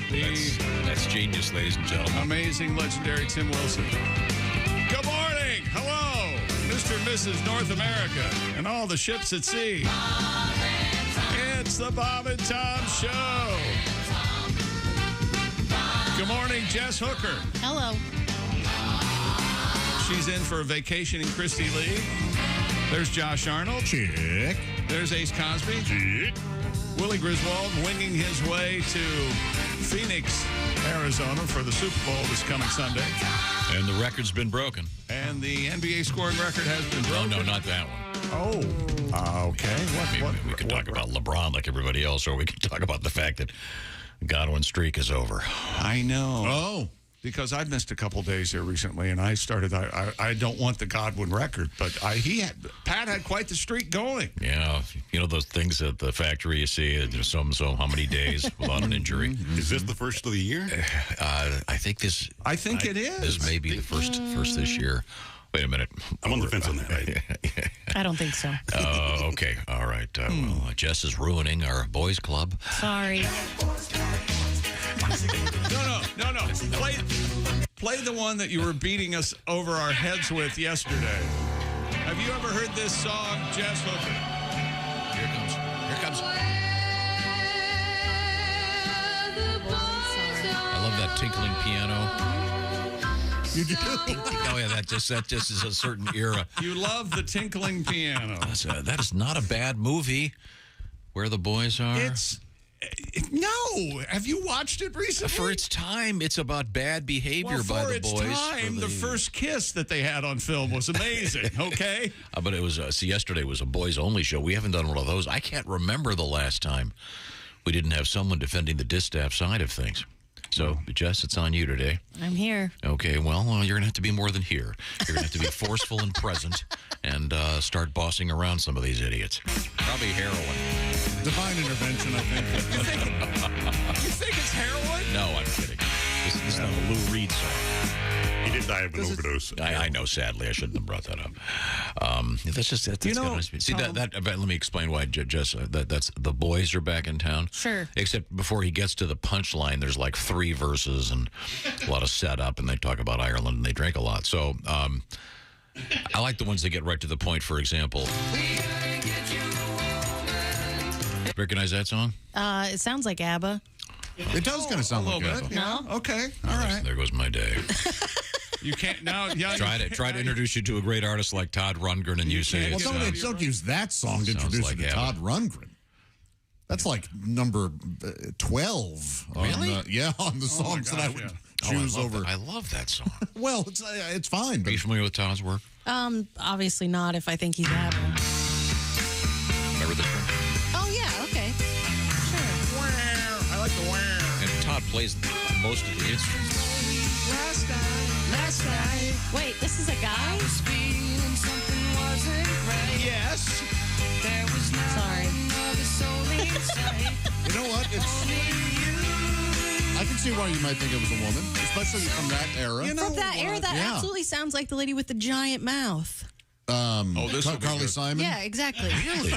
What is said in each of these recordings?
That's genius, ladies and gentlemen. Amazing, legendary Tim Wilson. Good morning. Hello, Mr. and Mrs. North America and all the ships at sea. It's the Bob and Tom Show. Good morning, Jess Hooker. Hello. She's in for a vacationing Christy Lee. There's Josh Arnold. Chick. There's Ace Cosby. Chick. Willie Griswold winging his way to Phoenix, Arizona for the Super Bowl this coming Sunday. And the record's been broken. And the NBA scoring record has been broken. No, not that one. Oh, okay. We could talk about LeBron like everybody else, or we could talk about the fact that Godwin's streak is over. I know. Oh. Because I've missed a couple days here recently, and I don't want the Godwin record, but Pat had quite the streak going. Yeah, you know those things at the factory you see, there's so how many days without an injury. Is this the first of the year? I think it is. This may be the first this year. Wait a minute. I'm on the fence on that. Right? I don't think so. Okay, all right. Well, Jess is ruining our boys' club. Sorry. No. Play the one that you were beating us over our heads with yesterday. Have you ever heard this song, Jess Hooker? Here comes. I love that tinkling piano. You do? Oh yeah, that just is a certain era. You love the tinkling piano. That is not a bad movie. Where the Boys Are. No. Have you watched it recently? For its time, it's about bad behavior by the boys. For its time, the first kiss that they had on film was amazing, okay? But it was, yesterday was a boys-only show. We haven't done one of those. I can't remember the last time we didn't have someone defending the distaff side of things. So, Jess, it's on you today. I'm here. Okay, well, you're going to have to be more than here. You're going to have to be forceful and present and start bossing around some of these idiots. Probably heroin. Divine intervention, I think. You think it's heroin? No, I'm kidding. This is not a Lou Reed song. He did die of an overdose. I know, sadly. I shouldn't have brought that up. That's just... That's see, let me explain why, Jess, that's the boys are back in town. Sure. Except before he gets to the punchline, there's like 3 verses and a lot of setup, and they talk about Ireland, and they drink a lot. So, I like the ones that get right to the point, for example. Recognize that song? It sounds like ABBA. It does kind of sound like that. ABBA. No? Okay. All right. There goes my day. You can't now. Yeah, Try to introduce you to a great artist like Todd Rundgren, and you say, Well, don't use that song to introduce like you to Todd Rundgren. That's like number 12. Really? On the songs that I would choose over. I love that song. Well, it's fine. Are you familiar with Todd's work? Obviously not if I think he's ABBA. Remember this one? Oh, yeah, okay. Sure. I like the where. And Todd plays most of the instruments. Last night. Wait, this is a guy? Yes. Sorry. You know what? I can see why you might think it was a woman, especially from that era. From that era, that absolutely sounds like the lady with the giant mouth. This will be Carly good. Simon? Yeah, exactly. Really?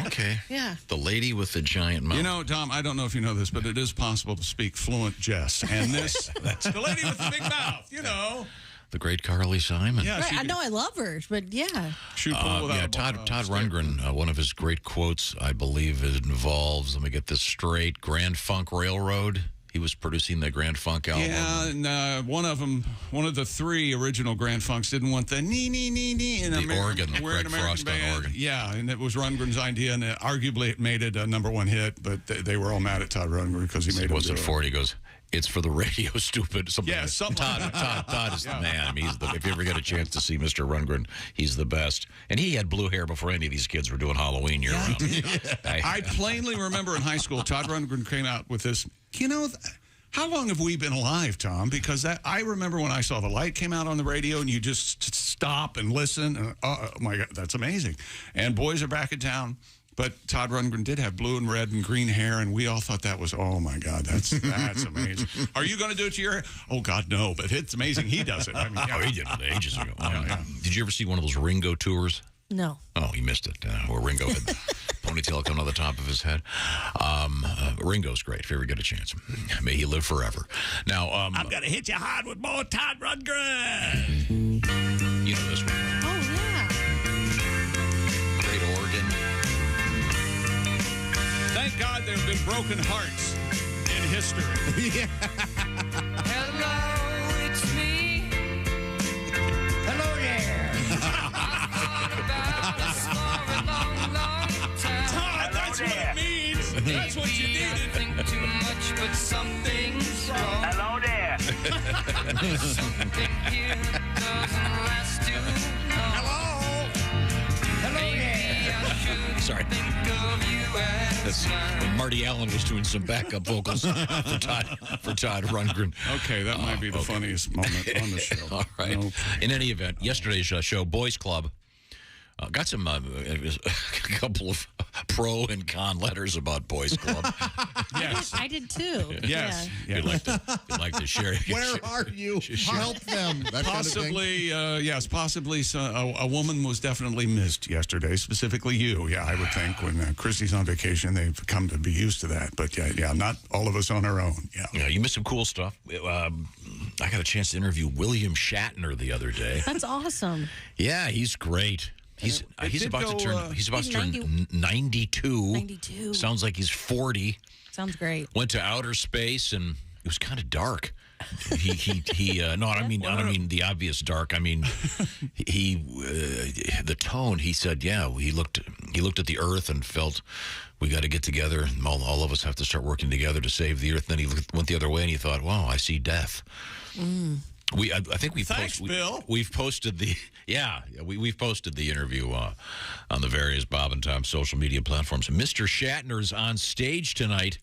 Okay. Yeah. The lady with the giant mouth. You know, Tom, I don't know if you know this, but it is possible to speak fluent Jess. And that's the lady with the big mouth, you know. The great Carly Simon. Yeah, Right, I know I love her, but yeah. Todd Rundgren, one of his great quotes, I believe, involves, let me get this straight, Grand Funk Railroad. He was producing the Grand Funk album. Yeah, and one of the 3 original Grand Funks didn't want the nee. And the organ, the we're an Craig American Frost band. on organ. Yeah, and it was Rundgren's idea, and arguably it made it a #1 hit, but they were all mad at Todd Rundgren because he made it. What's it for? He goes, it's for the radio, stupid. Something Todd is the man. If you ever get a chance to see Mr. Rundgren, he's the best. And he had blue hair before any of these kids were doing Halloween year-round. I plainly remember in high school, Todd Rundgren came out with this, how long have we been alive, Tom? Because I remember when I saw The Light came out on the radio and you just stop and listen. And, oh, my God, that's amazing. And Boys Are Back in Town. But Todd Rundgren did have blue and red and green hair, and we all thought that was, oh, my God, that's amazing. Are you going to do it to your hair? Oh, God, no, but it's amazing he does it. I mean, he did it ages ago. Yeah. Did you ever see one of those Ringo tours? No. Oh, he missed it. Where Ringo had the ponytail coming on the top of his head. Ringo's great, if you ever get a chance. May he live forever. Now, I'm going to hit you hard with more Todd Rundgren. You know this one. Oh, yeah. Great organ. Thank God there have been broken hearts in history. Yeah. Hello, it's me. Hello there. Todd, that's what it means. That's what you needed. I think too much, but something's wrong. Hello there. Something here doesn't last too long. Hello. Hello there. I should Sorry. think of you as That's when Marty Allen was doing some backup vocals for Todd Rundgren. Okay, that might be the funniest moment on the show. All right. No. In any event, yesterday's show, Boys Club, got some a couple of pro and con letters about Boys Club. Yes. I did too. Yes. Yeah. You'd like to share. Where are you? Help them. That Possibly, yes, possibly a woman was definitely missed yesterday, specifically you. Yeah, I would think when Christy's on vacation, they've come to be used to that. But yeah, not all of us on our own. Yeah, you missed some cool stuff. I got a chance to interview William Shatner the other day. That's awesome. Yeah, he's great. He's about to turn 92. 92. Sounds like he's 40. Sounds great. Went to outer space and it was kind of dark. No, I don't mean the obvious dark. I mean the tone. He said, yeah, he looked at the Earth and felt we got to get together and all of us have to start working together to save the Earth. Then he went the other way and he thought, wow, I see death. I think we've we've posted the we've posted the interview on the various Bob and Tom social media platforms. Mr. Shatner's on stage tonight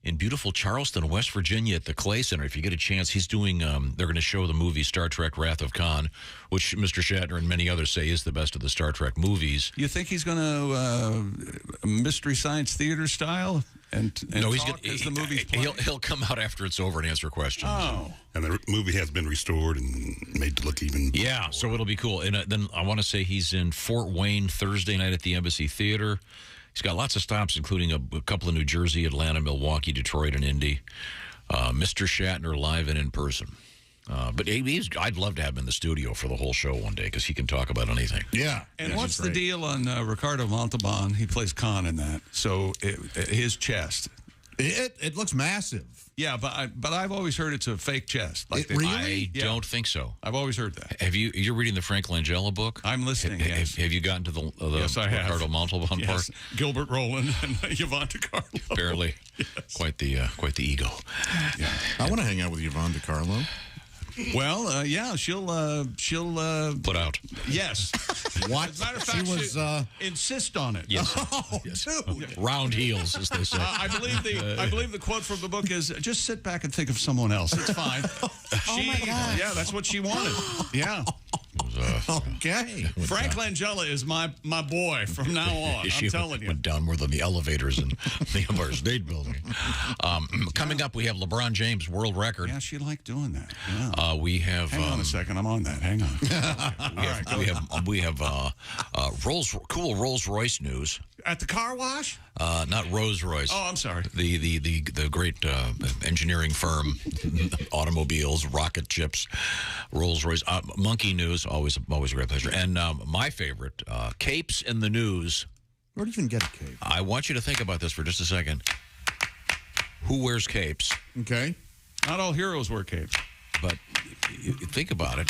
in beautiful Charleston, West Virginia at the Clay Center. If you get a chance, he's doing they're going to show the movie Star Trek Wrath of Khan, which Mr. Shatner and many others say is the best of the Star Trek movies. You think he's going to Mystery Science Theater style? And no, he's going as the movie's playing? He'll come out after it's over and answer questions. Oh. And the movie has been restored and made to look even. Yeah, so it'll be cool. And then I want to say he's in Fort Wayne Thursday night at the Embassy Theater. He's got lots of stops, including a couple in New Jersey, Atlanta, Milwaukee, Detroit, and Indy. Mr. Shatner live and in person. But I'd love to have him in the studio for the whole show one day because he can talk about anything. Yeah. And what's the deal on Ricardo Montalban? He plays Khan in that. So his chest. It looks massive. Yeah, but I've always heard it's a fake chest. Like I don't think so. I've always heard that. You're reading the Frank Langella book? I'm listening. Yes. Have you gotten to the yes, I have. Ricardo Montalban part? Gilbert Rowland and Yvonne DiCarlo. Apparently, yes. Quite the ego. Yeah. I want to hang out with Yvonne DiCarlo. Well, yeah, she'll put out. Yes. What? As a matter of fact, she was insist on it. Yes. Oh, yes. dude. Round heels, as they say. I believe the quote from the book is, "Just sit back and think of someone else. It's fine." Oh my gosh. Yeah, that's what she wanted. Yeah. Okay. Frank Langella is my boy from now on. I'm telling you. Went down more than the elevators in the Empire State Building. Coming up, we have LeBron James world record. Yeah, she liked doing that. Yeah. We have. Hang on a second. I'm on that. Hang on. We have cool Rolls Royce news. At the car wash? Not Rolls Royce. Oh, I'm sorry. The great engineering firm, automobiles, rocket ships, Rolls Royce. Monkey news, always a great pleasure. And my favorite, capes in the news. Where do you even get a cape? I want you to think about this for just a second. Who wears capes? Okay. Not all heroes wear capes. But you think about it.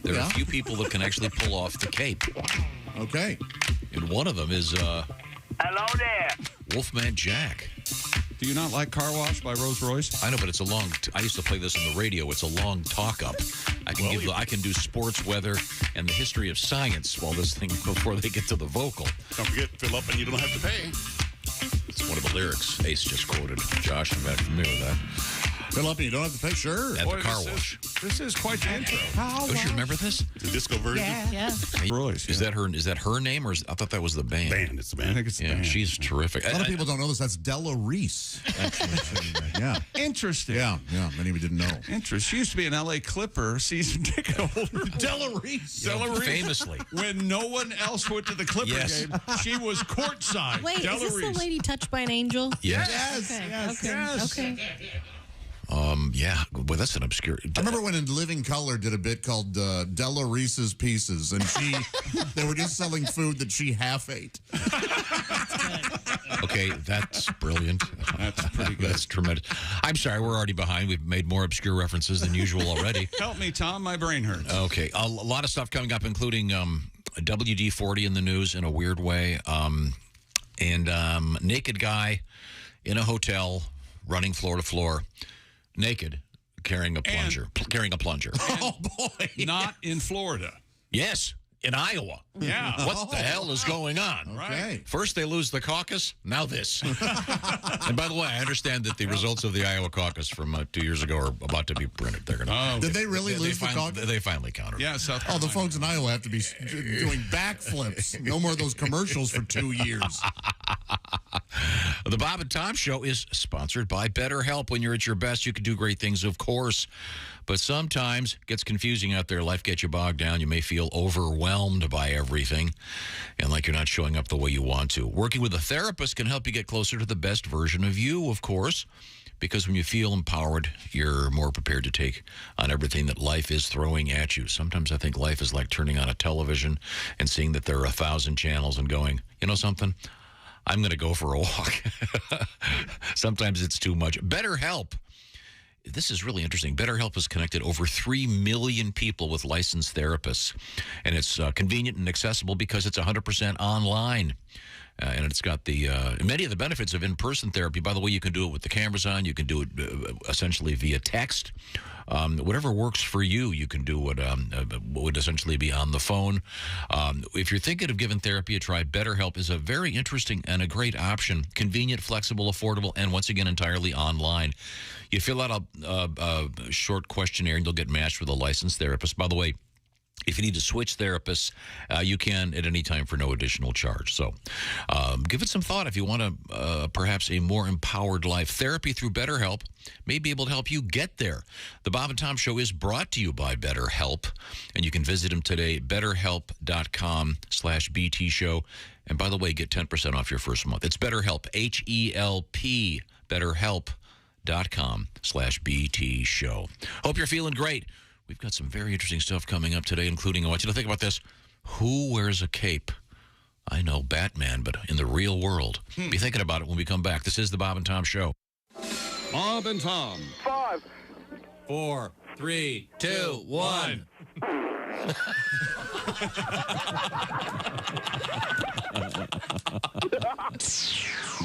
There are a few people that can actually pull off the cape. Okay. And one of them is Hello there. Wolfman Jack. Do you not like Car Wash by Rolls Royce? I know, but it's a long. I used to play this on the radio. It's a long talk up. I can do sports, weather, and the history of science while this thing before they get to the vocal. Don't forget, fill up and you don't have to pay. It's one of the lyrics Ace just quoted. Josh, I'm not familiar with that. Fill up and you don't have to pay. Sure. At the car wash. This is quite the intro. Don't you remember this? The disco version. Yeah. Royce. Is that her name, or I thought that was the band? Band. It's the band. I think it's the Yeah, band. she's terrific. A lot of people don't know this. That's Della Reese. Actually. Yeah. Interesting. Yeah. Many of you didn't know. Interesting. She used to be an LA Clipper season ticket holder. Della Reese. Della Reese. Famously. When no one else went to the Clipper Yes. game, she was courtside. Wait, Della is this Reese. the lady touched by an angel? Yes. Okay. Yeah. Well, that's an obscure. I remember when In Living Color did a bit called Della Reese's Pieces, and they were just selling food that she half ate. Okay, that's brilliant. That's pretty good. That's tremendous. I'm sorry, we're already behind. We've made more obscure references than usual already. Help me, Tom. My brain hurts. Okay, a lot of stuff coming up, including WD-40 in the news in a weird way, and naked guy in a hotel running floor to floor, naked, carrying a plunger. Oh, boy. Not in Florida. Yes, in Iowa. Yeah. What the hell is going on? Okay. First they lose the caucus, now this. And by the way, I understand that the results of the Iowa caucus from 2 years ago are about to be printed. They're gonna. Did they really lose the caucus? They finally counted. Yeah, South Oh, the Carolina. folks in Iowa have to be doing backflips. No more of those commercials for 2 years. The Bob and Tom Show is sponsored by BetterHelp. When you're at your best, you can do great things, of course. But sometimes it gets confusing out there. Life gets you bogged down. You may feel overwhelmed by everything and like you're not showing up the way you want to. Working with a therapist can help you get closer to the best version of you, of course, because when you feel empowered, you're more prepared to take on everything that life is throwing at you. Sometimes I think life is like turning on a television and seeing that there are 1,000 channels and going, you know something? I'm going to go for a walk. Sometimes it's too much. BetterHelp. This is really interesting. BetterHelp has connected over 3 million people with licensed therapists. And it's convenient and accessible because it's 100% online. And it's got the many of the benefits of in-person therapy. By the way, you can do it with the cameras on. You can do it essentially via text. Whatever works for you, you can do it. Would essentially be on the phone. If you're thinking of giving therapy a try, BetterHelp is a very interesting and a great option. Convenient, flexible, affordable, and once again, entirely online. You fill out a short questionnaire, and you'll get matched with a licensed therapist. By the way, if you need to switch therapists, you can at any time for no additional charge. So give it some thought if you want perhaps a more empowered life. Therapy through BetterHelp may be able to help you get there. The Bob and Tom Show is brought to you by BetterHelp, and you can visit them today, betterhelp.com/BT Show. And by the way, get 10% off your first month. It's BetterHelp, H-E-L-P, betterhelp.com/BT Show. Hope you're feeling great. We've got some very interesting stuff coming up today, including, I want you to think about this. Who wears a cape? I know, Batman, but in the real world. Be thinking about it when we come back. This is the Bob and Tom Show. Bob and Tom. 5, 4, 3, 2, 1.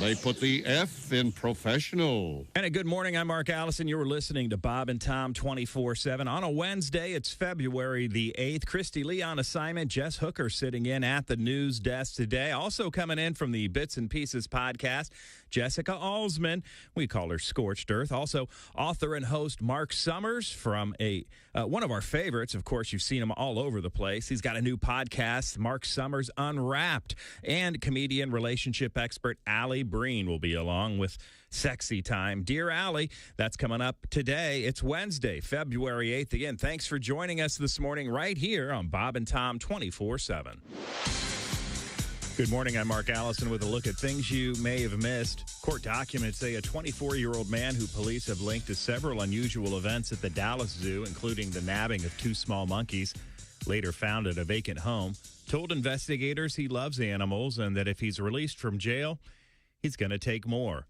They put the F in professional. And a good morning. I'm Mark Allison. You were listening to Bob and Tom 24/7. On a Wednesday, it's February the 8th. Christy Lee on assignment. Jess Hooker sitting in at the news desk today. Also coming in from the Bits and Pieces podcast, Jessica Alsman. We call her Scorched Earth. Also, author and host Mark Summers from one of our favorites. Of course, you've seen him all over the place. He's got a new podcast, Mark Summers Unwrapped. And comedian, relationship expert Allie Breen will be along with Sexy Time. Dear Allie, that's coming up today. It's Wednesday, February 8th. Again, thanks for joining us this morning right here on Bob and Tom 24/7. Good morning. I'm Mark Allison with a look at things you may have missed. Court documents say a 24-year-old man who police have linked to several unusual events at the Dallas Zoo, including the nabbing of 2 small monkeys, later found at a vacant home, told investigators he loves animals and that if he's released from jail, he's going to take more.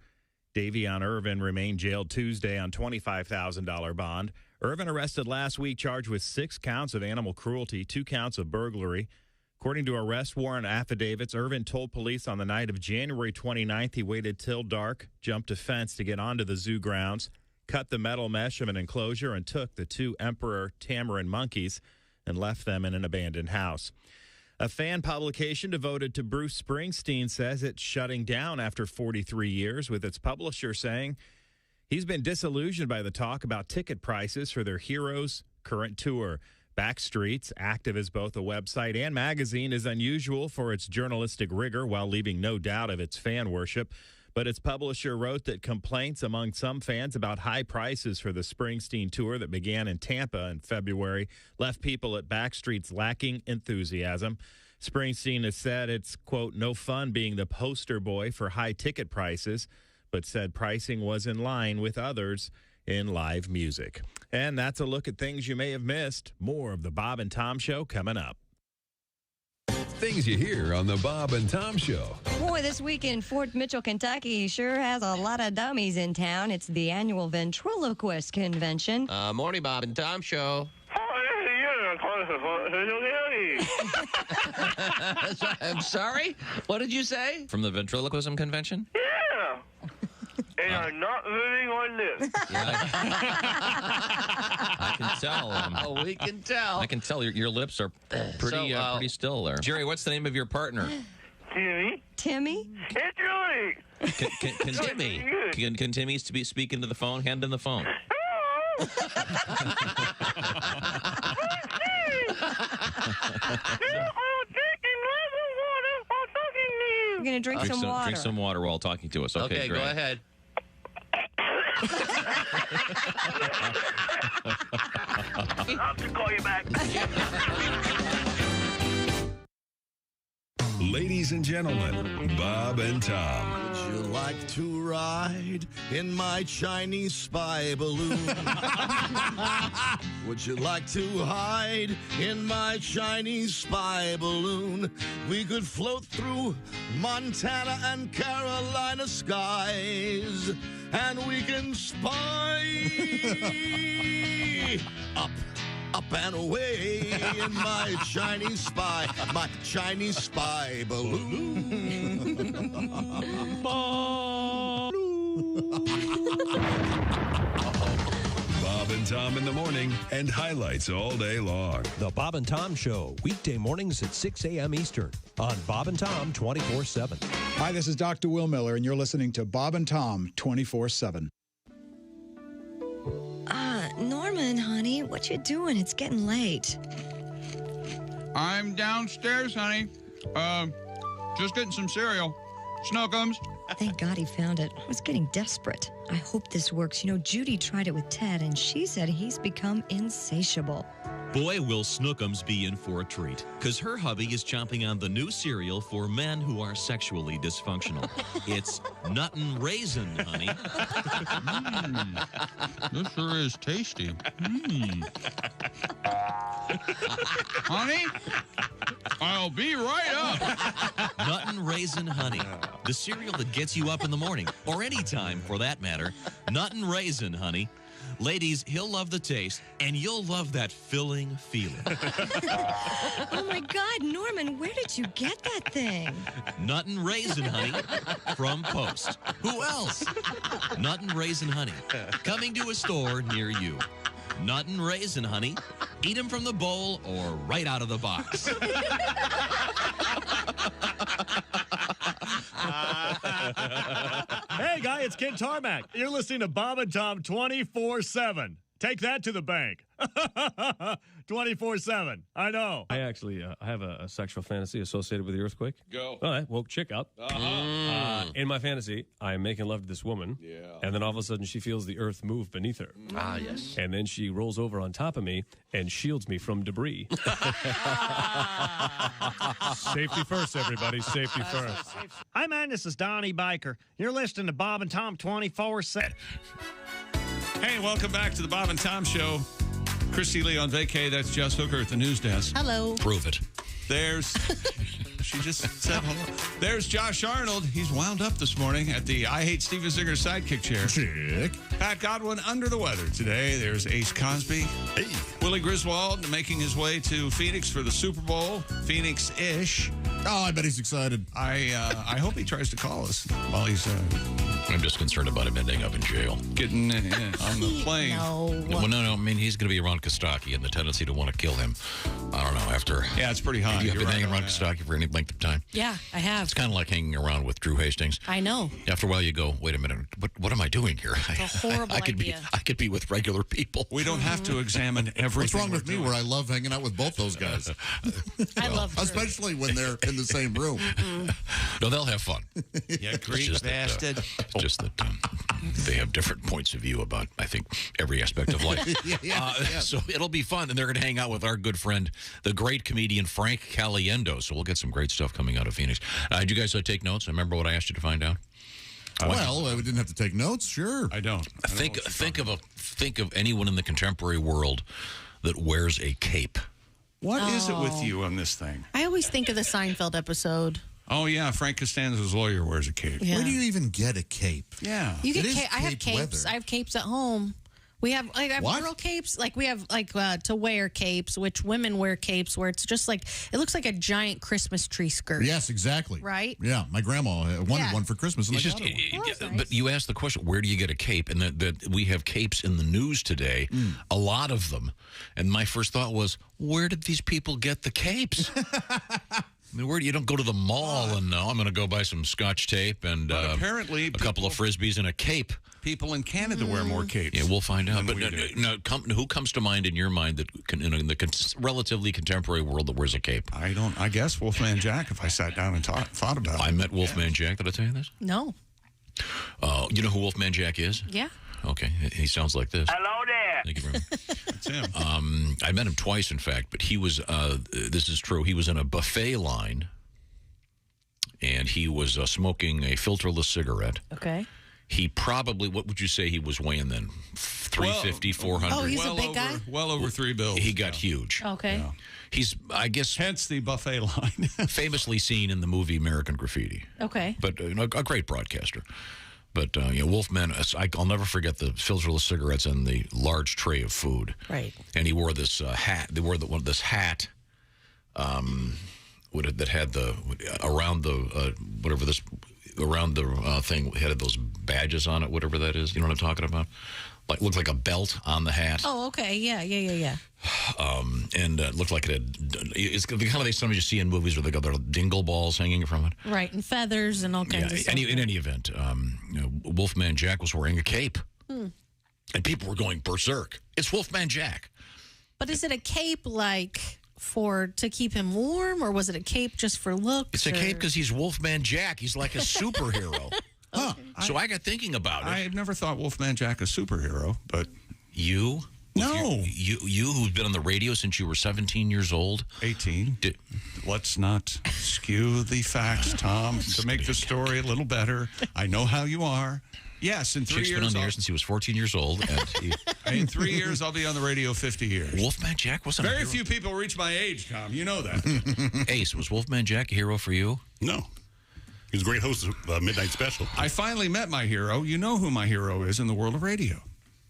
Davion Irvin remained jailed Tuesday on $25,000 bond. Irvin arrested last week, charged with 6 counts of animal cruelty, 2 counts of burglary. According to arrest warrant affidavits, Irvin told police on the night of January 29th he waited till dark, jumped a fence to get onto the zoo grounds, cut the metal mesh of an enclosure, and took the 2 emperor tamarin monkeys and left them in an abandoned house. A fan publication devoted to Bruce Springsteen says it's shutting down after 43 years, with its publisher saying He's been disillusioned by the talk about ticket prices for their heroes' current tour. Backstreet's, active as both a website and magazine, is unusual for its journalistic rigor while leaving no doubt of its fan worship. But its publisher wrote that complaints among some fans about high prices for the Springsteen tour that began in Tampa in February left people at Backstreet's lacking enthusiasm. Springsteen has said it's, quote, no fun being the poster boy for high ticket prices, but said pricing was in line with others in live music. And that's a look at things you may have missed. More of the Bob and Tom Show coming up. Things you hear on the Bob and Tom Show. Boy, this week in Fort Mitchell, Kentucky sure has a lot of dummies in town. It's the annual Ventriloquist convention. Morning, Bob and Tom Show. I'm sorry? What did you say? From the ventriloquism convention? Yeah. And I'm not moving on this. Yeah, I can tell. Oh, we can tell. I can tell your lips are pretty still there. Jerry, what's the name of your partner? Timmy. Timmy? It's Julie. Can Timmy speak into the phone? Hand in the phone. We're going to drink some water. Drink some water while talking to us. Okay, go ahead. I'll have to call you back. Ladies and gentlemen, Bob and Tom. Would you like to ride in my Chinese spy balloon? Would you like to hide in my Chinese spy balloon? We could float through Montana and Carolina skies, and we can spy up and away in my Chinese spy balloon. Bob and Tom in the morning and highlights all day long. The Bob and Tom Show, weekday mornings at 6 a.m. Eastern on Bob and Tom 24/7. Hi, this is Dr. Will Miller, and you're listening to Bob and Tom 24/7. Norman, honey, what you doing? It's getting late. I'm downstairs, honey. Just getting some cereal. Snookums. Thank God he found it. I was getting desperate. I hope this works. You know, Judy tried it with Ted, and she said he's become insatiable. Boy, will Snookums be in for a treat, because her hubby is chomping on the new cereal for men who are sexually dysfunctional. It's Nuttin' Raisin, honey. This sure is tasty. Honey, I'll be right up. Nuttin' Raisin Honey, the cereal that gets you up in the morning, or any time for that matter. Nuttin' Raisin Honey. Ladies, he'll love the taste, and you'll love that filling feeling. Oh, my God, Norman, where did you get that thing? Nuttin' Raisin Honey from Post. Who else? Nuttin' Raisin Honey, coming to a store near you. Nuttin' Raisin Honey, eat them from the bowl or right out of the box. Hey, guy, it's Ken Tarmac. You're listening to Bob and Tom 24/7. Take that to the bank. 24/7. I know. I actually I have a sexual fantasy associated with the earthquake. Go. All right, woke chick up. In my fantasy, I'm making love to this woman. Yeah. And then all of a sudden, she feels the earth move beneath her. Ah, yes. And then she rolls over on top of me and shields me from debris. Safety first, everybody. Safety first. Hi, man. This is Donnie Biker. You're listening to Bob and Tom 24/7. Hey, welcome back to the Bob and Tom Show. Christy Lee on vacay. That's Jess Hooker at the news desk. Hello. Prove it. She just said hello. There's Josh Arnold. He's wound up this morning at the I Hate Steven Singer sidekick chair. Chick. Pat Godwin under the weather today. There's Ace Cosby. Hey. Willie Griswold making his way to Phoenix for the Super Bowl. Phoenix-ish. Oh, I bet he's excited. I hope he tries to call us while he's I'm just concerned about him ending up in jail. Getting on the plane. Well, no. I mean, he's going to be around Kostaki and the tendency to want to kill him. I don't know. After it's pretty high. Have you been hanging around Kostaki for any length of time? Yeah, I have. It's kind of like hanging around with Drew Hastings. I know. After a while, you go, wait a minute. What am I doing here? It's a horrible idea. I could be with regular people. We don't have to examine everything. What's wrong with me where I love hanging out with both those guys? I love Drew. Especially when they're in the same room. No, they'll have fun. Yeah, Greek bastard. It's just that they have different points of view about, I think, every aspect of life. So it'll be fun, and they're going to hang out with our good friend, the great comedian Frank Caliendo. So we'll get some great stuff coming out of Phoenix. Did you guys take notes? Remember what I asked you to find out? Well, we didn't have to take notes. Sure, I don't. Think of anyone in the contemporary world that wears a cape. What is it with you on this thing? I always think of the Seinfeld episode. Oh, yeah. Frank Costanza's lawyer wears a cape. Yeah. Where do you even get a cape? Yeah. You get I have capes. Weather. I have capes at home. We have girl capes. Like we have to wear capes, which women wear capes, where it's just like it looks like a giant Christmas tree skirt. Yes, exactly. Right? Yeah, my grandma wanted one for Christmas. And But you asked the question, where do you get a cape? And that we have capes in the news today, a lot of them. And my first thought was, where did these people get the capes? I mean, where you don't go to the mall and I'm going to go buy some Scotch tape and apparently a couple of Frisbees and a cape. People in Canada wear more capes. Yeah, we'll find out. But who comes to mind in your mind that in the relatively contemporary world that wears a cape? I guess Wolfman Jack, if I sat down and thought about it. I met Wolfman Jack. Did I tell you this? No. You know who Wolfman Jack is? Yeah. Okay. He sounds like this. Hello there. Thank you very much. That's him. I met him twice, in fact, but he was, this is true, he was in a buffet line, and he was smoking a filterless cigarette. Okay. He probably, what would you say he was weighing then? 350, 400? Oh, he's a big guy? Well over 3 bills. He got huge. Okay. Yeah. He's, I guess... Hence the buffet line. famously seen in the movie American Graffiti. Okay. But a great broadcaster. But, Wolfman, I'll never forget the filterless cigarettes and the large tray of food. Right. And he wore this hat. They wore this hat that had around the thing, had those badges on it, whatever that is. You know what I'm talking about? Like, looked like a belt on the hat. Oh, okay. Yeah. And it looked like it had, it's the kind of thing sometimes you see in movies where they got their dingle balls hanging from it. Right, and feathers and all kinds of stuff. In any event, Wolfman Jack was wearing a cape. And people were going berserk. It's Wolfman Jack. But is it a cape like to keep him warm, or was it a cape just for looks? It's a cape because he's Wolfman Jack. He's like a superhero. Huh. So I got thinking about it. I've never thought Wolfman Jack a superhero, but... You? No. You who've been on the radio since you were 17 years old? 18. Let's not skew the facts, Tom, to make the story a little better. I know how you are. Yes, in 3 years. Chick's been on the air since he was 14 years old. And in 3 years, I'll be on the radio 50 years. Wolfman Jack wasn't Very few people reach my age, Tom. You know that. Ace, was Wolfman Jack a hero for you? No. He was a great host of Midnight Special. I finally met my hero. You know who my hero is in the world of radio.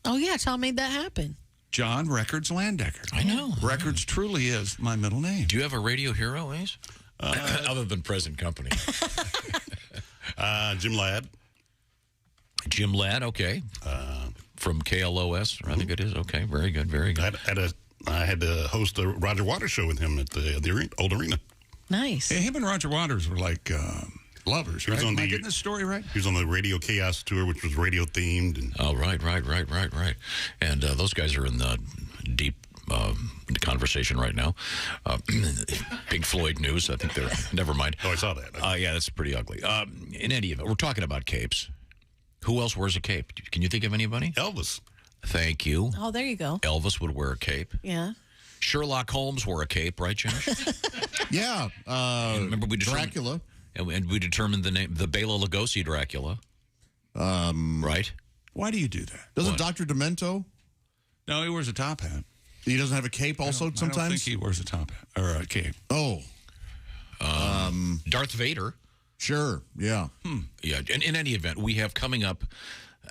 Oh, yeah. Tom made that happen. John Records Landecker. I know. Records truly is my middle name. Do you have a radio hero, Ace? Other than present company. Jim Ladd. Jim Ladd, okay. From KLOS, I think it is. Okay, very good, very good. I had to host a Roger Waters show with him at the old arena. Nice. Yeah, him and Roger Waters were like lovers, right? Am I getting this story right? He was on the Radio Chaos tour, which was radio themed. And oh, right. And those guys are in the deep conversation right now. Pink Floyd news. I think they're. Never mind. Oh, I saw that. Yeah, that's pretty ugly. In any event, we're talking about capes. Who else wears a cape? Can you think of anybody? Elvis. Thank you. Oh, there you go. Elvis would wear a cape. Yeah. Sherlock Holmes wore a cape, right, Josh? Yeah. Remember we Dracula. And we determined the name, the Bela Lugosi Dracula. Right? Why do you do that? Doesn't Dr. Demento? No, he wears a top hat. He doesn't have a cape also sometimes? I don't think he wears a top hat or a cape. Oh. Darth Vader. Sure, yeah. Yeah, and in any event, we have coming up,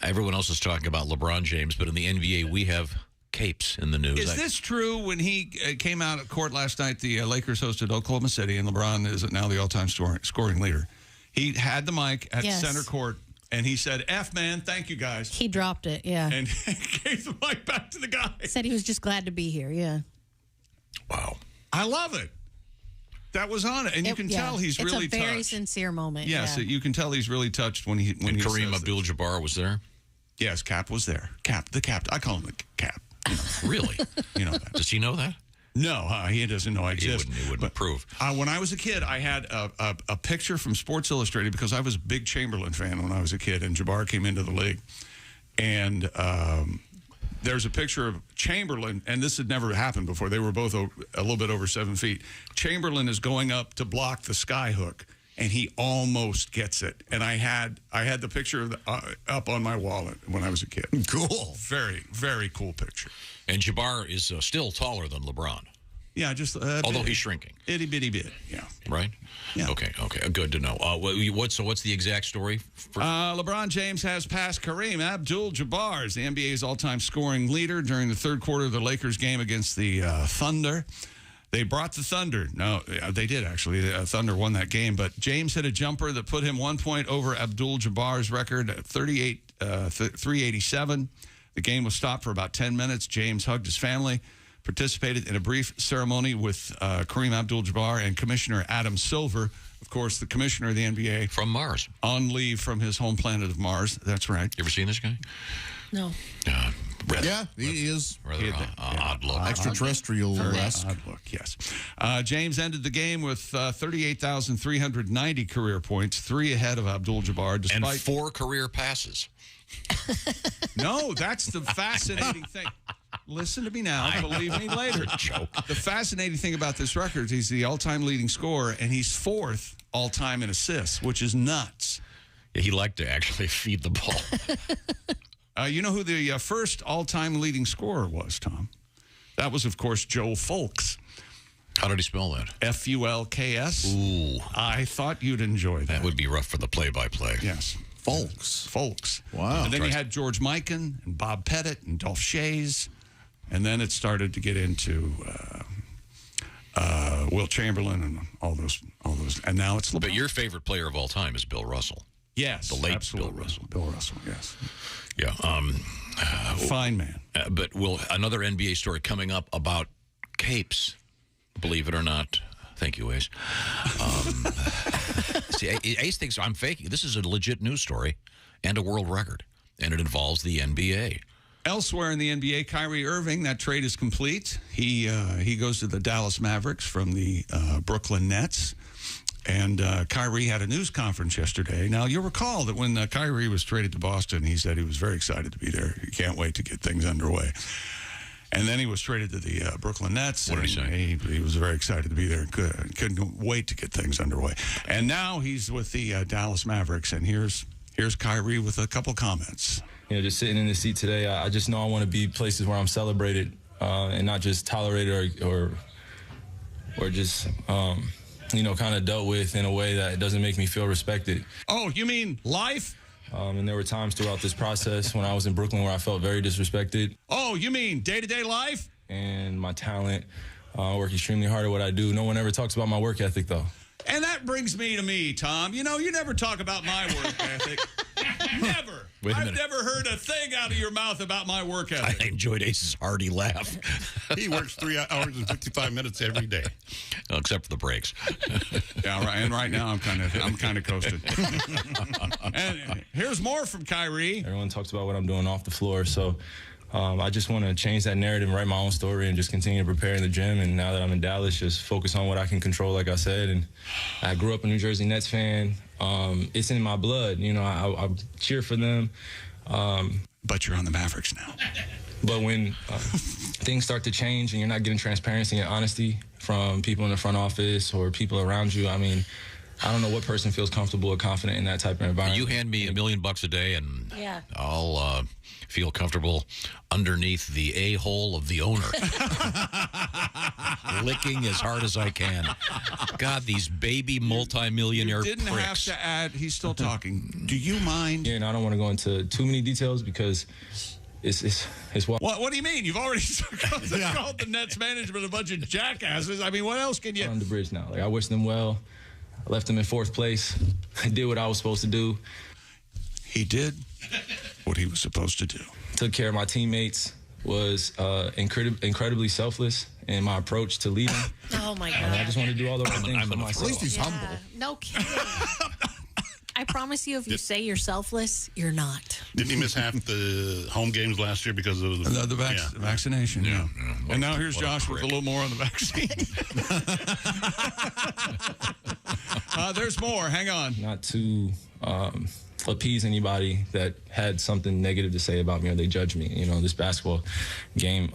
everyone else is talking about LeBron James, but in the NBA, we have capes in the news. Is this true? When he came out at court last night, the Lakers hosted Oklahoma City, and LeBron is now the all-time scoring leader. He had the mic at center court And he said, F, man, thank you, guys. He dropped it, yeah. And gave the mic back to the guy. Said he was just glad to be here, yeah. Wow. I love it. That was on it. And you can tell he's really touched. It's a very sincere moment. Yes, you can tell he's really touched when he Kareem Abdul-Jabbar was there? Yes, Cap was there. The Cap. I call him the Cap. Really? You know that. Does he know that? No, he doesn't know I exist. He wouldn't approve. When I was a kid, I had a picture from Sports Illustrated because I was a big Chamberlain fan when I was a kid, and Jabbar came into the league. And there's a picture of Chamberlain, and this had never happened before. They were both a little bit over 7 feet. Chamberlain is going up to block the sky hook, and he almost gets it. And I had the picture up on my wall when I was a kid. Cool. Very, very cool picture. And Jabbar is still taller than LeBron. Yeah, just although he's shrinking, itty bitty bit. Yeah. Right. Yeah. Okay. Good to know. What's the exact story? LeBron James has passed Kareem Abdul-Jabbar as the NBA's all-time scoring leader during the third quarter of the Lakers game against the Thunder. They brought the Thunder. No, they did, actually. The Thunder won that game. But James hit a jumper that put him 1 point over Abdul-Jabbar's record at 387. The game was stopped for about 10 minutes. James hugged his family, participated in a brief ceremony with Kareem Abdul-Jabbar and Commissioner Adam Silver, of course, the commissioner of the NBA. From Mars. On leave from his home planet of Mars. That's right. You ever seen this guy? No. Yeah, he is. Rather odd look. Extraterrestrial-esque. Odd look, yes. James ended the game with 38,390 career points, 3 ahead of Abdul-Jabbar. And 4 career passes. No, that's the fascinating thing. Listen to me now. Believe me later. Joke. The fascinating thing about this record is he's the all-time leading scorer, and he's 4th all-time in assists, which is nuts. Yeah, he liked to actually feed the ball. You know who the first all-time leading scorer was, Tom? That was, of course, Joe Fulks. How did he spell that? Fulks. Ooh. I thought you'd enjoy that. That would be rough for the play-by-play. Yes. Folks. Wow. And then you had George Mikan and Bob Pettit and Dolph Shays. And then it started to get into Will Chamberlain and all those. And now it's LeBron. But your favorite player of all time is Bill Russell. Yes. The late absolutely. Bill Russell. Bill Russell, yes. Yeah. Fine man. But another NBA story coming up about capes, believe it or not. Thank you, Ace. See, Ace thinks I'm faking. This is a legit news story and a world record, and it involves the NBA. Elsewhere in the NBA, Kyrie Irving, that trade is complete. He goes to the Dallas Mavericks from the Brooklyn Nets. And Kyrie had a news conference yesterday. Now, you'll recall that when Kyrie was traded to Boston, he said he was very excited to be there. He can't wait to get things underway. And then he was traded to the Brooklyn Nets. What did he say? He was very excited to be there. Couldn't wait to get things underway. And now he's with the Dallas Mavericks. And here's Kyrie with a couple comments. You know, just sitting in the seat today, I just know I want to be places where I'm celebrated and not just tolerated or just, you know, kind of dealt with in a way that doesn't make me feel respected. Oh, you mean life? And there were times throughout this process when I was in Brooklyn where I felt very disrespected. Oh, you mean day-to-day life? And my talent. I work extremely hard at what I do. No one ever talks about my work ethic, though. And that brings me to me, Tom. You know, you never talk about my work ethic. Never. I've never heard a thing out of your mouth about my work ethic. I enjoyed Ace's hearty laugh. He works 3 hours and 55 minutes every day. Well, except for the breaks. Yeah, right. And right now I'm kind of coasting. And here's more from Kyrie. Everyone talks about what I'm doing off the floor, so I just want to change that narrative and write my own story and just continue to prepare in the gym. And now that I'm in Dallas, just focus on what I can control, like I said. And I grew up a New Jersey Nets fan. It's in my blood. You know, I cheer for them. But you're on the Mavericks now. But when things start to change and you're not getting transparency and honesty from people in the front office or people around you, I mean, I don't know what person feels comfortable or confident in that type of environment. You hand me $1 million a day and I'll feel comfortable underneath the a-hole of the owner. Licking as hard as I can. God, these baby multi-millionaire pricks. You didn't have to add, he's still talking. Do you mind? Yeah, and I don't want to go into too many details because it's what do you mean? You've already called the Nets management a bunch of jackasses. I mean, what else can you... On the bridge now. Like, I wish them well. I left them in 4th place. I did what I was supposed to do. He did what he was supposed to do. Took care of my teammates, was incredibly selfless in my approach to leading. Oh, my God. I just want to do all the right things for myself. At least he's humble. No kidding. I promise you, if you say you're selfless, you're not. Didn't he miss half the home games last year because of the vaccination? Yeah. And now here's Josh with a little more on the vaccine. There's more. Hang on. Not to appease anybody that had something negative to say about me or they judge me. You know, this basketball game,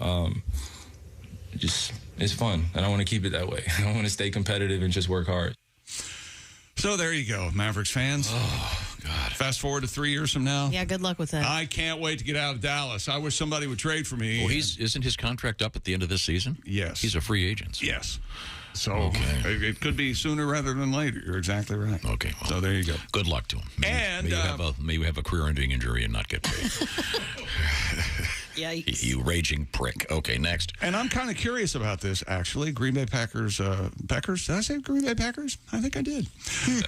it's fun, and I want to keep it that way. I want to stay competitive and just work hard. So there you go, Mavericks fans. Oh, God. Fast forward to 3 years from now. Yeah, good luck with that. I can't wait to get out of Dallas. I wish somebody would trade for me. Well, isn't his contract up at the end of this season? Yes. He's a free agent. Yes. So it could be sooner rather than later. You're exactly right. Okay. Well, so there you go. Good luck to him. And may you have a career-ending injury and not get paid. Yikes. You raging prick. Okay, next. And I'm kind of curious about this, actually. Green Bay Packers. Packers? Did I say Green Bay Packers? I think I did.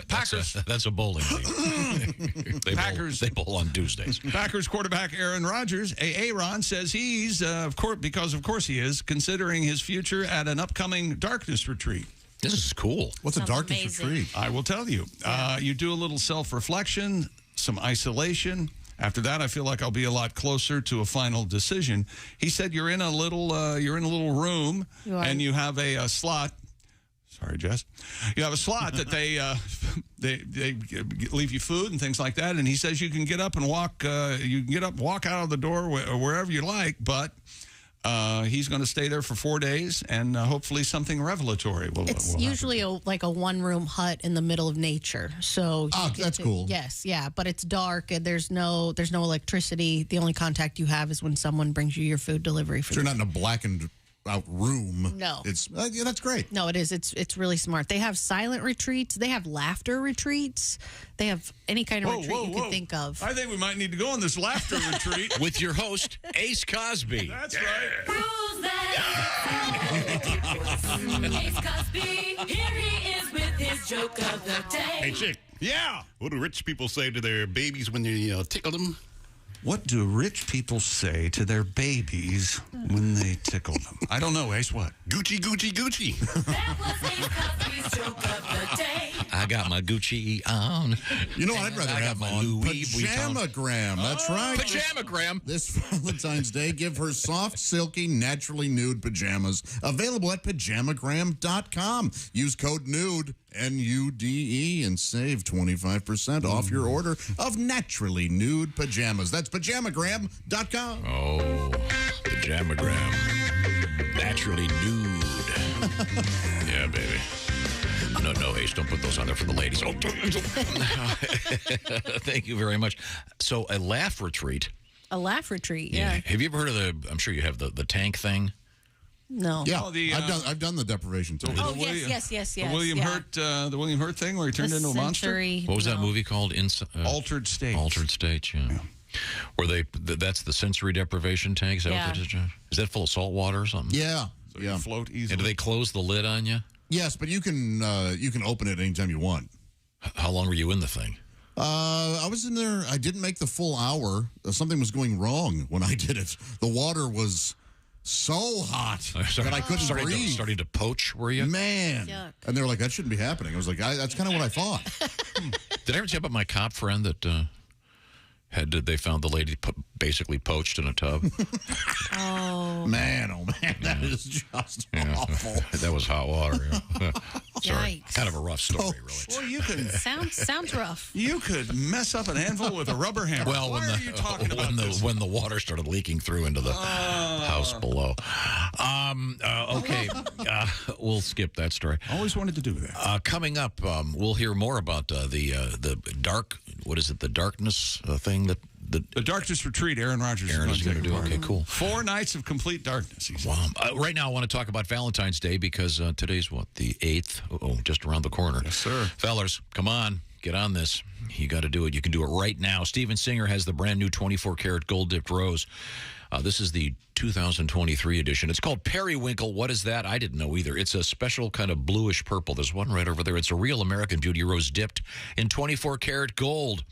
Packers. That's a bowling league. They bowl on Tuesdays. Packers quarterback Aaron Rodgers, Aaron, says he's, of course he is, considering his future at an upcoming darkness retreat. This is cool. What's a darkness retreat? I will tell you. You do a little self-reflection, some isolation. After that, I feel like I'll be a lot closer to a final decision. He said you're in a little room, and you have a slot. Sorry, Jess. You have a slot that they leave you food and things like that. And he says you can get up and walk. You can get up, walk out of the door wherever you like, but. He's going to stay there for 4 days, and hopefully something revelatory will It's usually like a one-room hut in the middle of nature. So that's cool. Yes, yeah, but it's dark and there's no electricity. The only contact you have is when someone brings you your food delivery. So you're not in a blackened out room. No. It's yeah, that's great. No, it is. It's really smart. They have silent retreats. They have laughter retreats. They have any kind of retreat you could think of. I think we might need to go on this laughter retreat. With your host, Ace Cosby. That's right. Ace Cosby, here he is with his joke of the day. Hey, Chick. Yeah. What do rich people say to their babies when you tickle them? What do rich people say to their babies when they tickle them? I don't know, Ace. What? Gucci, Gucci, Gucci. That was Ace Cosby's joke of the day. I got my Gucci on. You know what I'd rather have my on? Louis Pajamagram. That's right. Pajamagram. This Valentine's Day, give her soft, silky, naturally nude pajamas. Available at pajamagram.com. Use code NUDE, N-U-D-E, and save 25% off your order of naturally nude pajamas. That's pajamagram.com. Oh, Pajamagram. Naturally nude. Yeah, baby. No, Ace, don't put those on there for the ladies. Oh. Thank you very much. So, a laugh retreat. A laugh retreat, yeah. Have you ever heard of I'm sure you have the tank thing? No. Yeah, I've done the deprivation too. Oh, yes. The William Hurt thing where he turned into a monster? What was that movie called? Altered States. Altered States, yeah. Where that's the sensory deprivation tank? Is that what that is, Josh? Is that full of salt water or something? Yeah. So you float easily. And do they close the lid on you? Yes, but you can open it anytime you want. How long were you in the thing? I was in there. I didn't make the full hour. Something was going wrong when I did it. The water was so hot that I couldn't breathe. Starting to poach, were you? Man. Yuck. And they were like, that shouldn't be happening. I was like, that's kind of what I thought. Did I ever tell you about my cop friend that they found the lady basically poached in a tub? Oh man, that is just awful. That was hot water. Yeah. Sorry, Yikes. Kind of a rough story, really. Well, you could sounds rough. You could mess up an anvil with a rubber hammer. Well, Why are you talking about this? When the water started leaking through into the house below. Okay, we'll skip that story. Always wanted to do that. Coming up, we'll hear more about the dark. What is it? The darkness thing that. The darkness retreat, Aaron Rodgers is going to do. Okay, cool. 4 nights of complete darkness. Wow. Right now, I want to talk about Valentine's Day because today's the 8th. Oh, just around the corner. Yes, sir. Fellers, come on. Get on this. You got to do it. You can do it right now. Steven Singer has the brand new 24-karat gold-dipped rose. This is the 2023 edition. It's called Periwinkle. What is that? I didn't know either. It's a special kind of bluish purple. There's one right over there. It's a real American Beauty rose dipped in 24-karat gold.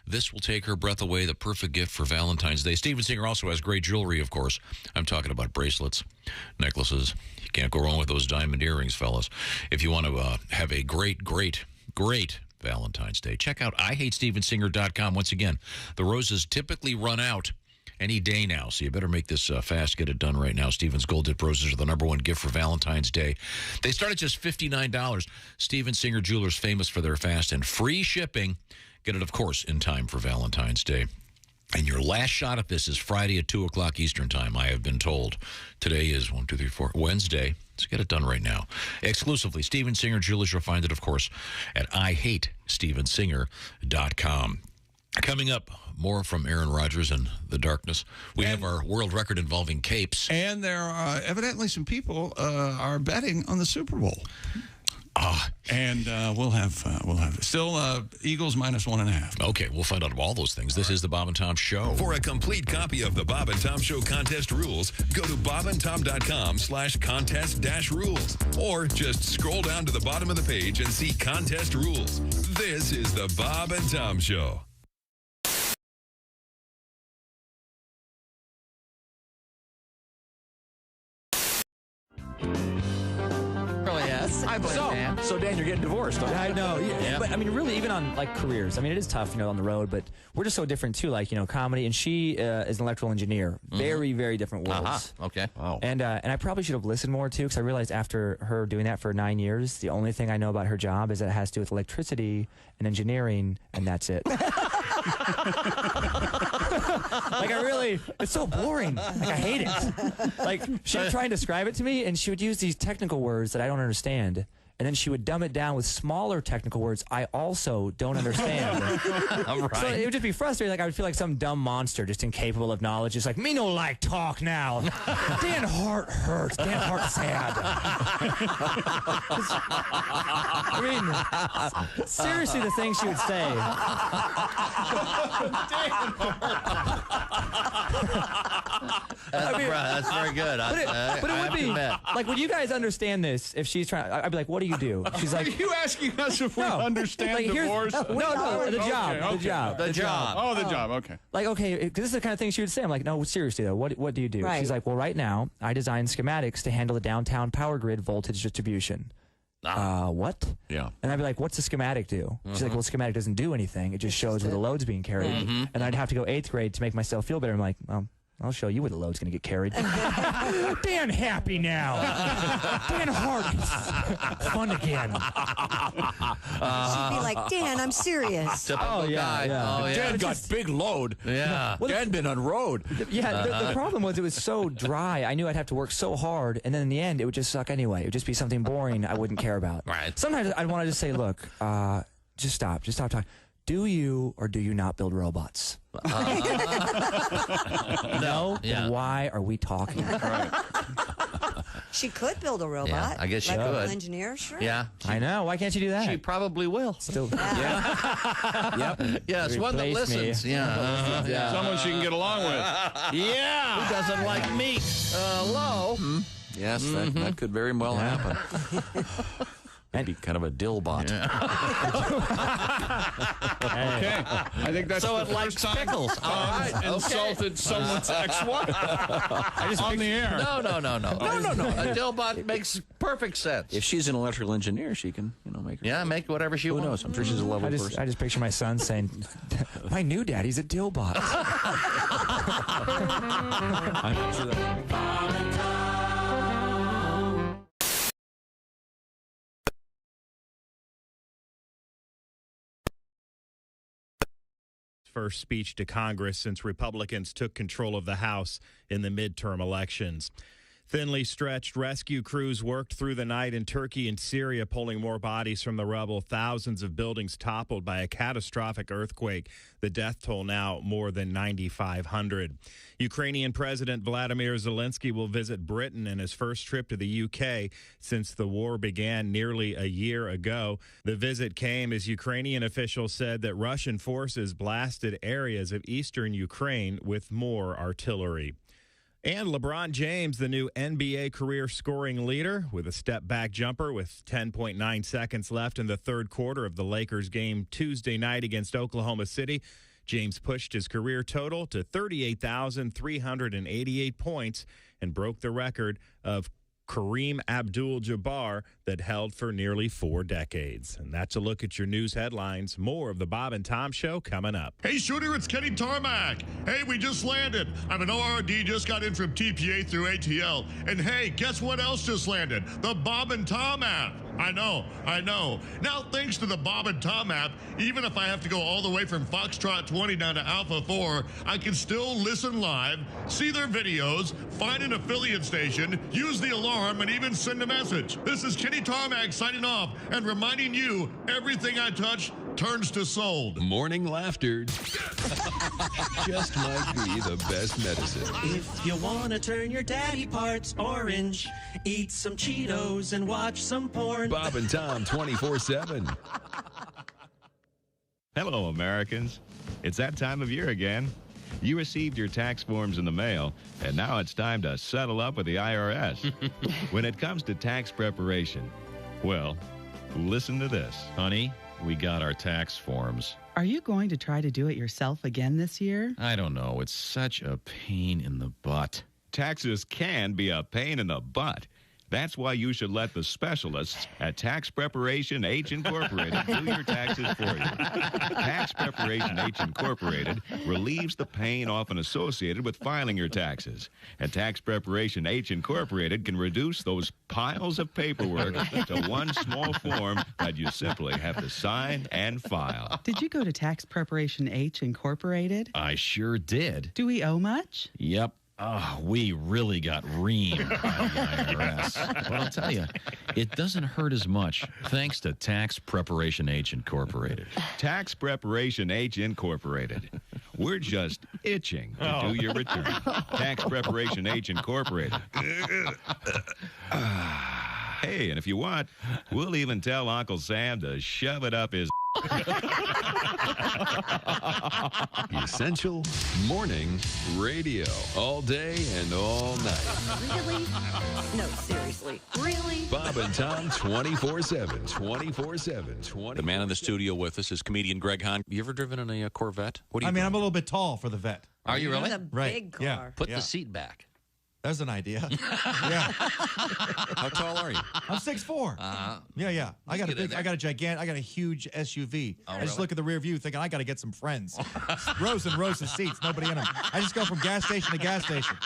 This will take her breath away. The perfect gift for Valentine's Day. Steven Singer also has great jewelry, of course. I'm talking about bracelets, necklaces. You can't go wrong with those diamond earrings, fellas. If you want to have a great Valentine's Day, check out IHateStevenSinger.com. Once again, the roses typically run out any day now, so you better make this fast. Get it done right now. Stevens Gold Dip Roses are the #1 gift for Valentine's Day. They start at just $59. Steven Singer Jewelers, famous for their fast and free shipping. Get it, of course, in time for Valentine's Day. And your last shot at this is Friday at 2 o'clock Eastern Time, I have been told. Today is Wednesday. So get it done right now. Exclusively, Steven Singer Jewelers. You'll find it, of course, at IHateStevenSinger.com. Coming up, more from Aaron Rodgers and the darkness. We have our world record involving capes. And there are evidently some people are betting on the Super Bowl. And we'll have still Eagles -1.5. Okay, we'll find out all those things. This is the Bob and Tom Show. For a complete copy of the Bob and Tom Show contest rules, go to bobandtom.com/contest-rules, or just scroll down to the bottom of the page and see contest rules. This is the Bob and Tom Show. So Dan, you're getting divorced. I know. Yeah. But I mean, really, even on like careers, I mean, it is tough, on the road. But we're just so different too. Like, comedy, and she is an electrical engineer. Very, very different worlds. Okay. Wow. And I probably should have listened more too, because I realized after her doing that for 9 years, the only thing I know about her job is that it has to do with electricity and engineering, and that's it. It's so boring. Like, I hate it. Like, she would try and describe it to me, and she would use these technical words that I don't understand. And then she would dumb it down with smaller technical words I also don't understand. Right. So it would just be frustrating. Like, I would feel like some dumb monster just incapable of knowledge. Just like, me no like talk now. Dan Hart hurts. Dan Hart sad. I mean, seriously, the things she would say. That's very good. But it would be like, would you guys understand this if she's trying? I'd be like, what do you do? She's like, are you asking us if we understand divorce? The job. Oh, the job. Okay. Like, okay, because this is the kind of thing she would say. I'm like, no, seriously though, what do you do? Right. She's like, well, right now I design schematics to handle the downtown power grid voltage distribution. What? Yeah. And I'd be like, what's the schematic do? She's like, well, schematic doesn't do anything. It just shows where the load's being carried. And I'd have to go 8th grade to make myself feel better. I'm like, well, I'll show you where the load's going to get carried. Dan happy now. Dan Hart is fun again. She'd be like, Dan, I'm serious. Typical guy. Yeah. Dan got big load. Yeah. Well, Dan been on road. The problem was it was so dry. I knew I'd have to work so hard, and then in the end, it would just suck anyway. It would just be something boring I wouldn't care about. Right. Sometimes I'd want to just say, look, just stop talking. Do you or do you not build robots? No? Yeah. Then why are we talking? Right. She could build a robot. Yeah, I guess she Electrical could. engineer, sure. Yeah. I know. Why can't you do that? She probably will. Still. Yep. Yes, one that Replace me. listens. Yeah. Someone she can get along with. Yeah. Who doesn't like meat? Hello. Yes, that could very well happen. Maybe kind of a dillbot. Okay. I think that's So the it likes first time pickles. All right. Okay. Insulted someone's ex-wife on the air. No. A dillbot makes perfect sense. If she's an electrical engineer, she can, make her. Yeah, make whatever she Who wants. knows? I'm sure she's a lovely person. I just picture my son saying, my new daddy's a dillbot. I'm sure that. First speech to Congress since Republicans took control of the House in the midterm elections. Thinly stretched rescue crews worked through the night in Turkey and Syria, pulling more bodies from the rubble. Thousands of buildings toppled by a catastrophic earthquake. The death toll now more than 9,500. Ukrainian President Vladimir Zelensky will visit Britain in his first trip to the UK since the war began nearly a year ago. The visit came as Ukrainian officials said that Russian forces blasted areas of eastern Ukraine with more artillery. And LeBron James, the new NBA career scoring leader, with a step-back jumper with 10.9 seconds left in the third quarter of the Lakers game Tuesday night against Oklahoma City. James pushed his career total to 38,388 points and broke the record of Kareem Abdul-Jabbar that held for nearly 4 decades. And that's a look at your news headlines. More of the Bob and Tom Show coming up. Hey, Shooter, it's Kenny Tarmac. Hey, we just landed. I'm an ORD, just got in from TPA through ATL. And hey, guess what else just landed? The Bob and Tom app. I know. Now, thanks to the Bob and Tom app, even if I have to go all the way from Foxtrot 20 down to Alpha 4, I can still listen live, see their videos, find an affiliate station, use the alarm, and even send a message. This is Kenny Tarmac signing off and reminding you, everything I touch turns to sold. Morning laughter just might be the best medicine. If you want to turn your daddy parts orange, eat some Cheetos and watch some porn. Bob and Tom 24/7. Hello, Americans. It's that time of year again. You received your tax forms in the mail, and now it's time to settle up with the IRS. When it comes to tax preparation, well, listen to this. Honey, we got our tax forms. Are you going to try to do it yourself again this year? I don't know. It's such a pain in the butt. Taxes can be a pain in the butt. That's why you should let the specialists at Tax Preparation H Incorporated do your taxes for you. Tax Preparation H Incorporated relieves the pain often associated with filing your taxes. And Tax Preparation H Incorporated can reduce those piles of paperwork to one small form that you simply have to sign and file. Did you go to Tax Preparation H Incorporated? I sure did. Do we owe much? Yep. Oh, we really got reamed by the IRS. But I'll tell you, it doesn't hurt as much thanks to Tax Preparation H Incorporated. Tax Preparation H Incorporated. We're just itching to do your return. Tax Preparation H Incorporated. Hey, and if you want, we'll even tell Uncle Sam to shove it up his Essential morning radio. All day and all night. Really? No, seriously. Really? Bob and Tom 24/7. 24/7. The man in the studio with us is comedian Greg Hahn. You ever driven in a Corvette? What do you I'm a little bit tall for the vet. Are you really? It's a big car. Yeah. Put the seat back. There's an idea. Yeah. How tall are you? I'm 6'4". Yeah. I got a huge SUV. I just look at the rear view thinking I got to get some friends. Rows and rows of seats, nobody in them. I just go from gas station to gas station.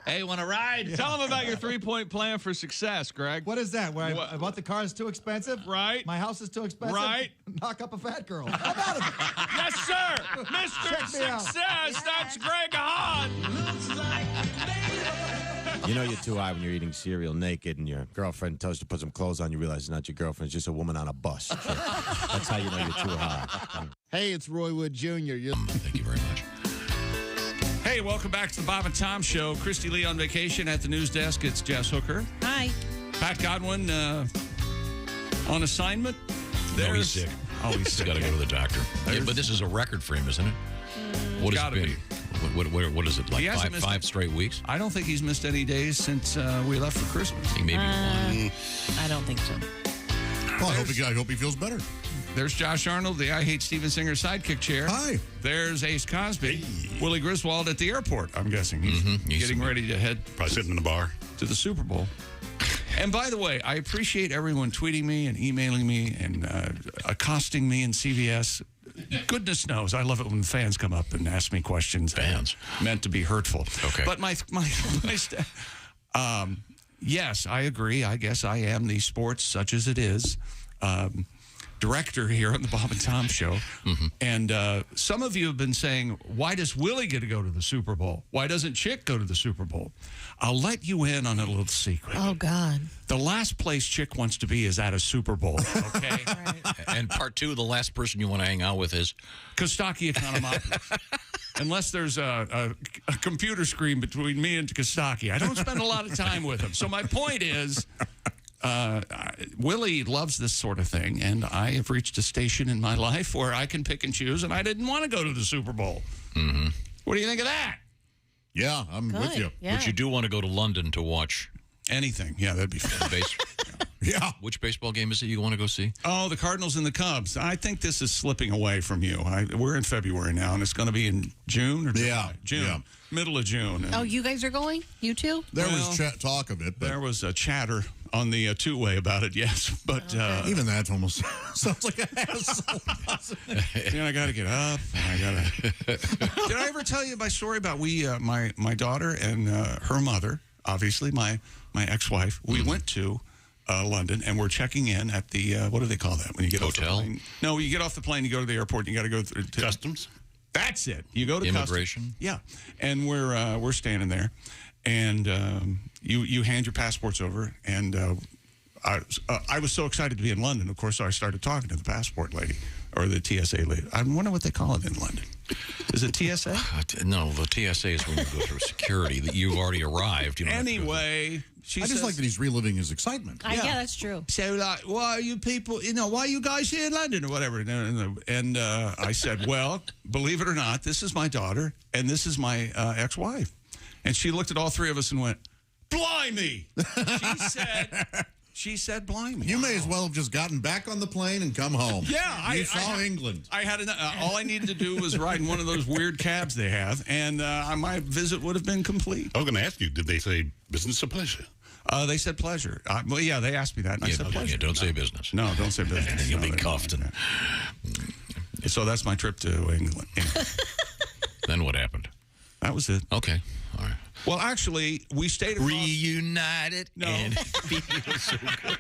Hey, want to ride? Yeah. Tell them about your 3-point plan for success, Greg. What is that? Where I bought the car is too expensive? Right. My house is too expensive? Right. Knock up a fat girl. How about it? Yes, sir. Mr. Success. That's Greg Hahn. You know you're too high when you're eating cereal naked and your girlfriend tells you to put some clothes on. You realize it's not your girlfriend. It's just a woman on a bus. That's how you know you're too high. Hey, it's Roy Wood Jr. Thank you very much. Hey, welcome back to the Bob and Tom Show. Christy Lee on vacation at the news desk. It's Jess Hooker. Hi. Pat Godwin on assignment. No, he's sick. Oh, he's got to go to the doctor. Yeah, but this is a record for him, isn't it? What has it been? What is it, like five straight weeks? I don't think he's missed any days since we left for Christmas. I think maybe one. I don't think so. Well, I hope he feels better. There's Josh Arnold, the I Hate Steven Singer sidekick chair. Hi. There's Ace Cosby. Willie Griswold at the airport, I'm gussing. He's getting ready to head. Probably sitting in the bar. To the Super Bowl. And by the way, I appreciate everyone tweeting me and emailing me and accosting me in CVS. Goodness knows, I love it when fans come up and ask me questions. Fans meant to be hurtful. Okay, but yes, I agree. I guess I am the sports, such as it is, director here on the Bob and Tom Show. And some of you have been saying, why does Willie get to go to the Super Bowl? Why doesn't Chick go to the Super Bowl? I'll let you in on a little secret. Oh, God. The last place Chick wants to be is at a Super Bowl, okay? And part two, the last person you want to hang out with is? Kostaki Economopoulos. Unless there's a computer screen between me and Kostaki. I don't spend a lot of time with him. So my point is, Willie loves this sort of thing, and I have reached a station in my life where I can pick and choose, and I didn't want to go to the Super Bowl. What do you think of that? Yeah, I'm with you. Yeah. But you do want to go to London to watch anything. Yeah, that'd be fun. Yeah. Which baseball game is it you want to go see? Oh, the Cardinals and the Cubs. I think this is slipping away from you. We're in February now, and it's going to be in June or July? June. Yeah. Middle of June. Oh, you guys are going? You too? There was talk of it. But there was a chatter on the two-way about it, yes. But even that almost sounds like a hassle. I got to get up. Did I ever tell you my story about my daughter and her mother, obviously, my ex-wife, we went to London, and we're checking in at the, what do they call that? When you get hotel? Off the plane? No, you get off the plane, you go to the airport, and you got to go through customs. That's it. You go to immigration. Customs. Yeah, and we're standing there, and you hand your passports over, and I was so excited to be in London. Of course, so I started talking to the passport lady or the TSA lady. I wonder what they call it in London. Is it TSA? No, the TSA is when you go through security. That you've already arrived. You don't anyway. I just like that he's reliving his excitement. Yeah, that's true. So, like, why are you people, why are you guys here in London or whatever? And I said, well, believe it or not, this is my daughter, and this is my ex-wife. And she looked at all three of us and went, blimey! She said, blimey. You may as well have just gotten back on the plane and come home. Yeah. You saw England. I had all I needed to do was ride in one of those weird cabs they have, and my visit would have been complete. I was going to ask you, did they say business or pleasure? They said pleasure. Well, yeah, they asked me that, and I said pleasure. Yeah, don't say business. No, don't say business. You'll be cuffed. So that's my trip to England. Then what happened? That was it. Okay. All right. Well, actually, we stayed across. Reunited. No. And it feels so good.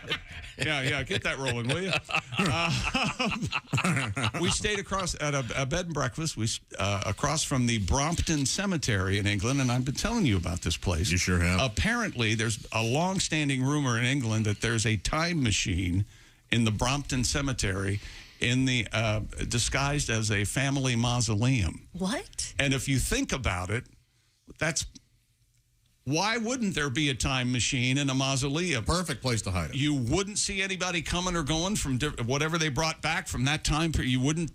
Yeah, get that rolling, will you? We stayed across at a bed and breakfast. We across from the Brompton Cemetery in England, and I've been telling you about this place. You sure have. Apparently, there's a long-standing rumor in England that there's a time machine in the Brompton Cemetery in the disguised as a family mausoleum. What? And if you think about it, why wouldn't there be a time machine in a mausoleum? Perfect place to hide it. You wouldn't see anybody coming or going from whatever they brought back from that time period. You wouldn't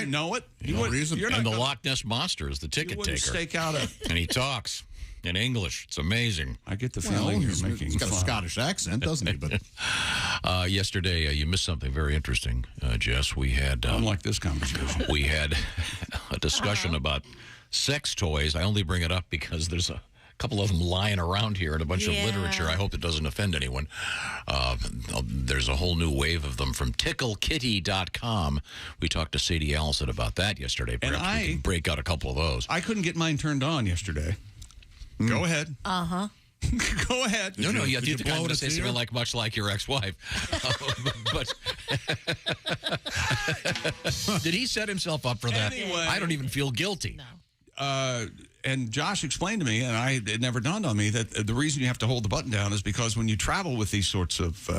know it. No reason. And the Loch Ness Monster is the ticket taker. Stake out and he talks in English. It's amazing. I get the feeling you're making he's got fun. a Scottish accent, doesn't he? But yesterday, you missed something very interesting, Jess. We had... unlike this conversation. We had a discussion about sex toys. I only bring it up because there's a couple of them lying around here and a bunch of literature. I hope it doesn't offend anyone. There's a whole new wave of them from ticklekitty.com. We talked to Sadie Allison about that yesterday. Perhaps we can break out a couple of those. I couldn't get mine turned on yesterday. Go ahead. Uh-huh. Go ahead. No, you think I'm going to say something much like your ex-wife. But did he set himself up for that? Anyway, I don't even feel guilty. No. And Josh explained to me, and it never dawned on me, that the reason you have to hold the button down is because when you travel with these sorts of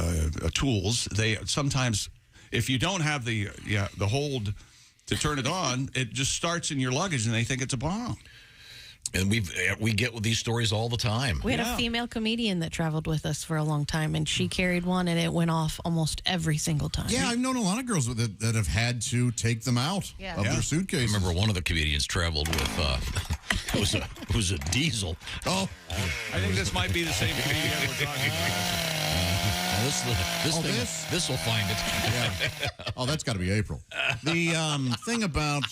tools, they sometimes, if you don't have the hold to turn it on, it just starts in your luggage, and they think it's a bomb. And we get with these stories all the time. We had a female comedian that traveled with us for a long time, and she carried one, and it went off almost every single time. Yeah, I've known a lot of girls with it that have had to take them out of their suitcases. I remember one of the comedians traveled with it was a diesel. Oh, I think this might be the same comedian we're talking about. This will find it. Yeah. Oh, that's got to be April. The thing about.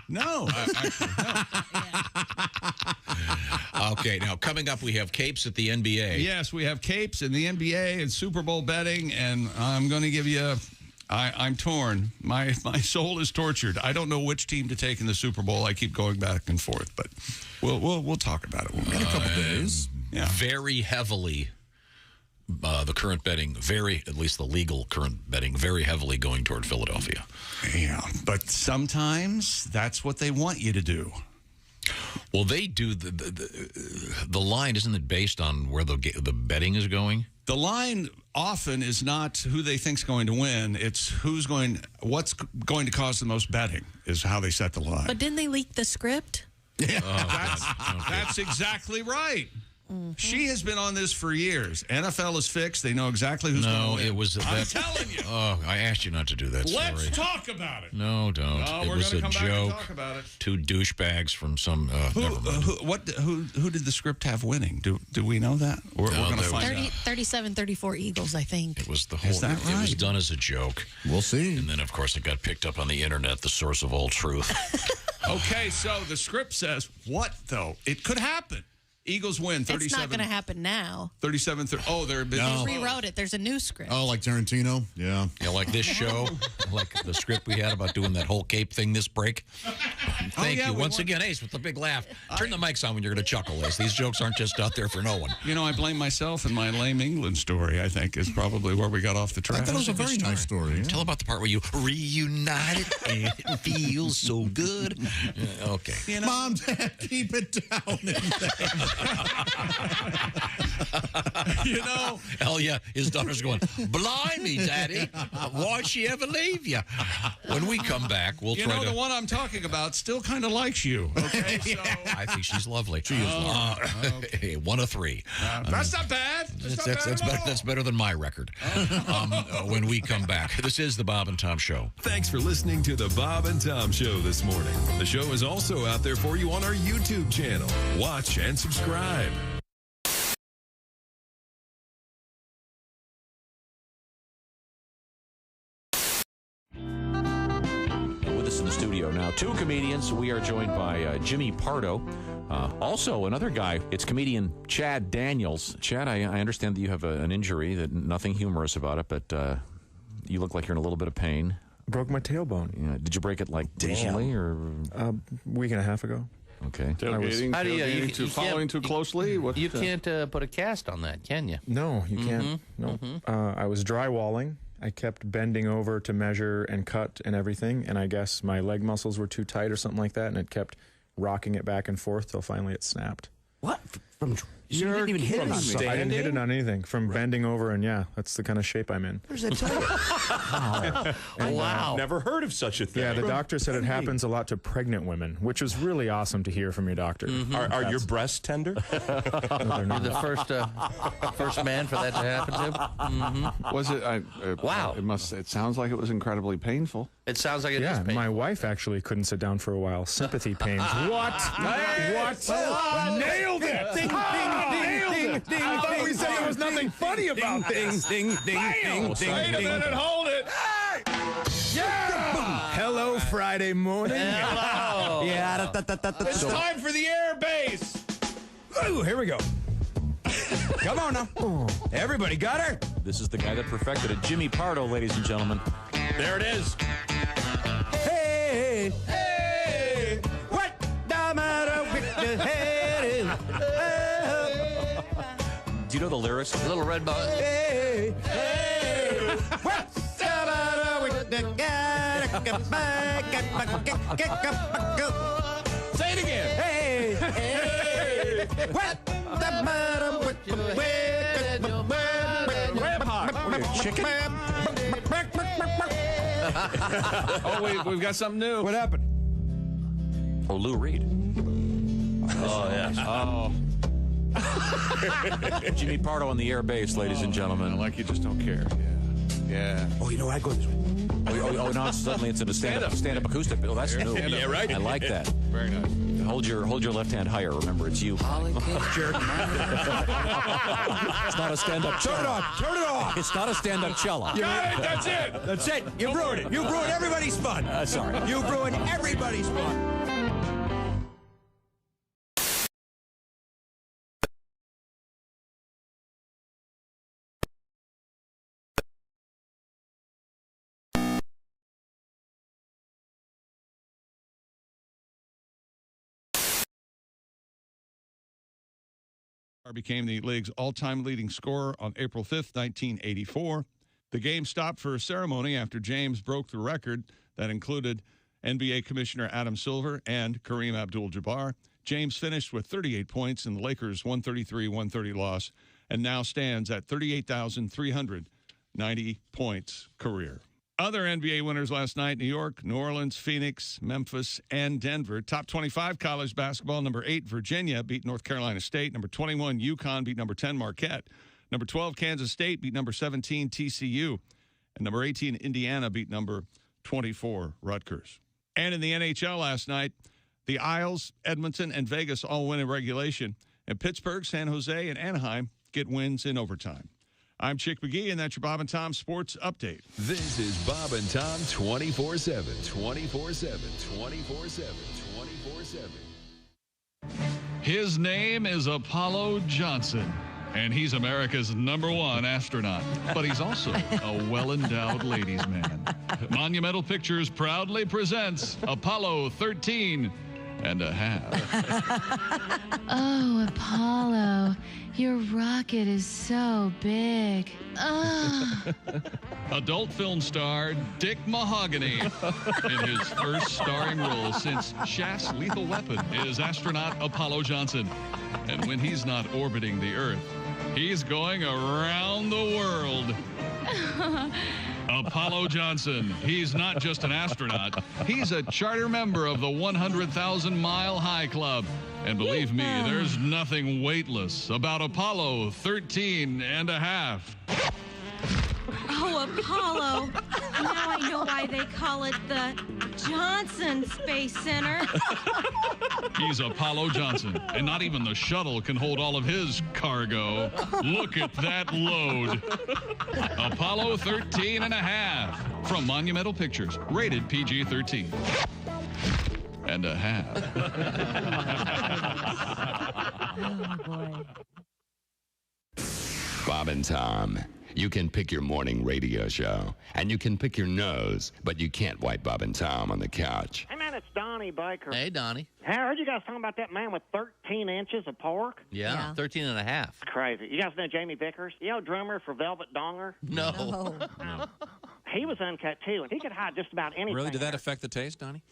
No. Actually, no. Okay, now coming up, we have capes at the NBA. Yes, we have capes in the NBA and Super Bowl betting, and I'm going to give you. I'm torn. My soul is tortured. I don't know which team to take in the Super Bowl. I keep going back and forth, but we'll talk about it. In a couple days. Yeah. Very heavily. The current betting, at least the legal current betting, very heavily going toward Philadelphia. Yeah, but sometimes that's what they want you to do. Well, they do. The line, isn't it based on where the betting is going? The line often is not who they think's going to win. It's what's going to cause the most betting is how they set the line. But didn't they leak the script? Yeah, that's exactly right. She has been on this for years. NFL is fixed. They know exactly who's going to win. No, it was I'm telling you. Oh, I asked you not to do that story. Let's talk about it. No, don't. No, it we're was going a to come back and joke. talk about it. Two douchebags from some. Never mind. Who did the script have winning? Do we know that? We're going to find out. 37-34 Eagles, I think. It was the whole. Is that It was right? done as a joke. We'll see. And then, of course, it got picked up on the internet, the source of all truth. Okay, so the script says what, though? It could happen. Eagles win 37. It's not going to happen now. 37-30. Oh, they're They rewrote it. There's a new script. Oh, like Tarantino? Yeah. Yeah, like this show, like the script we had about doing that whole cape thing this break. Thank you once again, Ace, with the big laugh. Turn the mics on when you're going to chuckle, Ace. These jokes aren't just out there for no one. You know, I blame myself, and my lame England story, I think, is probably where we got off the track. That was a very nice story. Yeah. Tell about the part where you reunited and it feels so good. Okay. You know, Mom, Dad, keep it down in there. You know, hell yeah, his daughter's going, blimey, Daddy, why'd she ever leave you? When we come back, we'll try to. The one I'm talking about still kind of likes you. Okay, so I think she's lovely. She is lovely. 1 of 3. That's not bad. That's better than my record. When we come back, this is the Bob and Tom Show. Thanks for listening to the Bob and Tom Show this morning. The show is also out there for you on our YouTube channel. Watch and subscribe. With us in the studio now, 2 comedians. We are joined by Jimmy Pardo. Also, another guy, it's comedian Chad Daniels. Chad, I understand that you have an injury, that nothing humorous about it, but you look like you're in a little bit of pain. Broke my tailbone. Yeah. Did you break it like recently or a week and a half ago? Okay. Tailgating, following too closely? You can't put a cast on that, can you? No, you can't. No. I was drywalling. I kept bending over to measure and cut and everything, and I guess my leg muscles were too tight or something like that, and it kept rocking it back and forth till finally it snapped. What? You didn't even hit it on I didn't hit it on anything. From bending over, and yeah, that's the kind of shape I'm in. Where's that tell you? Wow. Never heard of such a thing. Yeah, the doctor said it happens a lot to pregnant women, which was really awesome to hear from your doctor. Are your breasts tender? No, they're not. You're the first man for that to happen to. Was it? Wow. It sounds like it was incredibly painful. It sounds like it is Yeah, painful. my wife actually couldn't sit down for a while. Sympathy pains. What? What? Nailed it! Ding, ding, ding, ding, ding. I thought we said there was nothing funny about this. Ding, ding, ding, ding. Wait a minute, hold it. Yeah! Hello, Friday morning. Hello. Yeah. It's time for the air base. Ooh, here we go. Come on now. Everybody got her? This is the guy that perfected it, Jimmy Pardo, ladies and gentlemen. There it is. Hey, hey, what the matter with the head is? Do you know the lyrics? Little red ball. Hey, hey, what's the matter with the Say it again. Hey, hey, what the matter with the chicken? Oh, we've got something new. What happened? Oh, Lou Reed. Oh, yes. Oh. Jimmy Pardo on the air base, ladies and gentlemen. Like you just don't care. Yeah. Oh, you know, I go this way. Oh, no, suddenly it's in a stand-up acoustic. Oh, that's new. Yeah, right. I like that. Very nice. Hold your left hand higher. Remember, it's you. It's not a stand-up cello. Turn it off. Turn it off. It's not a stand-up cello. Got it. That's it. That's it. You ruined it. You ruined everybody's fun. Sorry. You ruined everybody's fun. became the league's all-time leading scorer on April 5th, 1984. The game stopped for a ceremony after James broke the record that included NBA Commissioner Adam Silver and Kareem Abdul-Jabbar. James finished with 38 points in the Lakers' 133-130 loss and now stands at 38,390 points career. Other NBA winners last night: New York, New Orleans, Phoenix, Memphis, and Denver. Top 25 college basketball: number 8, Virginia beat North Carolina State. Number 21, UConn beat number 10, Marquette. Number 12, Kansas State beat number 17, TCU. And number 18, Indiana beat number 24, Rutgers. And in the NHL last night, the Isles, Edmonton, and Vegas all win in regulation. And Pittsburgh, San Jose, and Anaheim get wins in overtime. I'm Chick McGee, and that's your Bob and Tom Sports Update. This is Bob and Tom 24/7, 24/7, 24/7, 24/7. His name is Apollo Johnson, and he's America's #1 astronaut. But he's also a well-endowed ladies' man. Monumental Pictures proudly presents Apollo 13 and a half. Oh, Apollo, your rocket is so big. Adult film star Dick Mahogany in his first starring role since Shaft's Lethal Weapon is astronaut Apollo Johnson. And when he's not orbiting the Earth, he's going around the world. Apollo Johnson, he's not just an astronaut. He's a charter member of the 100,000 Mile High Club. And believe me, there's nothing weightless about Apollo 13 and a half. Oh, Apollo. Now I know why they call it the Johnson Space Center. He's Apollo Johnson, and not even the shuttle can hold all of his cargo. Look at that load. Apollo 13 and a half from Monumental Pictures, rated PG-13 and a half. Oh, boy. Bob and Tom. You can pick your morning radio show, and you can pick your nose, but you can't wipe Bob and Tom on the couch. Hey, man, it's Donnie Baker. Hey, Donnie. Hey, I heard you guys talking about that man with 13 inches of pork. Yeah, 13 and a half. It's crazy. You guys know Jamie Vickers? You know, drummer for Velvet Donger? No. He was uncut, too, and he could hide just about anything. Really? Did that affect the taste, Donnie?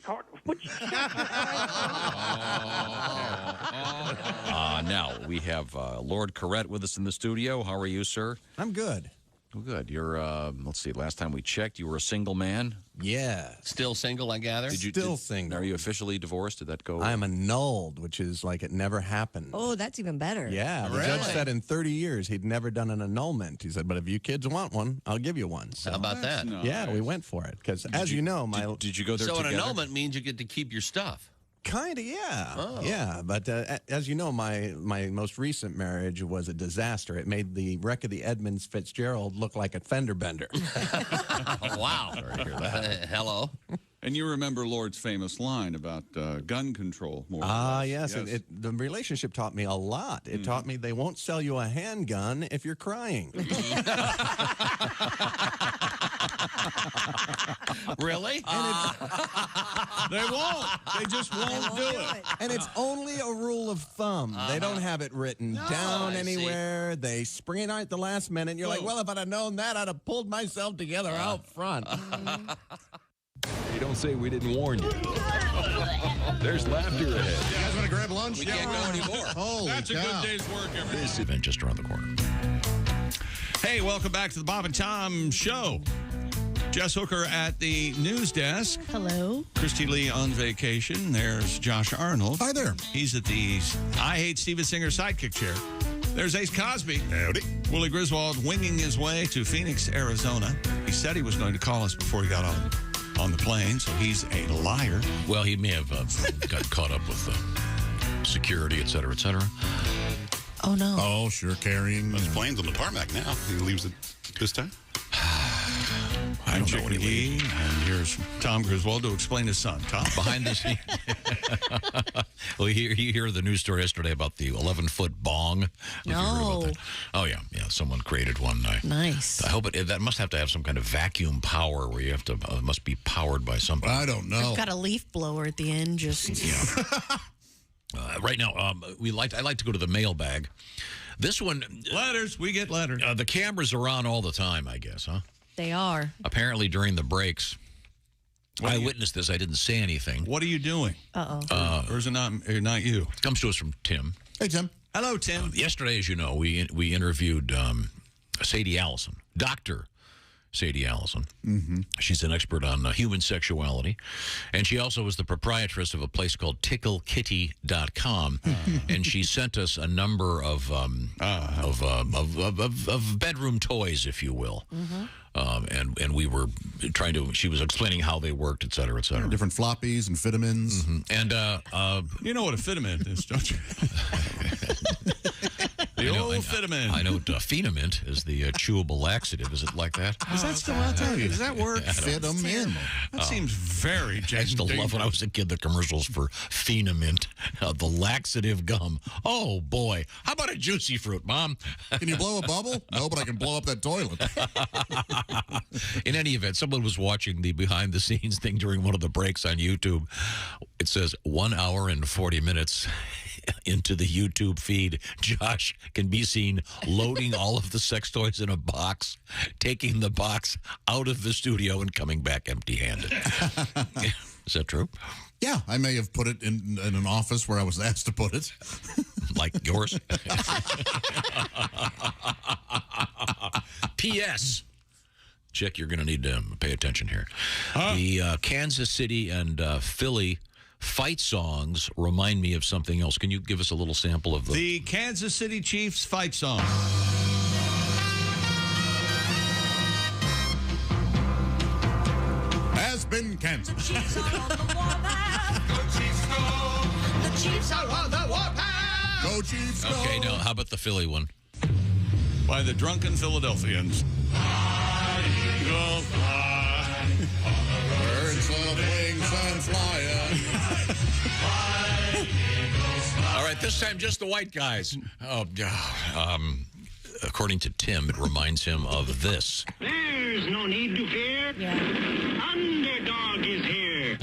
Now, we have Lord Corrette with us in the studio. How are you, sir? I'm good. Well, good. You're, let's see, last time we checked, you were a single man? Yeah. Still single, I gather? Still single. Are you officially divorced? Did that go? I'm annulled, which is like it never happened. Oh, that's even better. Yeah. The judge said in 30 years he'd never done an annulment. He said, but if you kids want one, I'll give you one. So, how about that? Yeah, we went for it. Because as you know, Did you go there So together? an annulment means you get to keep your stuff. Kind of, yeah. Oh. Yeah, but as you know, my most recent marriage was a disaster. It made the wreck of the Edmunds Fitzgerald look like a fender bender. Wow. Sorry to hear that. Hello. And you remember Lord's famous line about gun control. More yes. The relationship taught me a lot. It taught me they won't sell you a handgun if you're crying. Really? They won't. They just won't do it. And it's only a rule of thumb. They don't have it written down anywhere. They spring it out at the last minute. And you're like, well, if I'd have known that, I'd have pulled myself together out front. You don't say we didn't warn you. There's laughter ahead. You guys want to grab lunch? We can't go anymore. Holy That's cow. a good day's work, everybody. This event just around the corner. Hey, welcome back to the Bob and Tom Show. Jess Hooker at the news desk. Hello. Christy Lee on vacation. There's Josh Arnold. Hi there. He's at the I Hate Steven Singer sidekick chair. There's Ace Cosby. Howdy. Willie Griswold winging his way to Phoenix, Arizona. He said he was going to call us before he got on the plane, so he's a liar. Well, he may have got caught up with security, et cetera, et cetera. Oh, no. Oh, sure, carrying. His plane's on the tarmac now. He leaves it this time. I'm Chick McGee, and here's Tom Griswold to explain his son. Tom? Behind the scenes. Well, you hear the news story yesterday about the 11-foot bong. No. Oh, yeah. Someone created one. Nice. I hope that must have to have some kind of vacuum power where you have to, must be powered by something. I don't know. I've got a leaf blower at the end, just... Right now, I like to go to the mailbag. This one... Letters. We get letters. The cameras are on all the time, I guess, huh? They are. Apparently during the breaks. I witnessed this. I didn't say anything. What are you doing? Uh-oh. Or is it not you? It comes to us from Tim. Hey, Tim. Hello, Tim. Yesterday, as you know, we interviewed Sadie Allison, Dr. Sadie Allison. Mm-hmm. She's an expert on human sexuality. And she also was the proprietress of a place called TickleKitty.com. And she sent us a number of bedroom toys, if you will. And we were trying to, she was explaining how they worked, et cetera, et cetera. Different floppies and vitamins. And, you know what a Fitamint is, don't you? The old Fitamint. I know Phenamint is the chewable laxative. Is it like that? Is that still out there? Does that work? Fit them in. That seems very I used to love when I was a kid the commercials for Phenamint, the laxative gum. Oh, boy. How about a juicy fruit, Mom? Can you blow a bubble? No, but I can blow up that toilet. In any event, someone was watching the behind-the-scenes thing during one of the breaks on YouTube. It says 1 hour and 40 minutes into the YouTube feed. Josh can be seen loading all of the sex toys in a box, taking the box out of the studio and coming back empty-handed. Is that true? Yeah, I may have put it in an office where I was asked to put it. Like yours? P.S. Chick, you're going to need to pay attention here. The Kansas City and Philly fight songs remind me of something else. Can you give us a little sample of the Kansas City Chiefs fight song? Has been canceled. The Chiefs are on the warpath. Go Chiefs, go. The Chiefs are on the warpath. Go Chiefs, go. Okay, now how about the Philly one? By the Drunken Philadelphians. Fly, Eagles, fly. Birds of wings and flying. All right, this time just the white guys. According to Tim, it reminds him of this. There's no need to fear. Underdog is here.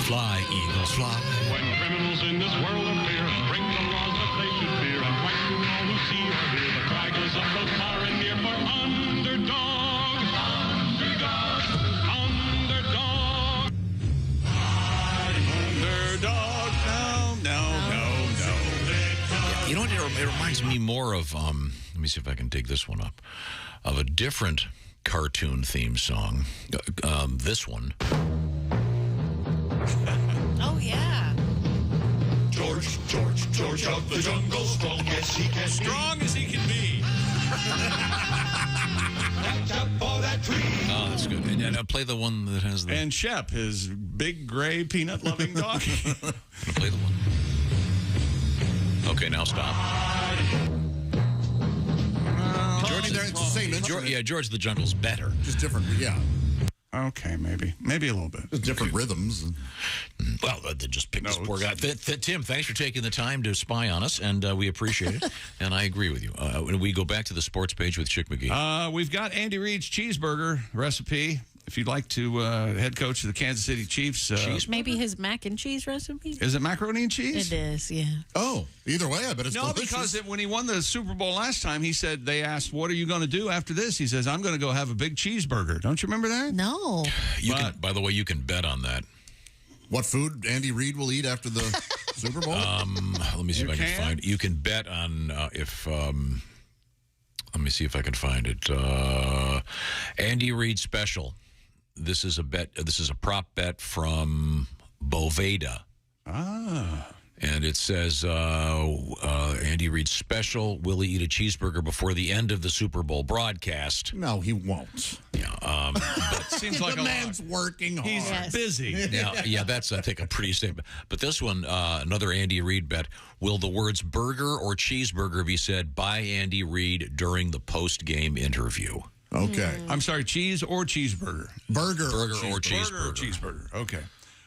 Fly, Eagles, fly. When criminals in this world appear, bring the laws that they should fear, and fight to all who see or hear. The flag goes up both far and near for underdog. Underdog. Underdog. Underdog. No. You know what? It reminds me more of, let me see if I can dig this one up, of a different cartoon theme song. This one. Oh, yeah. George of the jungle, strong as he can be. Strong as he can be. Watch out for that tree. Oh, that's good. And play the one that has the... And Shep, his big, gray, peanut-loving dog. Play the one. Okay, now stop. George, it's the same instrument. George the Jungle's better. Just different, yeah. Okay, maybe a little bit. Just different rhythms. Well, they just picked this poor guy. Tim, thanks for taking the time to spy on us, and we appreciate it. And I agree with you. When we go back to the sports page with Chick McGee. We've got Andy Reid's cheeseburger recipe. If you'd like to head coach of the Kansas City Chiefs. Maybe his mac and cheese recipe? Is it macaroni and cheese? It is, yeah. Oh, either way, I bet it's No, delicious. because when he won the Super Bowl last time, he said, they asked, what are you going to do after this? He says, I'm going to go have a big cheeseburger. Don't you remember that? No. By the way, you can bet on that. What food Andy Reid will eat after the Super Bowl? Let me see if I can find it. You can bet on let me see if I can find it. Andy Reid special. This is a bet. This is a prop bet from Boveda. And it says, Andy Reid special, will he eat a cheeseburger before the end of the Super Bowl broadcast? No, he won't. Yeah, but seems like the man's working hard. He's busy. Yeah, that's, I think, a pretty statement. But this one, another Andy Reid bet, will the words burger or cheeseburger be said by Andy Reid during the post-game interview? Okay. I'm sorry, cheese or cheeseburger? Burger or cheeseburger. Burger or cheeseburger. Okay.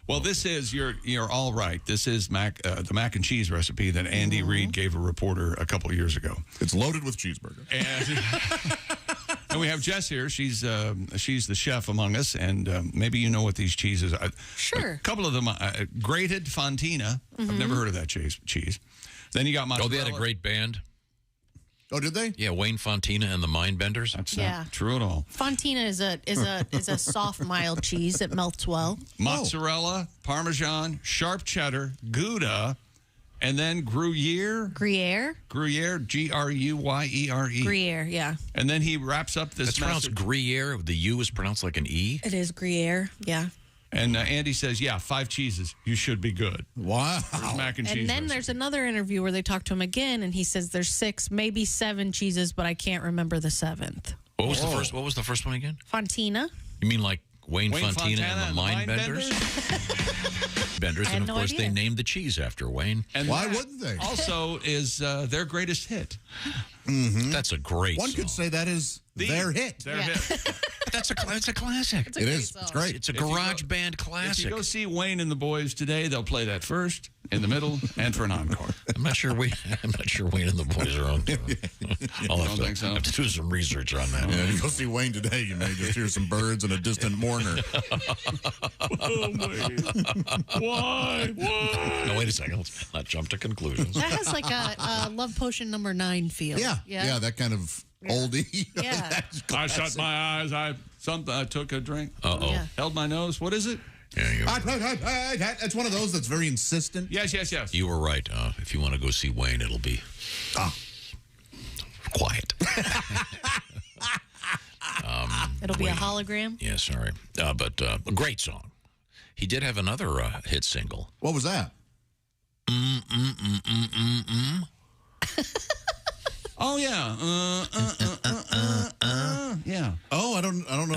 Well, this is, you're all right. This is the mac and cheese recipe that Andy Reid gave a reporter a couple of years ago. It's loaded with cheeseburger. And we have Jess here. She's the chef among us, and maybe you know what these cheeses are. Sure. A couple of them, grated Fontina. I've never heard of that cheese. Then you got mozzarella. Oh, they had a great band. Oh, did they? Yeah, Wayne Fontina and the Mindbenders. That's not true at all. Fontina is a soft, mild cheese that melts well. Mozzarella, Parmesan, sharp cheddar, Gouda, And then Gruyere. Gruyere. Gruyere, G-R-U-Y-E-R-E. Gruyere, yeah. And then he wraps up this That's pronounced Gruyere. The U is pronounced like an E. It is Gruyere, yeah. And Andy says, 5 cheeses. You should be good. Wow. There's mac and cheese. And then there's another interview where they talk to him again, and he says there's 6, maybe 7 cheeses, but I can't remember the 7th. What was the first? What was the first one again? Fontina. You mean like Wayne Fontina Fontana and the Mind Benders? Benders, I had and of no course idea. they named the cheese after Wayne. And Why that wouldn't they? Also is their greatest hit. Mm-hmm. That's a great One song. could say that is their hit. Their hit. That's a classic. It's a great is. song. It's great. It's a garage band If classic. you go see Wayne and the Boys today, they'll play that first, in the middle, and for an encore. I'm not sure Wayne and the boys are on. I'll have think so? to do some research on that. Yeah, you go see Wayne today, you may just hear some birds and a distant mourner. Oh, Why? No, wait a second. Let's not jump to conclusions. That has like a Love Potion number 9 feel. Yeah, that kind of oldie. Yeah. I shut my eyes. I took a drink. Uh-oh. Yeah. Held my nose. What is it? Yeah, That's one of those that's very insistent. Yes. you were right. If you want to go see Wayne, it'll be quiet. It'll be a hologram. Yeah, sorry. But a great song. He did have another hit single. What was that? Oh, yeah. Yeah. Oh, I don't know.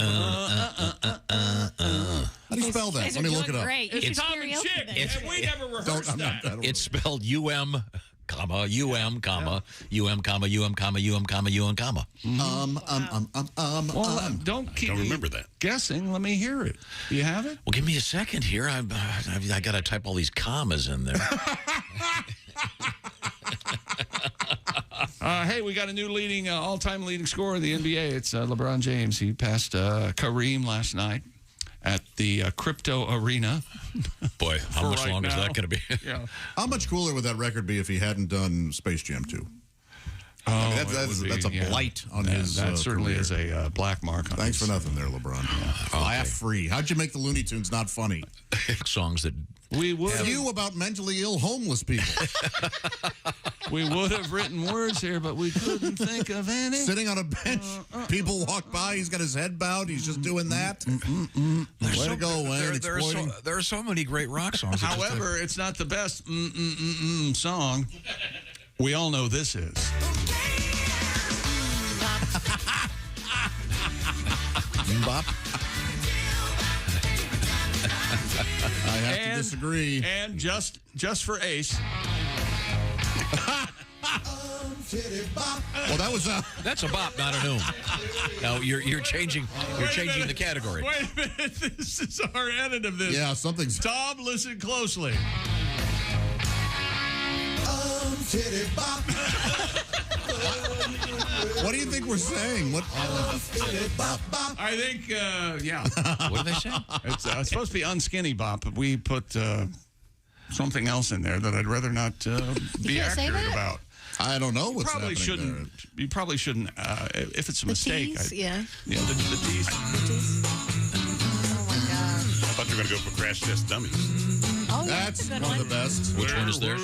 How do you spell that? Guys Let are me look doing it up. Great. You It's should Tom and karaoke Chick, then. and we never rehearsed that. I don't It's spelled U-M, comma, U-M, comma, U-M, comma, U-M, comma, U-M, comma, U-M, comma. Well, don't keep remember that. guessing. Let me hear it. Do you have it? Well, give me a second here. I got to type all these commas in there. Hey, we got a new all-time leading scorer of the NBA. It's LeBron James. He passed Kareem last night at the Crypto Arena. Boy, how much longer is that going to be? Yeah. How much cooler would that record be if he hadn't done Space Jam 2? That's a blight on his That certainly career. is a black mark on Thanks his. for nothing there, LeBron. Laugh free. How'd you make the Looney Tunes not funny? Songs that We would Few about mentally ill homeless people. we would have written words here, but we couldn't think of any. Sitting on a bench, people walk by, he's got his head bowed, he's just doing that. Way to go, Wayne. There are so many great rock songs. However, it's not the best song. We all know this is. Bop. I have to disagree. And just for Ace. Well, that was that's a bop, not a noom. Now you're changing the category. Wait a minute. This is our edit of this. Yeah, something's. Tom, listen closely. What do you think we're saying? What? I think, yeah. What do they say? It's supposed to be unskinny bop, but we put something else in there that I'd rather not be can't say accurate that? about. I don't know what's Probably happening shouldn't. there. You probably shouldn't. If it's a mistake. Tease, yeah. Yeah, the tease. Oh my gosh. I thought you were going to go for Crash Test Dummies. Oh, That's a good one of the best. Which one is theirs?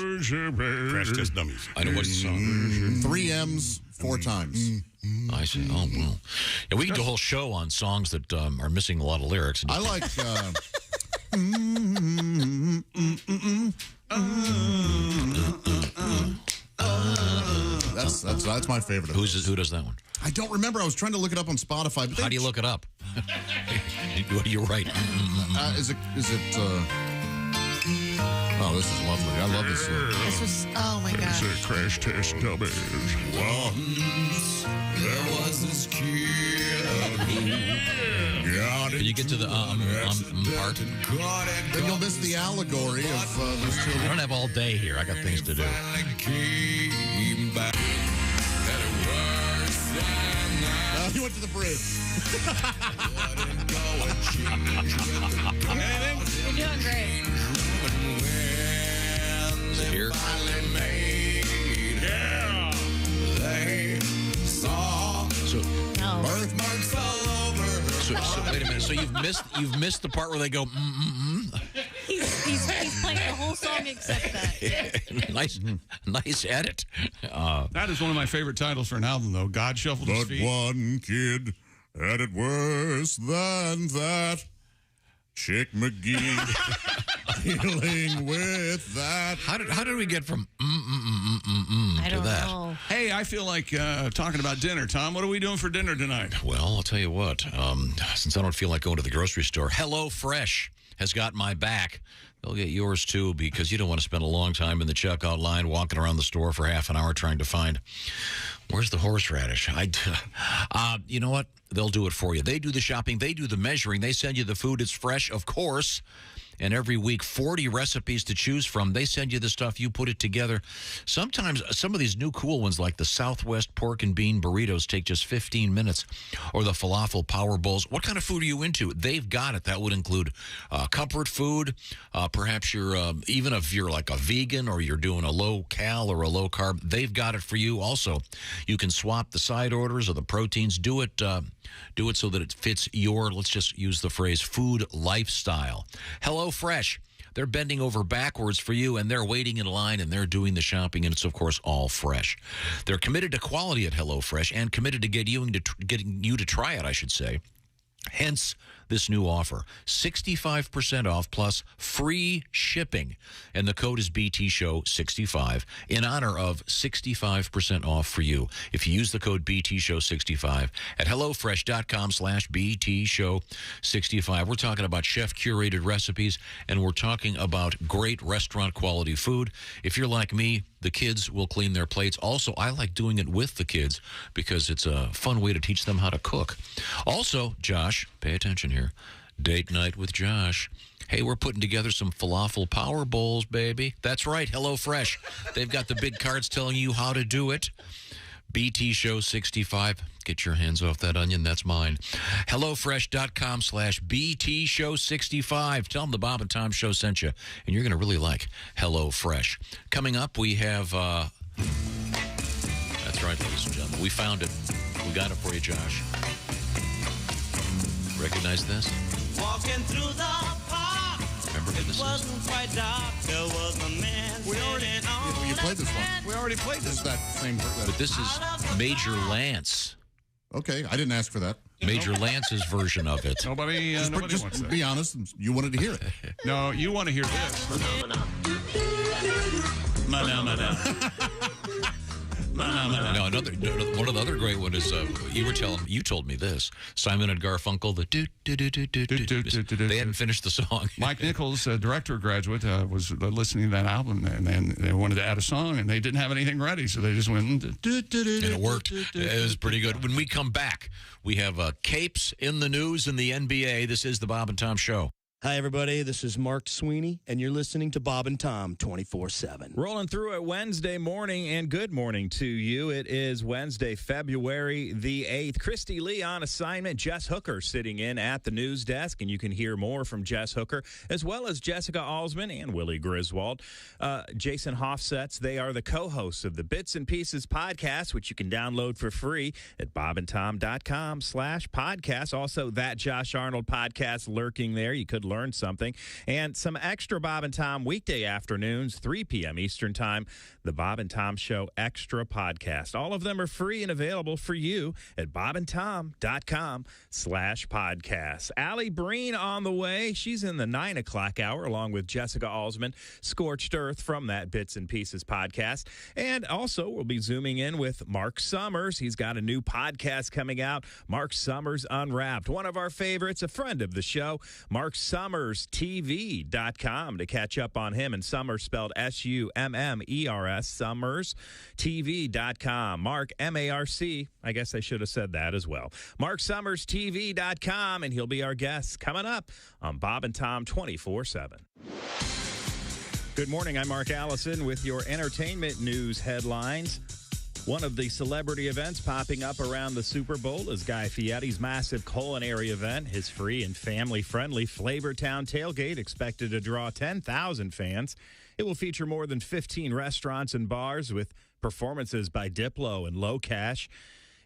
Crash Test Dummies. I know what's the song. 3 M's, 4 times. I see. Oh, well. Yeah, we can do a whole show on songs that are missing a lot of lyrics. I like. That's my favorite. Who does that one? I don't remember. I was trying to look it up on Spotify. But How do you look it up? You're right. Is it? Oh, this is lovely. I love this song. This was, oh my gosh. It's a Crash Test Dummies. Once there was this kid Can you get to the part? Then you'll miss the allegory of those I children. don't have all day here. I got things to do. He went to the bridge. You're doing great. Is it here? Yeah. They saw No. birthmarks all over her. So wait a minute. So you've missed the part where they go. He's playing the whole song except that. nice edit. That is one of my favorite titles for an album, though. God shuffled his feet. But one kid had it worse than that. Chick McGee dealing with that. How did we get from I to don't that? know. Hey, I feel like talking about dinner. Tom, what are we doing for dinner tonight? Well, I'll tell you what. Since I don't feel like going to the grocery store, HelloFresh has got my back. They'll get yours, too, because you don't want to spend a long time in the checkout line walking around the store for half an hour trying to find, where's the horseradish? You know what? They'll do it for you. They do the shopping. They do the measuring. They send you the food. It's fresh, of course. And every week, 40 recipes to choose from. They send you the stuff. You put it together. Sometimes some of these new cool ones, like the Southwest pork and bean burritos, take just 15 minutes. Or the falafel power bowls. What kind of food are you into? They've got it. That would include comfort food. Perhaps you're, even if you're like a vegan or you're doing a low-cal or a low-carb, they've got it for you. Also, you can swap the side orders or the proteins. Do it so that it fits your, let's just use the phrase, food lifestyle. HelloFresh, they're bending over backwards for you, and they're waiting in line, and they're doing the shopping, and it's, of course, all fresh. They're committed to quality at HelloFresh and committed to getting you to try it, I should say. Hence this new offer, 65% off plus free shipping. And the code is BTShow65 in honor of 65% off for you. If you use the code BTShow65 at HelloFresh.com/BTShow65. We're talking about chef-curated recipes, and we're talking about great restaurant-quality food. If you're like me, the kids will clean their plates. Also, I like doing it with the kids because it's a fun way to teach them how to cook. Also, Josh, pay attention here. Date night with Josh. Hey, we're putting together some falafel power bowls, baby. That's right, HelloFresh. They've got the big cards telling you how to do it. BTShow65. Get your hands off that onion. That's mine. HelloFresh.com/BTShow65. Tell them the Bob and Tom Show sent you, and you're going to really like HelloFresh. Coming up, we have... that's right, ladies and gentlemen. We found it. We got it for you, Josh. Recognize this? Walking through the park. Remember who this is? Wasn't quite dark. There was a man. You played this one. We already played this. That same. But this is Major Lance. Okay, I didn't ask for that. Major Lance's version of it. Nobody just wants that. Be honest. You wanted to hear it. No, you want to hear this. No, one of the other great one is you told me this. Simon and Garfunkel, the they hadn't finished the song. Mike Nichols, a director graduate, was listening to that album, and they wanted to add a song, and they didn't have anything ready, so they just went and it worked. It was pretty good. When we come back, we have capes in the news in the NBA. This is the Bob and Tom Show. Hi, everybody. This is Mark Sweeney, and you're listening to Bob and Tom 24/7. Rolling through it Wednesday morning, and good morning to you. It is Wednesday, February the 8th. Christy Lee on assignment. Jess Hooker sitting in at the news desk, and you can hear more from Jess Hooker, as well as Jessica Alsman and Willie Griswold. Jason Hofsetz, they are the co-hosts of the Bits and Pieces podcast, which you can download for free at bobandtom.com/podcast. Also, that Josh Arnold podcast lurking there. You could learn something. And some extra Bob and Tom weekday afternoons, 3 p.m. Eastern Time, the Bob and Tom Show Extra Podcast. All of them are free and available for you at bobandtom.com/podcast. Allie Breen on the way. She's in the 9 o'clock hour along with Jessica Alsman, Scorched Earth from that Bits and Pieces podcast. And also we'll be zooming in with Mark Summers. He's got a new podcast coming out, Mark Summers Unwrapped. One of our favorites, a friend of the show, Mark SummersTV.com to catch up on him. And Summers spelled SUMMERS, SummersTV.com. Mark, M-A-R-C. I guess I should have said that as well. MarkSummersTV.com, and he'll be our guest coming up on Bob and Tom 24/7. Good morning. I'm Mark Allison with your entertainment news headlines. One of the celebrity events popping up around the Super Bowl is Guy Fieri's massive culinary event. His free and family-friendly Flavortown Tailgate expected to draw 10,000 fans. It will feature more than 15 restaurants and bars with performances by Diplo and Low Cash.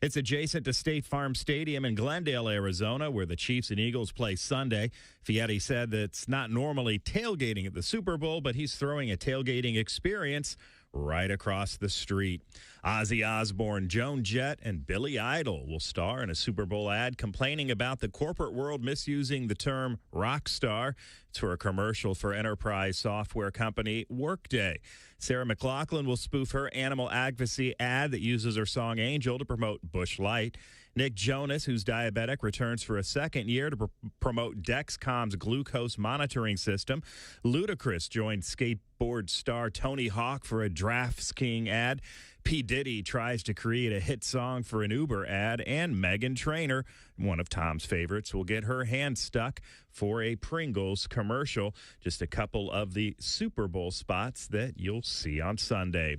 It's adjacent to State Farm Stadium in Glendale, Arizona, where the Chiefs and Eagles play Sunday. Fieri said that it's not normally tailgating at the Super Bowl, but he's throwing a tailgating experience right across the street. Ozzy Osbourne, Joan Jett, and Billy Idol will star in a Super Bowl ad complaining about the corporate world misusing the term rock star. It's for a commercial for enterprise software company Workday. Sarah McLachlan will spoof her animal advocacy ad that uses her song Angel to promote Busch Light. Nick Jonas, who's diabetic, returns for a second year to promote Dexcom's glucose monitoring system. Ludacris joined skateboard star Tony Hawk for a DraftKings ad. P. Diddy tries to create a hit song for an Uber ad. And Meghan Trainor, one of Tom's favorites, will get her hand stuck for a Pringles commercial. Just a couple of the Super Bowl spots that you'll see on Sunday.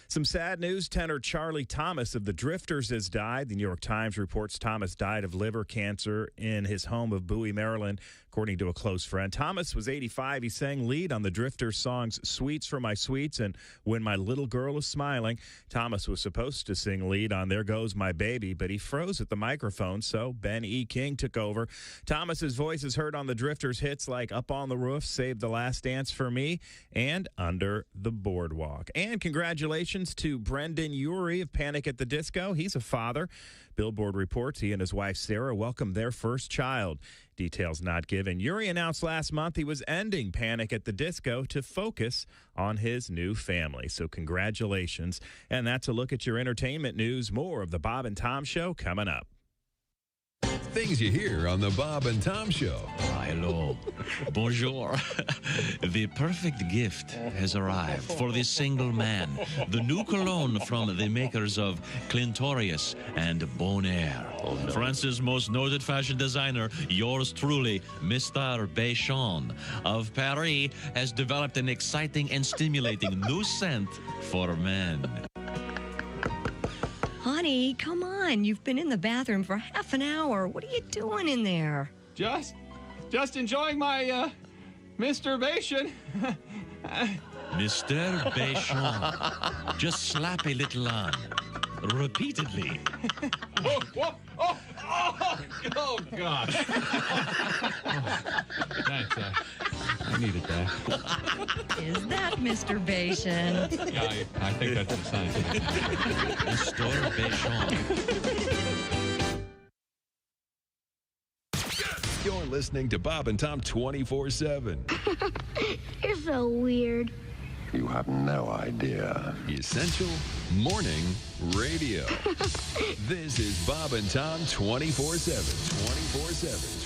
Some sad news. Tenor Charlie Thomas of the Drifters has died. The New York Times reports Thomas died of liver cancer in his home of Bowie, Maryland, according to a close friend. Thomas was 85. He sang lead on the Drifters songs Sweets for My Sweets and When My Little Girl Is Smiling. Thomas was supposed to sing lead on There Goes My Baby, but he froze at the microphone, so Ben E. King took over. Thomas's voice is heard on the Drifters hits like Up on the Roof, Save the Last Dance for Me, and Under the Boardwalk. And congratulations to Brendan Urie of Panic at the Disco. He's a father. Billboard reports he and his wife Sarah welcomed their first child. Details not given. Urie announced last month he was ending Panic at the Disco to focus on his new family. So congratulations. And that's a look at your entertainment news. More of the Bob and Tom Show coming up. Things you hear on the Bob and Tom Show. Hello. Bonjour. The perfect gift has arrived for the single man. The new cologne from the makers of Clintorius and Bonaire. Oh, no. France's most noted fashion designer, yours truly, Mr. Béchon of Paris, has developed an exciting and stimulating new scent for men. Honey, come on. You've been in the bathroom for half an hour. What are you doing in there? Just enjoying my masturbation. Mr. Béchon, just slap a little on, repeatedly. Oh, gosh. Thanks, I needed that. Is that masturbation? Yeah, I think that's the sign. Mr. Béchon. You're listening to Bob and Tom 24/7. You're so weird. You have no idea. Essential Morning Radio. This is Bob and Tom 24/7. 24/7.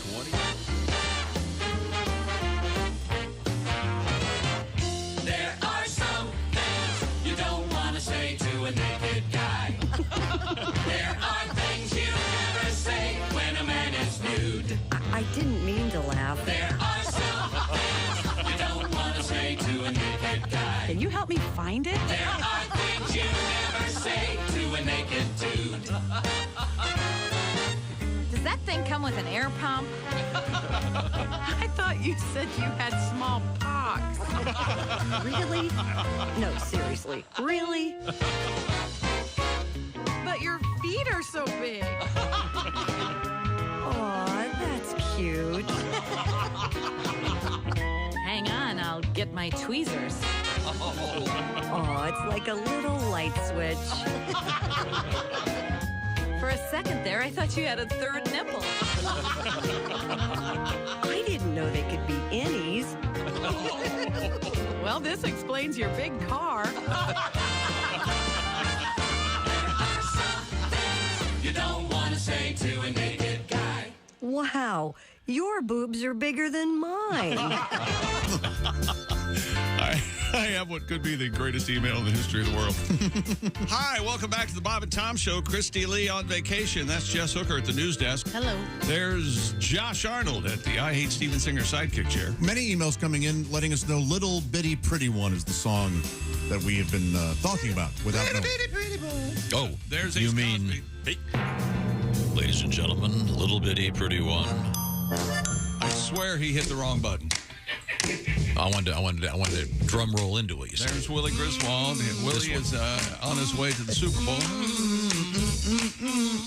There are some things you don't want to say to a naked guy. There are things you never say when a man is nude. I didn't mean to laugh. There are some things you don't want to say to a naked guy. Can you help me find it? There are things you never say to a naked dude. Does that thing come with an air pump? I thought you said you had small pox. Really? No, seriously. Really? But your feet are so big. Aw, that's cute. Hang on, I'll get my tweezers. Oh, it's like a little light switch. For a second there, I thought you had a third nipple. I didn't know they could be innies. Well, this explains your big car. You don't want to say to a naked guy. Wow, your boobs are bigger than mine. I have what could be the greatest email in the history of the world. Hi, welcome back to the Bob and Tom Show. Christy Lee on vacation. That's Jess Hooker at the news desk. Hello. There's Josh Arnold at the I Hate Steven Singer sidekick chair. Many emails coming in letting us know Little Bitty Pretty One is the song that we have been talking about without knowing. Oh, there's you mean, hey, ladies and gentlemen, Little Bitty Pretty One. I swear he hit the wrong button. I wanted to drum roll into it. You see. There's Willie Griswold. Willie is on his way to the Super Bowl.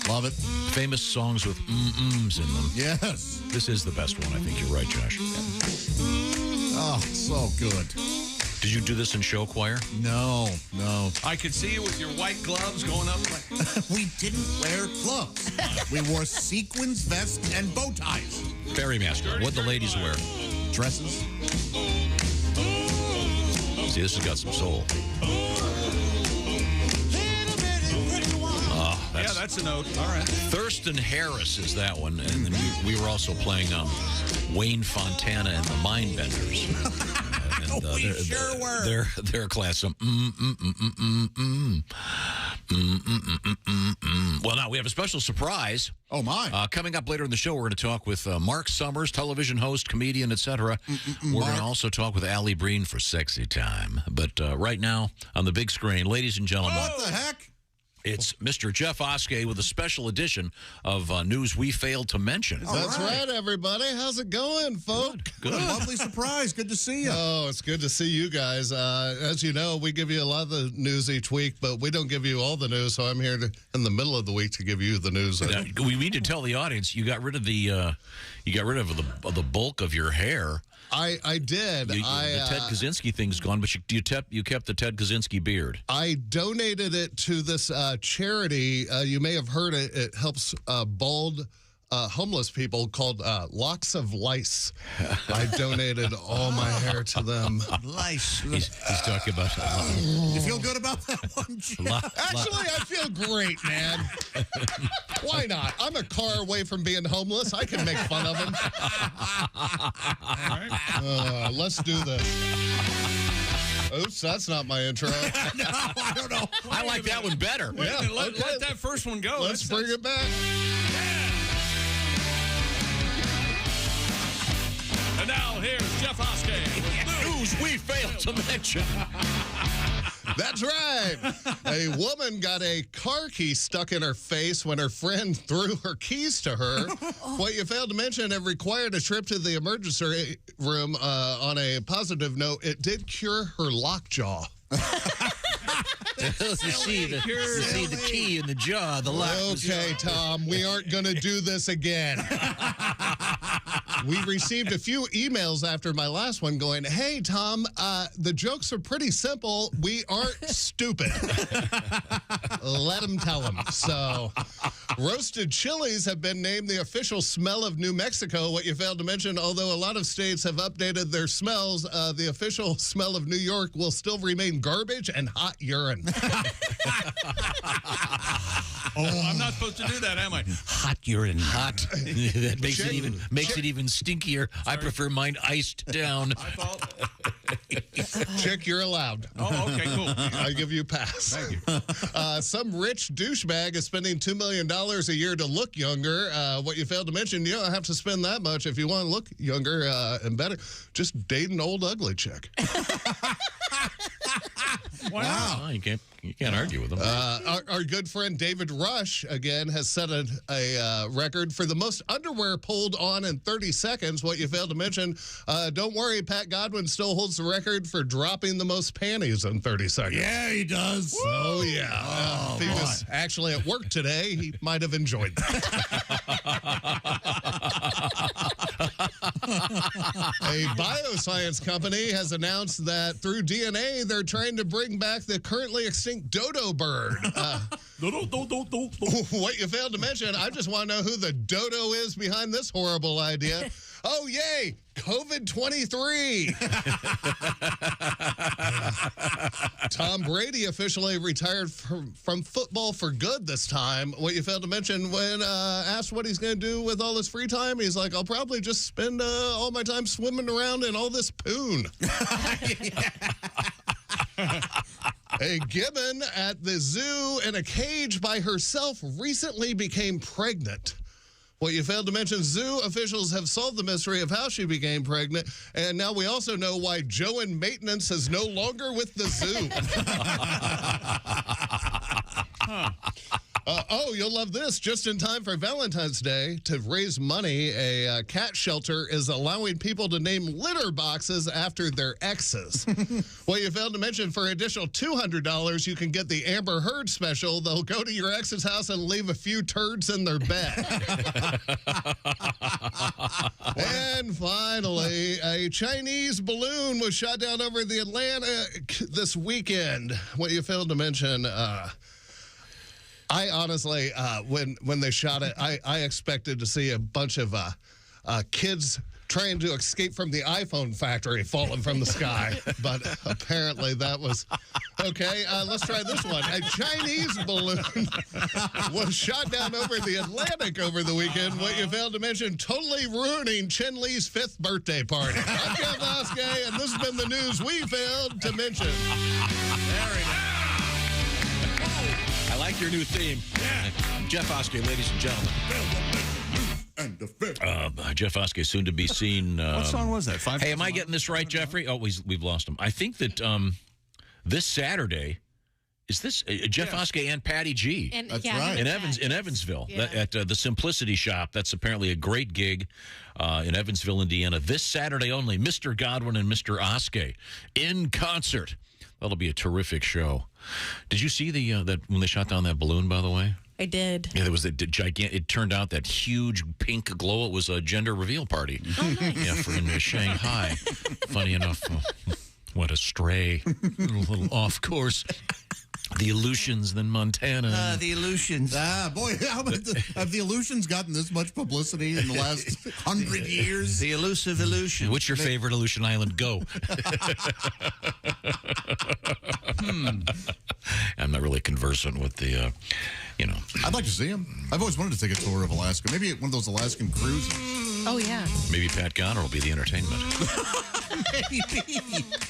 Love it. Famous songs with mm-ums in them. Yes. This is the best one. I think you're right, Josh. Oh, so good. Did you do this in show choir? No. I could see you with your white gloves going up. We didn't wear gloves. We wore sequins, vests, and bow ties. Very masculine. What'd the ladies wear? Dresses. See, this has got some soul. Yeah, that's a note. All right. Thurston Harris is that one. And then we were also playing Wayne Fontana and the Mindbenders. And, we sure were. Their class. Well, now we have a special surprise. Oh, my. Coming up later in the show, we're going to talk with Mark Summers, television host, comedian, etc. We're going to also talk with Allie Breen for Sexy Time. But right now, on the big screen, ladies and gentlemen. What the heck? It's Mr. Jeff Oskey with a special edition of News We Failed to Mention. That's right, everybody. How's it going, folks? Good. What a lovely surprise. Good to see you. Oh, it's good to see you guys. As you know, we give you a lot of the news each week, but we don't give you all the news, so I'm here in the middle of the week to give you the news. We need to tell the audience you got rid of the bulk of your hair. I did. The Ted Kaczynski thing's gone, but you kept the Ted Kaczynski beard. I donated it to this charity. You may have heard it. It helps bald homeless people called Locks of Lice. I donated all my hair to them. Lice. He's talking about You feel good about that one, Jeff? Actually, I feel great, man. Why not? I'm a car away from being homeless. I can make fun of them. Let's do this. Oops, that's not my intro. No, I don't know. I like that one better. Wait a minute, let that first one go. Let's bring it back. And now here's Jeff Oskey. News we failed to mention. That's right. A woman got a car key stuck in her face when her friend threw her keys to her. What you failed to mention, it required a trip to the emergency room. On a positive note, it did cure her lockjaw. You see the key in the jaw, the lock. Okay, Tom, we aren't going to do this again. We received a few emails after my last one going, hey, Tom, the jokes are pretty simple. We aren't stupid. Let them tell them. So, roasted chilies have been named the official smell of New Mexico. What you failed to mention, although a lot of states have updated their smells, the official smell of New York will still remain garbage and hot urine. Oh, I'm not supposed to do that, am I? Hot urine. Hot. That makes it even stinkier. I prefer mine iced down. Chick, you're allowed. Oh, okay, cool. I give you a pass. Thank you. Some rich douchebag is spending $2 million a year to look younger. What you failed to mention, you don't have to spend that much if you want to look younger and better. Just date an old ugly chick. Wow. You can't argue with them. Our good friend David Rush, again, has set a record for the most underwear pulled on in 30 seconds. What you failed to mention, don't worry, Pat Godwin still holds the record for dropping the most panties in 30 seconds. Yeah, he does. Woo! Oh, yeah. If he was actually at work today, he might have enjoyed that. A bioscience company has announced that through DNA, they're trying to bring back the currently extinct dodo bird. What you failed to mention, I just want to know who the dodo is behind this horrible idea. Oh, yay! COVID-23. Tom Brady officially retired from football for good this time. What you failed to mention, when asked what he's going to do with all his free time, he's like, I'll probably just spend all my time swimming around in all this poon. A gibbon at the zoo in a cage by herself recently became pregnant. What you failed to mention, zoo officials have solved the mystery of how she became pregnant, and now we also know why Joe in maintenance is no longer with the zoo. You'll love this. Just in time for Valentine's Day, to raise money, a cat shelter is allowing people to name litter boxes after their exes. What you failed to mention, for an additional $200, you can get the Amber Heard special. They'll go to your ex's house and leave a few turds in their bed. And finally, a Chinese balloon was shot down over the Atlantic this weekend. What you failed to mention, I honestly, when they shot it, I expected to see a bunch of kids trying to escape from the iPhone factory falling from the sky. But apparently that was okay. Let's try this one. A Chinese balloon was shot down over the Atlantic over the weekend. What you failed to mention, totally ruining Chen Li's 5th birthday party. I'm Jeff Oskey, and this has been the news we failed to mention. There it is. I like your new theme. Jeff Oskey, ladies and gentlemen. Jeff Oskey, soon to be seen. What song was that? Hey, am I getting this right, Jeffrey? Oh, we've lost him. I think that this Saturday is this Jeff Oskey and Patty G. That's right. In Evansville, at the Simplicity Shop. That's apparently a great gig in Evansville, Indiana. This Saturday only. Mr. Godwin and Mr. Oskey in concert. That'll be a terrific show. Did you see that when they shot down that balloon? By the way. I did. Yeah, there was a gigantic. It turned out that huge pink glow. It was a gender reveal party. Oh, nice. Yeah, in Shanghai. Funny enough, what a stray, a little off course. The Aleutians, then Montana. The Aleutians. Boy, have the Aleutians gotten this much publicity in the last 100 years? The elusive Aleutian. What's your favorite Aleutian island? Go. I'm not really conversant with the, I'd like to see him. I've always wanted to take a tour of Alaska. Maybe one of those Alaskan cruises. Oh, yeah. Maybe Pat Goner will be the entertainment.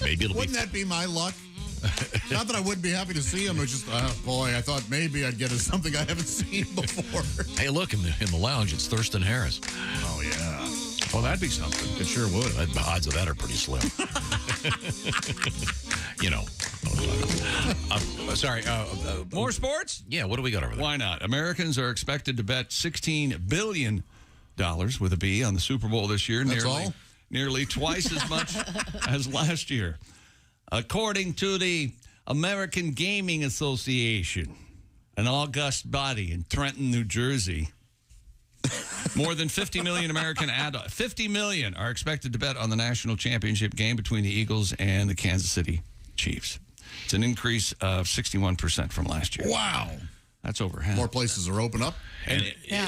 Maybe it'll Wouldn't that be my luck? Not that I wouldn't be happy to see him. It's just, boy, I thought maybe I'd get something I haven't seen before. Hey, look, in the lounge, it's Thurston Harris. Oh, yeah. Well, that'd be something. It sure would. The odds of that are pretty slim. Sorry. More sports? Yeah, what do we got over there? Why not? Americans are expected to bet $16 billion with a B on the Super Bowl this year. That's all? Nearly twice as much as last year. According to the American Gaming Association, an august body in Trenton, New Jersey, more than 50 million American adults, 50 million are expected to bet on the national championship game between the Eagles and the Kansas City Chiefs. It's an increase of 61% from last year. Wow. That's over half. More places are open up. And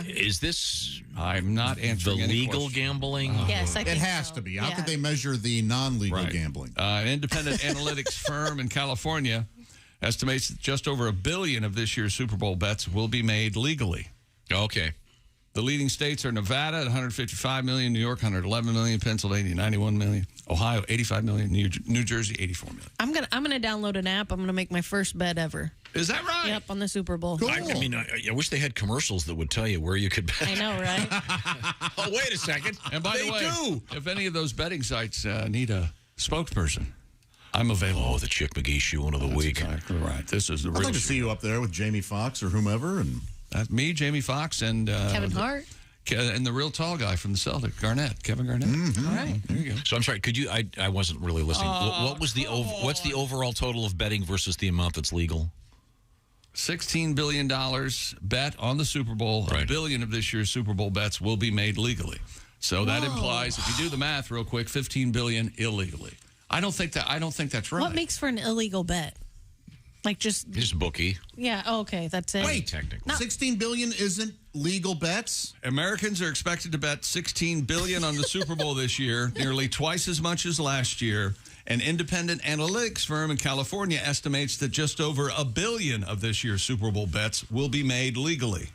is this I'm not answering the any legal questions. gambling? Yes, I think It has so. to be. How could they measure the non-legal gambling? An independent analytics firm in California estimates that just over $1 billion of this year's Super Bowl bets will be made legally. Okay. The leading states are Nevada at 155 million, New York 111 million, Pennsylvania 91 million, Ohio 85 million, New Jersey 84 million. I'm gonna download an app. I'm gonna make my first bet ever. Is that right? Yep, on the Super Bowl. Cool. I mean, I wish they had commercials that would tell you where you could bet. I know, right? Oh, wait a second. And by they the way, do. if any of those betting sites need a spokesperson, I'm available. Oh, the Chick McGee shoe of the week. Exactly right. This is the I'd real like to shoe. see you up there with Jamie Foxx or whomever. And That's me, Jamie Foxx, and Kevin Hart. And the real tall guy from the Celtics, Kevin Garnett. Mm-hmm. All right. There you go. So I'm sorry. Could you? I wasn't really listening. What was the what's the overall total of betting versus the amount that's legal? $16 billion bet on the Super Bowl. Right. $1 billion of this year's Super Bowl bets will be made legally. So that implies, if you do the math real quick, $15 billion illegally. I don't think that's right. What makes for an illegal bet? Like just bookie. Yeah. Oh, okay. That's it. wait, technically, $16 billion isn't legal bets. Americans are expected to bet $16 billion on the Super Bowl this year, nearly twice as much as last year. An independent analytics firm in California estimates that just over $1 billion of this year's Super Bowl bets will be made legally.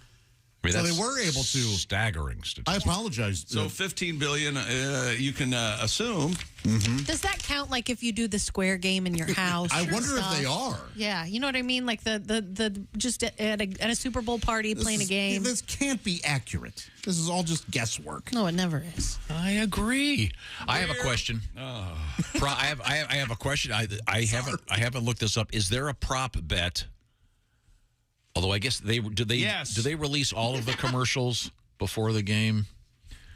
I mean, So that's they were able to. staggering. I apologize. So $15 billion, you can assume. Does that count like if you do the square game in your house? I and wonder if stuff? they are. Yeah, you know what I mean? Like the just at a Super Bowl party playing a game. This can't be accurate. This is all just guesswork. No, it never is. I agree. I have a question. I have a question. I haven't looked this up. Is there a prop bet Although I guess do they release all of the commercials before the game?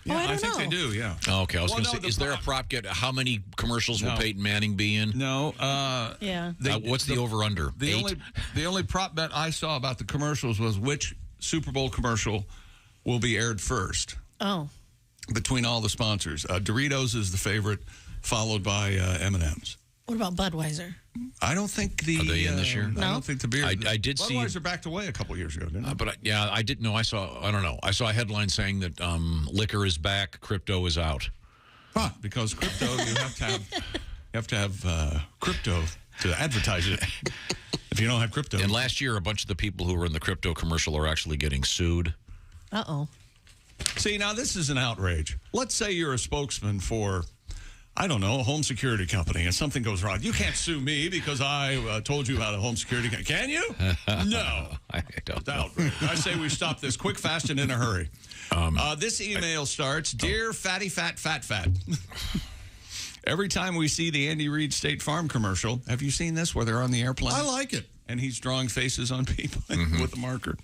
Yeah, I think they do, yeah. Oh, okay, I was going to say, is there a prop get? How many commercials will Peyton Manning be in? No. Yeah. What's the over-under? The only prop bet I saw about the commercials was which Super Bowl commercial will be aired first. Oh. Between all the sponsors. Doritos is the favorite, followed by M&M's. What about Budweiser? I don't think Are they in this year? I don't think the beer. I did see. Budweiser backed away a couple years ago, didn't it? But I didn't know. I don't know. I saw a headline saying that liquor is back, crypto is out. Huh? Because crypto, you have to have crypto to advertise it. If you don't have crypto. And last year, a bunch of the people who were in the crypto commercial are actually getting sued. Uh-oh. See, now this is an outrage. Let's say you're a spokesman for, I don't know, a home security company, and something goes wrong. You can't sue me because I told you about a home security company. Can you? No. I don't know. Outrage. I say we stop this quick, fast, and in a hurry. This email starts, Dear Fatty Fat Fat Fat. Every time we see the Andy Reid State Farm commercial, have you seen this where they're on the airplane? I like it. And he's drawing faces on people with a marker.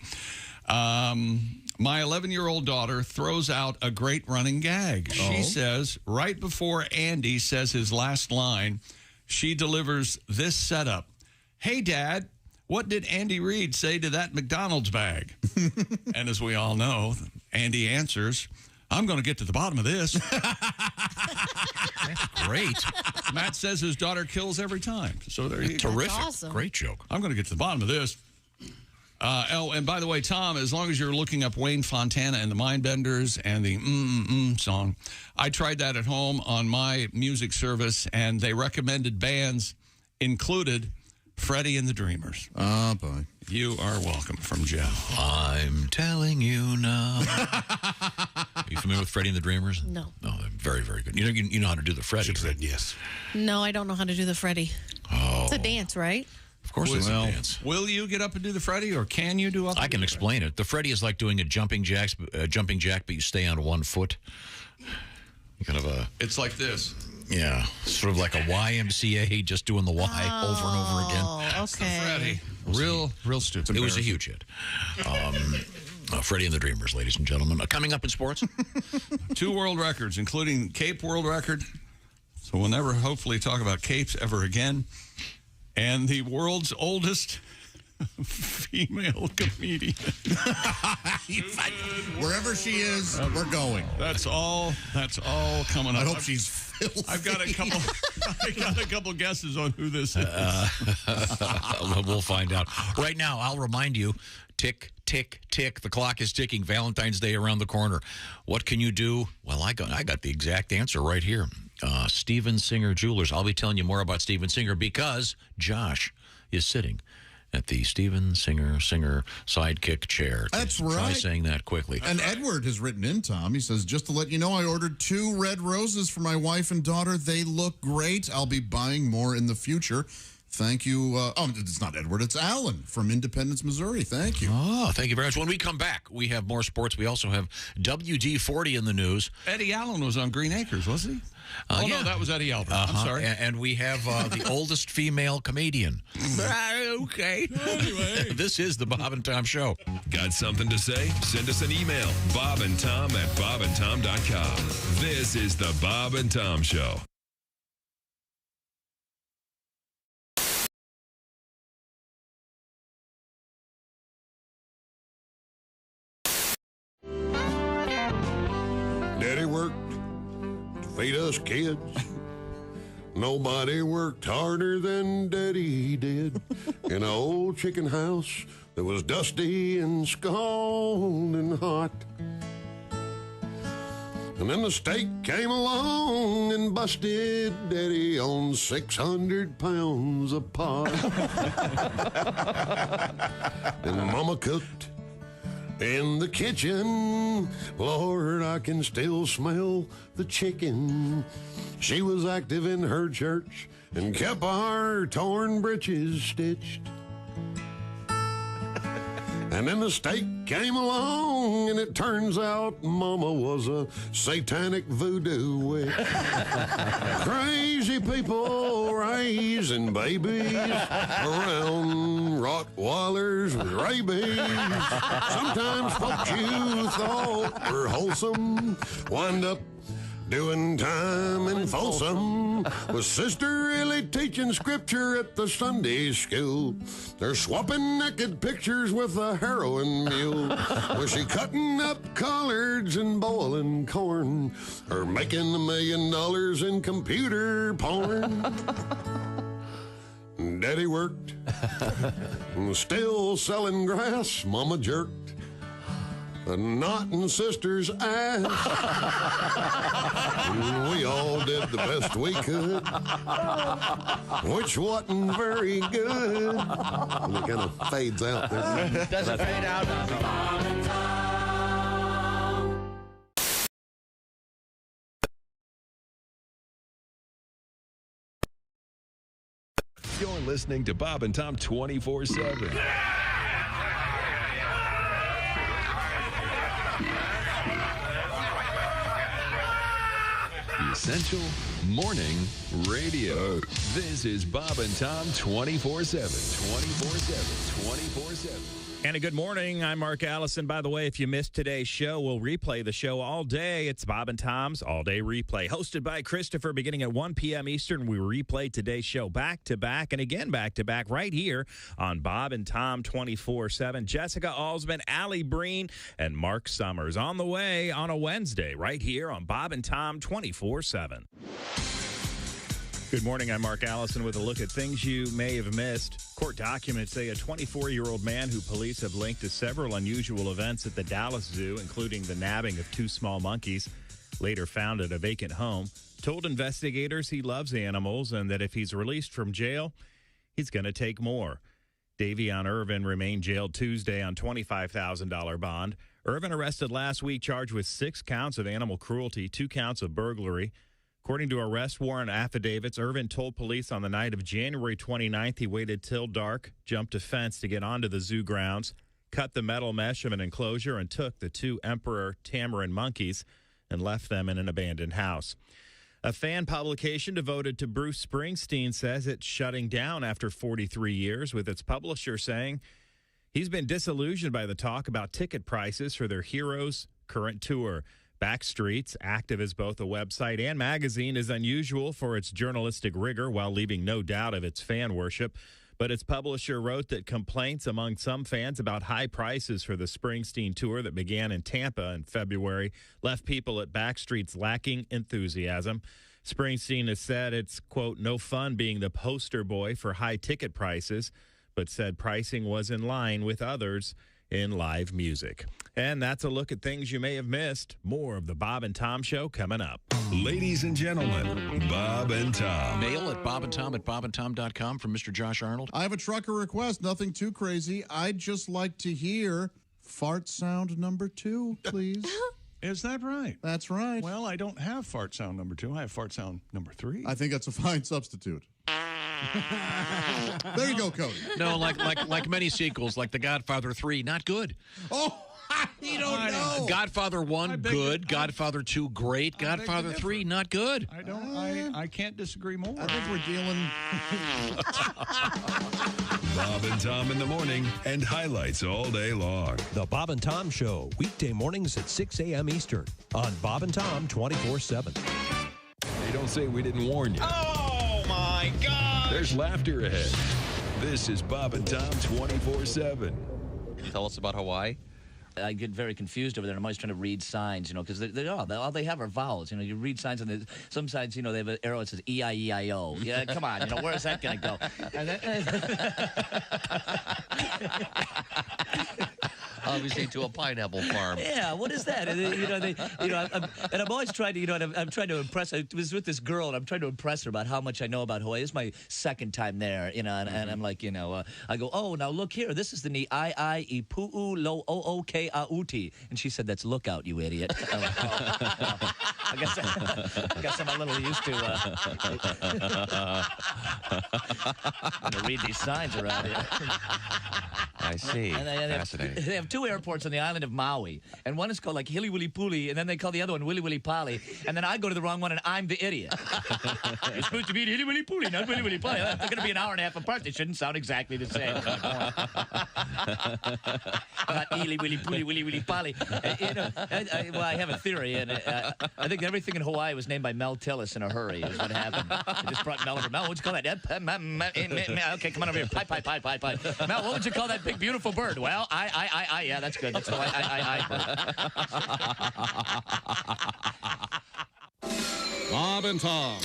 My 11-year-old daughter throws out a great running gag. She says, right before Andy says his last line, she delivers this setup. Hey, Dad, what did Andy Reid say to that McDonald's bag? And as we all know, Andy answers, I'm going to get to the bottom of this. That's great. Matt says his daughter kills every time. So there you go. Terrific. Awesome. Great joke. I'm going to get to the bottom of this. And by the way, Tom, as long as you're looking up Wayne Fontana and the Mindbenders and the song, I tried that at home on my music service, and they recommended bands included Freddie and the Dreamers. Oh, boy. You are welcome from Jeff. I'm telling you now. Are you familiar with Freddie and the Dreamers? No. No, they're very, very good. You know how to do the Freddie. Should have said yes. No, I don't know how to do the Freddie. Oh. It's a dance, right? Of course it's a dance. Will you get up and do the Freddie, or can you do up? I can explain it. The Freddie is like doing a jumping jack, but you stay on one foot. Kind of a. It's like this. Yeah, sort of like a YMCA, just doing the Y over and over again. Oh, okay. Freddie. Real stupid. It was a huge hit. Freddie and the Dreamers, ladies and gentlemen. Coming up in sports. 2 world records, including Cape World Record. So we'll never, hopefully, talk about capes ever again. And the world's oldest female comedian. Wherever she is, we're going. That's all coming up. I hope she's filthy. I've got a couple guesses on who this is. We'll find out. Right now, I'll remind you, tick, tick, tick. The clock is ticking. Valentine's Day around the corner. What can you do? Well, I got the exact answer right here. Steven Singer Jewelers. I'll be telling you more about Steven Singer because Josh is sitting at the Steven Singer sidekick chair. That's right. Try saying that quickly. And Edward has written in, Tom. He says, just to let you know, I ordered 2 red roses for my wife and daughter. They look great. I'll be buying more in the future. Thank you. It's not Edward. It's Alan from Independence, Missouri. Thank you. Oh, thank you very much. When we come back, we have more sports. We also have WD-40 in the news. Eddie Allen was on Green Acres, was he? Yeah. No, that was Eddie Albert. I'm sorry. And we have the oldest female comedian. Okay. Anyway. This is the Bob and Tom Show. Got something to say? Send us an email. bobandtom@bobandtom.com. This is the Bob and Tom Show. Daddy worked to feed us kids. Nobody worked harder than Daddy did in an old chicken house that was dusty and scalding hot. And then the steak came along and busted Daddy on 600 pounds of pot. And Mama cooked in the kitchen. Lord, I can still smell the chicken. She was active in her church and kept our torn breeches stitched. And then the steak came along, and it turns out Mama was a satanic voodoo witch. Crazy people raising babies around Rottweilers with rabies. Sometimes folks you thought were wholesome wind up doing time in Folsom. Was Sister really teaching scripture at the Sunday school? They're swapping naked pictures with a heroin mule. Was she cutting up collards and boiling corn? Or making $1 million in computer porn? Daddy worked, still selling grass. Mama jerked a knot in Sister's ass. And we all did the best we could, which wasn't very good. And it kind of fades out there. Doesn't fade out. Bob and Tom. You're listening to Bob and Tom 24/7. Essential Morning Radio. This is Bob and Tom 24/7. 24/7. 24/7. And a good morning. I'm Mark Allison. By the way, if you missed today's show, we'll replay the show all day. It's Bob and Tom's All Day Replay, hosted by Christopher, beginning at 1 p.m. Eastern. We replay today's show back to back and again back to back right here on Bob and Tom 24/7. Jessica Alsman, Allie Breen, and Mark Summers on the way on a Wednesday right here on Bob and Tom 24/7. Good morning. I'm Mark Allison with a look at things you may have missed. Court documents say a 24-year-old man who police have linked to several unusual events at the Dallas Zoo, including the nabbing of 2 small monkeys, later found at a vacant home, told investigators he loves animals and that if he's released from jail, he's going to take more. Davion Irvin remained jailed Tuesday on $25,000 bond. Irvin arrested last week, charged with 6 counts of animal cruelty, 2 counts of burglary. According to arrest warrant affidavits, Irvin told police on the night of January 29th he waited till dark, jumped a fence to get onto the zoo grounds, cut the metal mesh of an enclosure, and took the 2 emperor tamarin monkeys and left them in an abandoned house. A fan publication devoted to Bruce Springsteen says it's shutting down after 43 years, with its publisher saying he's been disillusioned by the talk about ticket prices for their hero's current tour. Backstreets, active as both a website and magazine, is unusual for its journalistic rigor while leaving no doubt of its fan worship. But its publisher wrote that complaints among some fans about high prices for the Springsteen tour that began in Tampa in February left people at Backstreets lacking enthusiasm. Springsteen has said it's, quote, no fun being the poster boy for high ticket prices, but said pricing was in line with others in live music. And that's a look at things you may have missed. More of the Bob and Tom Show coming up. Ladies and gentlemen, Bob and Tom. Mail at bobandtom@bobandtom.com from Mr. Josh Arnold. I have a trucker request, nothing too crazy. I'd just like to hear fart sound number 2, please. Is that right? That's right. Well, I don't have fart sound number 2. I have fart sound number 3. I think that's a fine substitute. There you go, Cody. No, like many sequels, like The Godfather 3, not good. Oh, you don't know. Godfather 1, good. Godfather 2, great. Godfather 3, not good. I can't disagree more. I think we're dealing. Bob and Tom in the morning and highlights all day long. The Bob and Tom Show, weekday mornings at 6 a.m. Eastern on Bob and Tom 24/7. Hey, don't say we didn't warn you. Oh, my God. There's laughter ahead. This is Bob and Tom 24/7. Tell us about Hawaii. I get very confused over there. I'm always trying to read signs, because all they have are vowels. You read signs, and some signs, they have an arrow that says E-I-E-I-O. Yeah, come on, where is that going to go? Obviously, to a pineapple farm. Yeah, what is that? And, and I'm always trying to, I'm trying to impress. I was with this girl, and I'm trying to impress her about how much I know about Hawaii. This is my second time there, and I'm like, I go, oh, now look here. This is the Ni-I-I-I-Pu'u lo o-o-ke a-uti. And she said, that's lookout, you idiot. I'm like, I guess I'm a little used to read these signs around here. I see. And fascinating. They have 2 airports on the island of Maui, and one is called like Hilly Willy Pooly, and then they call the other one Willy Willy Polly, and then I go to the wrong one, and I'm the idiot. It's supposed to be Hilly Willy Pooly, not Willy Willy Polly. They're going to be an hour and a half apart. They shouldn't sound exactly the same. Not Hilly Willy Pooly, Willy Willy Polly. Well, I have a theory, and I think everything in Hawaii was named by Mel Tillis in a hurry. Is what happened. They just brought Mel over. Mel, what'd you call that? Okay, come on over here. Pie. Mel, what would you call that big beautiful bird? Well, yeah, that's good. That's the Bob and Tom.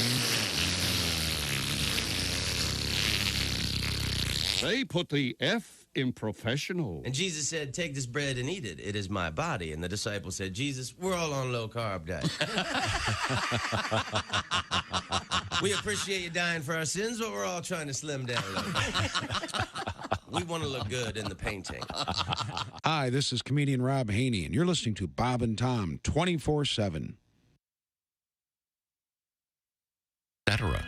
They put the F in professional. And Jesus said, take this bread and eat it. It is my body. And the disciples said, Jesus, we're all on low-carb diet. We appreciate you dying for our sins, but we're all trying to slim down a little bit. We want to look good in the painting. Hi, this is comedian Rob Haney, and you're listening to Bob and Tom 24/7. Etc.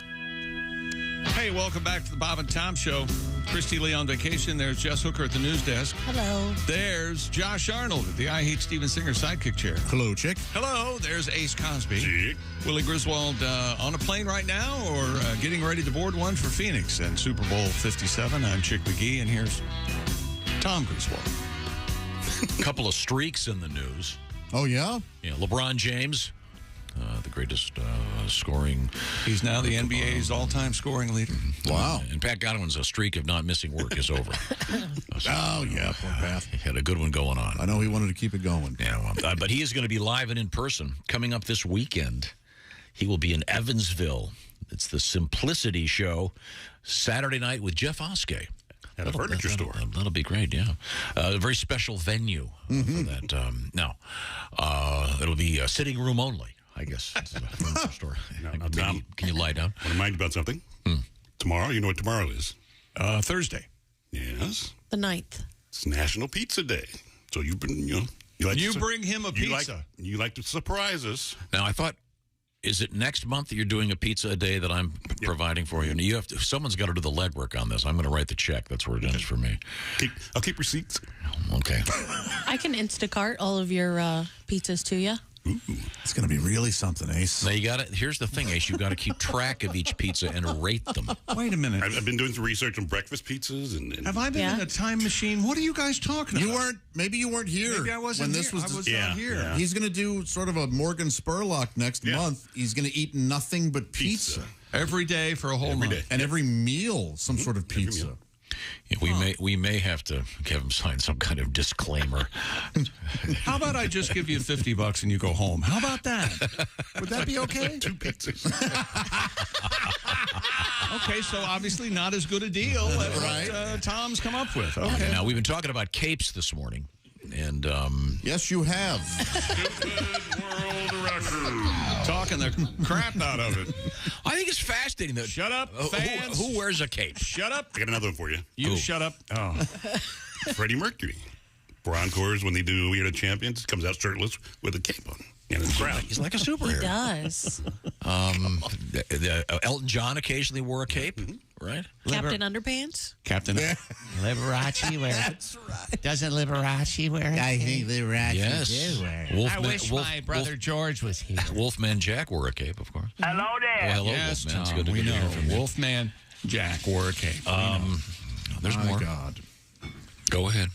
Hey, welcome back to the Bob and Tom Show. Christy Lee on vacation. There's Jess Hooker at the news desk. Hello. There's Josh Arnold at the I Hate Steven Singer sidekick chair. Hello, chick. Hello. There's Ace Cosby. Chick. Willie Griswold on a plane right now or getting ready to board one for Phoenix and Super Bowl 57. I'm Chick McGee, and here's Tom Griswold. A couple of streaks in the news. Oh, yeah? Yeah, LeBron James, the greatest scoring. He's now the NBA's all-time scoring leader. Wow. And Pat Godwin's streak of not missing work is over. Oh, yeah, poor Pat. He had a good one going on. I know he wanted to keep it going. Yeah, well, but he is going to be live and in person coming up this weekend. He will be in Evansville. It's the Simplicity Show, Saturday night with Jeff Oskey. At a furniture store. That'll be great, yeah. A very special venue for that. It'll be sitting room only, I guess. It's a furniture store. Now, Tom, can you lie down? I want to remind you about something. Tomorrow, you know what tomorrow is? Thursday. Yes. The 9th. It's National Pizza Day. So you've been, you like You bring him a pizza. You like to surprise us. Now, I thought, is it next month that you're doing a pizza a day that I'm providing for you? And you have to. Someone's got to do the legwork on this. I'm going to write the check. That's what it is for me. I'll keep receipts. Okay. I can Instacart all of your pizzas to you. Ooh, it's going to be really something, Ace. Now you got to. Here's the thing, Ace. You got to keep track of each pizza and rate them. Wait a minute. I've been doing some research on breakfast pizzas, and have I been in a time machine? What are you guys talking about? Maybe you weren't here. Maybe I wasn't when this here. was. I was not here. Yeah. He's going to do sort of a Morgan Spurlock next month. He's going to eat nothing but pizza every day for a whole month, and every meal some sort of pizza. Yeah, we may have to have him sign some kind of disclaimer. How about I just give you $50 and you go home? How about that? Would that be okay? 2 pizzas. Okay, so obviously not as good a deal as what Tom's come up with. Okay. Now, we've been talking about capes this morning. And yes, you have. Stupid world record. Talking the crap out of it. I think it's fascinating that. Shut up, fans. Who wears a cape? Shut up. I got another one for you. You shut up. Oh. Freddie Mercury. For encores, when they do We Are the Champions, comes out shirtless with a cape on. And it's crowd. He's like a superhero. He does. Elton John occasionally wore a cape, right? Captain Underpants? Captain Liberace wears. That's right. Doesn't Liberace wear it? I think Liberace do wear it. Wolfman, I wish my brother George was here. Wolfman Jack wore a cape, of course. Hello there. Well, hello, yes, Wolfman. It's Tom, good to we be know. here from you. Wolfman Jack wore a cape. There's more. God. Go ahead.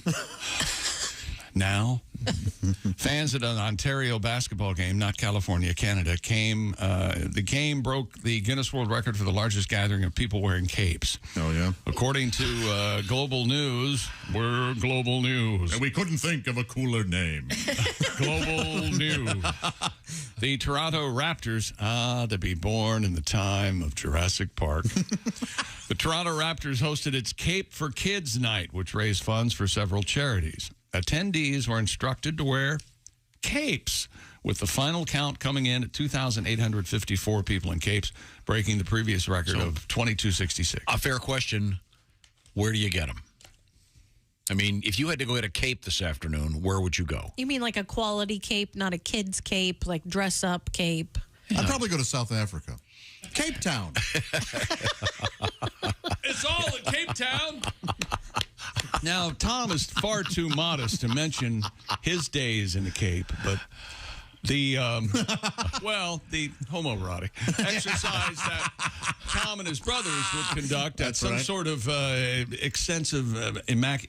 Now, fans at an Ontario basketball game, not California, Canada, the game broke the Guinness World Record for the largest gathering of people wearing capes. Oh, yeah? According to Global News, we're Global News. And we couldn't think of a cooler name. Global News. The Toronto Raptors, to be born in the time of Jurassic Park. The Toronto Raptors hosted its Cape for Kids night, which raised funds for several charities. Attendees were instructed to wear capes, with the final count coming in at 2,854 people in capes, breaking the previous record of 2,266. A fair question, where do you get them? I mean, if you had to go get a cape this afternoon, where would you go? You mean like a quality cape, not a kid's cape, like dress-up cape? I'd probably go to South Africa. Cape Town. It's all in Cape Town. Now, Tom is far too modest to mention his days in the Cape, but the homoerotic exercise that Tom and his brothers would conduct at some sort of extensive,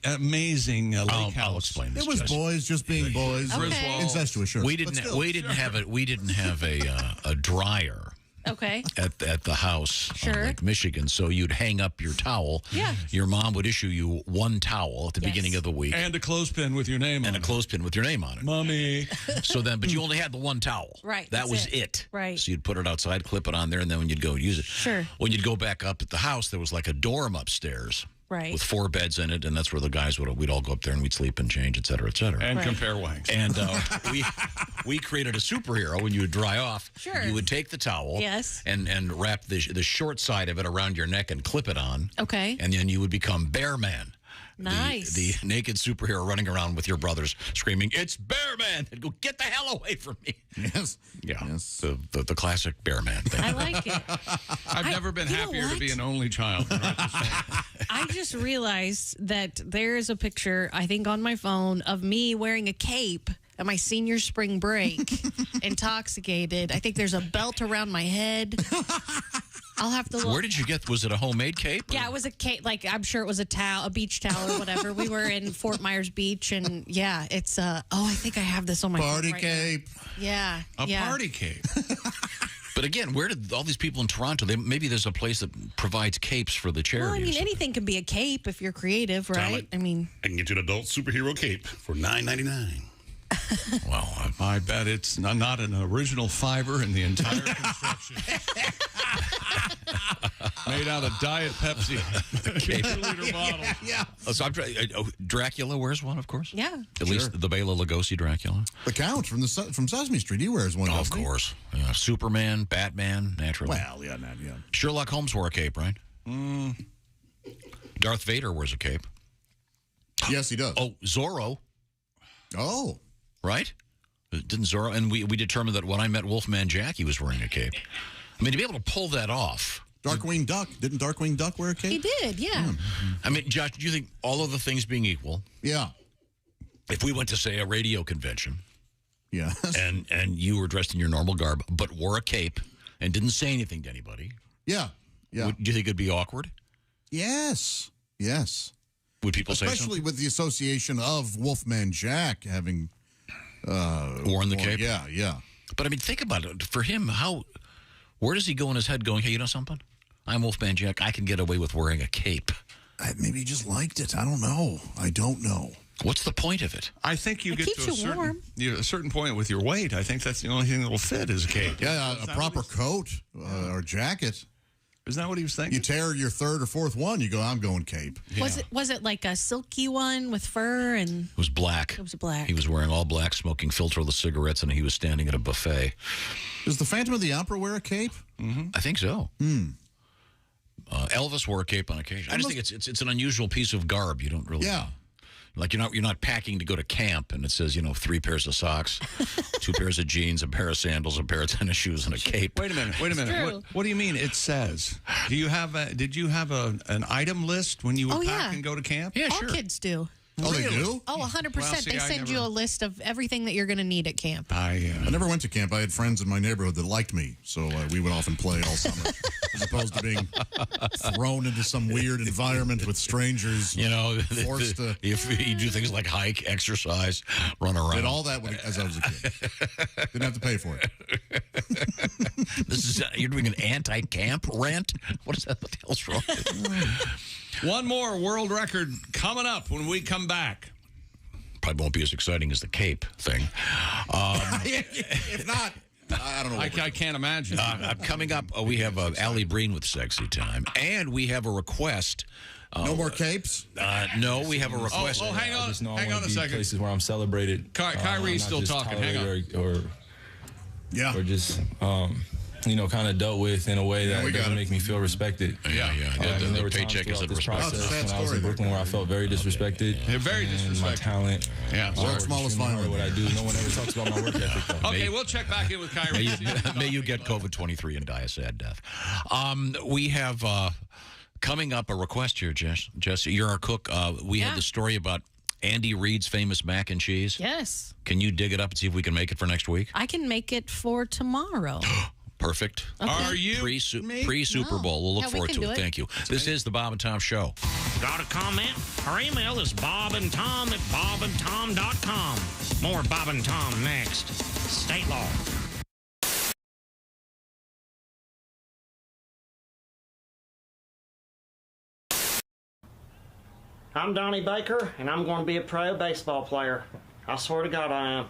amazing lake house. I'll explain this. It was boys just being boys. Okay. Incestuous, sure. We didn't have a dryer. Okay. At the house Sure. on Lake Michigan, so you'd hang up your towel. Yeah. Your mom would issue you one towel at the beginning of the week. And a clothespin with your name on it. And a clothespin with your name on it. Mommy. So then, but you only had the one towel. Right. That that's was it. Right. So you'd put it outside, clip it on there, and then when you'd go use it. Sure. When you'd go back up at the house, there was like a dorm upstairs. Right. With 4 beds in it, and that's where the guys we'd all go up there and we'd sleep and change, et cetera, et cetera. And compare wanks. And we created a superhero. When you would dry off, Sure. you would take the towel Yes. and wrap the short side of it around your neck and clip it on. Okay. And then you would become Bear Man. Nice. The naked superhero running around with your brothers screaming, "It's Bear Man!" And go, "Get the hell away from me!" Yes. Yeah. Yes. The classic Bear Man thing. I like it. I've never been you know happier to what? be an only child. I just realized that there is a picture, I think, on my phone of me wearing a cape at my senior spring break, intoxicated. I think there's a belt around my head. I'll have to look. Where did you get? Was it a homemade cape? Yeah, it was a cape. Like, I'm sure it was a towel, a beach towel or whatever. We were in Fort Myers Beach, and yeah, it's I think I have this on my Party phone right cape. now. Yeah. A yeah. party cape. But again, where did all these people in Toronto? Maybe there's a place that provides capes for the Well, charity. I mean, anything can be a cape if you're creative, right? I mean, I can get you an adult superhero cape for $9.99. Well, I bet it's not an original fiber in the entire construction. Made out of Diet Pepsi. 2-liter bottle. Yeah. So Dracula wears one, of course. Yeah. At least the Bela Lugosi Dracula. The Count from Sesame Street, he wears one. Of course. Yeah. Superman, Batman, naturally. Well, yeah. Sherlock Holmes wore a cape, right? Darth Vader wears a cape. Yes, he does. Oh, Zorro. Oh. Right? Didn't Zorro? And we determined that when I met Wolfman Jack, he was wearing a cape. I mean, to be able to pull that off. Darkwing Duck. Didn't Darkwing Duck wear a cape? he did, yeah. I mean, Josh, do you think all of the things being equal, Yeah. if we went to, say, a radio convention, Yeah. and you were dressed in your normal garb, but wore a cape and didn't say anything to anybody, Yeah. Yeah. do you think it'd be awkward? Yes. Yes. Would people say Especially something? with the association of Wolfman Jack having Worn the cape? Yeah, yeah. But I mean, think about it. For him, where does he go in his head going, hey, you know something? I'm Wolfman Jack. I can get away with wearing a cape. Maybe he just liked it. I don't know. What's the point of it? I think you It get keeps to a certain point with your weight. I think that's the only thing that will fit is a cape. Yeah, a proper coat or jacket. Isn't that what he was thinking? You tear your third or fourth one, you go, I'm going cape. Yeah. Was it like a silky one with fur and? It was black. It was black. He was wearing all black, smoking filterless cigarettes, and he was standing at a buffet. Does the Phantom of the Opera wear a cape? Mm-hmm. I think so. Elvis wore a cape on occasion. I just think it's an unusual piece of garb. You don't really. Yeah. Like you're not packing to go to camp, and it says 3 pairs of socks, 2 pairs of jeans, a pair of sandals, a pair of tennis shoes, and a cape. Wait a minute. What do you mean it says? Did you have an item list when you would pack and go to camp? Yeah, All sure. kids do. Oh, they do? Oh, 100%. Well, see, they send you a list of everything that you're going to need at camp. I never went to camp. I had friends in my neighborhood that liked me, so we would often play all summer, as opposed to being thrown into some weird environment with strangers. Forced to. If you do things like hike, exercise, run around. Did all that as I was a kid. Didn't have to pay for it. You're doing an anti-camp rant? What is that? What the hell's wrong? One more world record coming up when we come back. Probably won't be as exciting as the cape thing. If not, I don't know. I can't imagine. Coming up, we have Allie Breen with Sexy Time, and we have a request. No more capes? No, we have a request. Oh, hang on. I just know I hang wanna on a be second. Places where I'm celebrated. Kyrie's not still just talking. Hang on. Or just kind of dealt with in a way that doesn't make me feel respected. Yeah. There were the times paycheck throughout isn't this respected. process when I was in Brooklyn where I felt very disrespected. Very disrespected. My talent. Yeah. World's smallest violin. What I do. No one ever talks about my work ethic, though. Okay, we'll check back in with Kyrie. May you get COVID-23 and die a sad death. We have Coming up, a request here, Jess. You're our cook. We have the story about Andy Reid's famous mac and cheese. Yes. Can you dig it up and see if we can make it for next week? I can make it for tomorrow. Perfect. Okay. Are you pre-Super Bowl? We'll look forward to it. Thank you. This is the Bob and Tom Show. Got a comment? Our email is bobandtom@bobandtom.com. More Bob and Tom next. State law. I'm Donnie Baker, and I'm going to be a pro baseball player. I swear to God I am.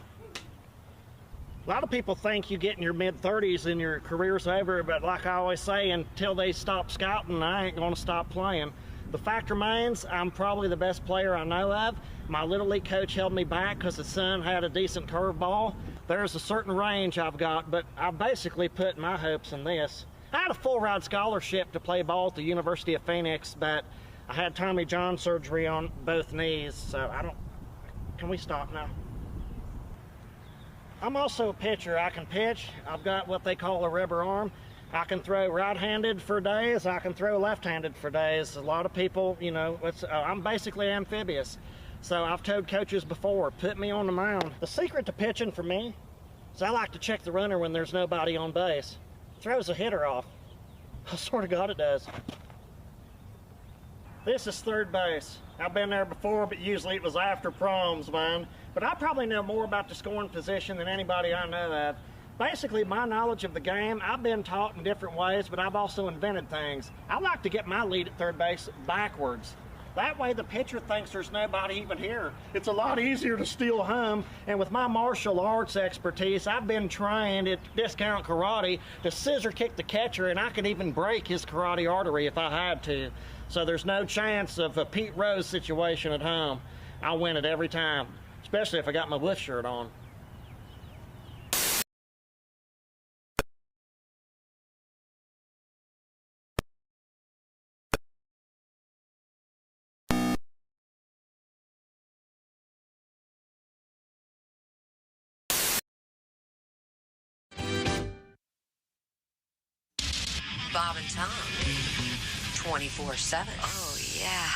A lot of people think you get in your mid-30s and your career's over, but like I always say, until they stop scouting, I ain't going to stop playing. The fact remains, I'm probably the best player I know of. My Little League coach held me back because his son had a decent curveball. There's a certain range I've got, but I basically put my hopes in this. I had a full-ride scholarship to play ball at the University of Phoenix, but I had Tommy John surgery on both knees, so can we stop now? I'm also a pitcher. I can pitch. I've got what they call a rubber arm. I can throw right-handed for days. I can throw left-handed for days. A lot of people, I'm basically amphibious. So I've told coaches before, put me on the mound. The secret to pitching for me is I like to check the runner when there's nobody on base. It throws a hitter off. I swear to God it does. This is third base. I've been there before, but usually it was after proms, man. But I probably know more about the scoring position than anybody I know of. Basically, my knowledge of the game, I've been taught in different ways, but I've also invented things. I like to get my lead at third base backwards. That way the pitcher thinks there's nobody even here. It's a lot easier to steal home, and with my martial arts expertise, I've been trained at Discount Karate to scissor kick the catcher, and I could even break his karate artery if I had to. So there's no chance of a Pete Rose situation at home. I win it every time, especially if I got my Wolf shirt on. Bob and Tom, 24/7. Oh, yeah.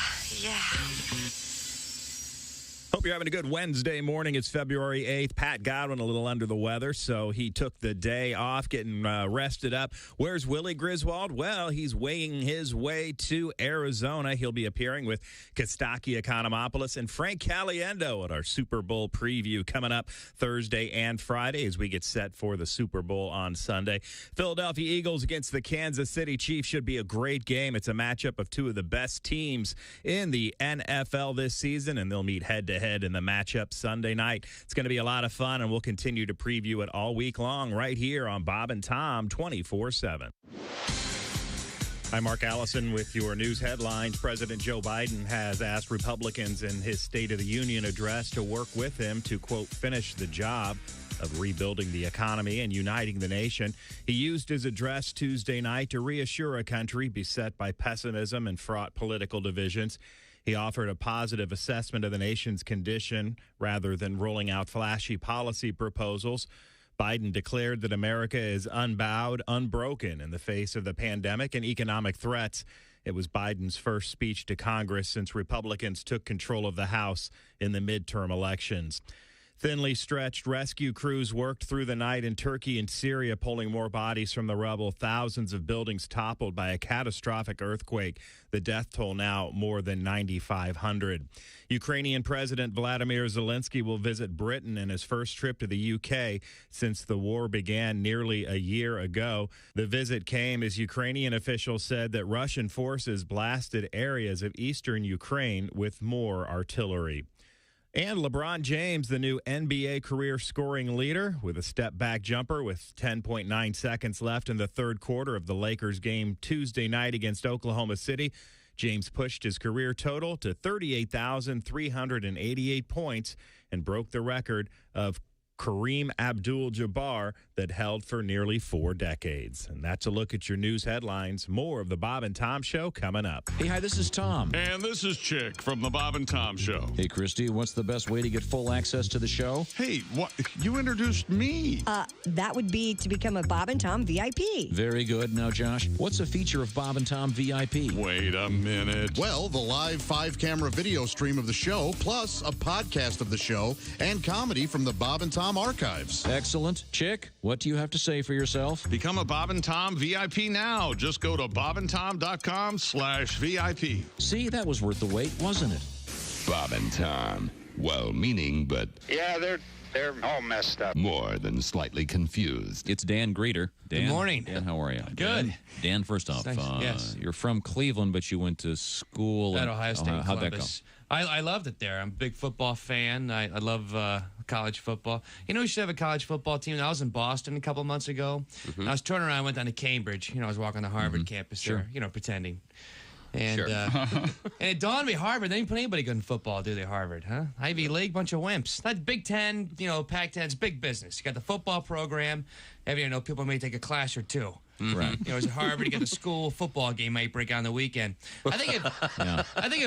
Hope you're having a good Wednesday morning. It's February 8th. Pat Godwin a little under the weather, so he took the day off, getting rested up. Where's Willie Griswold? Well, he's weighing his way to Arizona. He'll be appearing with Kostaki Economopoulos and Frank Caliendo at our Super Bowl preview coming up Thursday and Friday as we get set for the Super Bowl on Sunday. Philadelphia Eagles against the Kansas City Chiefs should be a great game. It's a matchup of two of the best teams in the NFL this season, and they'll meet head-to-head in the matchup Sunday night. It's going to be a lot of fun, and we'll continue to preview it all week long right here on Bob and Tom 24/7. I'm Mark Allison with your news headlines. President Joe Biden has asked Republicans in his State of the Union address to work with him to, quote, finish the job of rebuilding the economy and uniting the nation. He used his address Tuesday night to reassure a country beset by pessimism and fraught political divisions. He offered a positive assessment of the nation's condition rather than rolling out flashy policy proposals. Biden declared that America is unbowed, unbroken in the face of the pandemic and economic threats. It was Biden's first speech to Congress since Republicans took control of the House in the midterm elections. Thinly stretched rescue crews worked through the night in Turkey and Syria, pulling more bodies from the rubble. Thousands of buildings toppled by a catastrophic earthquake. The death toll now more than 9,500. Ukrainian President Vladimir Zelensky will visit Britain in his first trip to the UK since the war began nearly a year ago. The visit came as Ukrainian officials said that Russian forces blasted areas of eastern Ukraine with more artillery. And LeBron James, the new NBA career scoring leader, with a step-back jumper with 10.9 seconds left in the third quarter of the Lakers game Tuesday night against Oklahoma City. James pushed his career total to 38,388 points and broke the record of Kareem Abdul-Jabbar that held for nearly 4 decades. And that's a look at your news headlines. More of the Bob and Tom Show coming up. Hey, hi, this is Tom. And this is Chick from the Bob and Tom Show. Hey, Christy, what's the best way to get full access to the show? Hey, what? You introduced me. That would be to become a Bob and Tom VIP. Very good. Now, Josh, what's a feature of Bob and Tom VIP? Wait a minute. Well, the live 5-camera video stream of the show, plus a podcast of the show and comedy from the Bob and Tom archives. Excellent. Chick, what do you have to say for yourself? Become a Bob and Tom VIP now. Just go to bobandtom.com/VIP. See, that was worth the wait, wasn't it? Bob and Tom. Well-meaning, but Yeah, they're all messed up. more than slightly confused. It's Dan Greeter. Dan, Good morning. Dan, how are you? Good. Dan, first off, Nice. Yes. you're from Cleveland, but you went to school At Ohio State, How'd that go? Columbus. I loved it there. I'm a big football fan. I love college football. You know, we should have a college football team. I was in Boston a couple months ago. I was turning around, I went down to Cambridge. You know, I was walking the Harvard campus there, you know, pretending. And, and it dawned on me, Harvard, they didn't put anybody good in football, do they, Harvard, huh? Ivy League, bunch of wimps. That Big Ten, you know, Pac-10, it's big business. You got the football program. You know, people may take a class or two. Right. You know, as Harvard, you get the school football game might break out on the weekend. I think if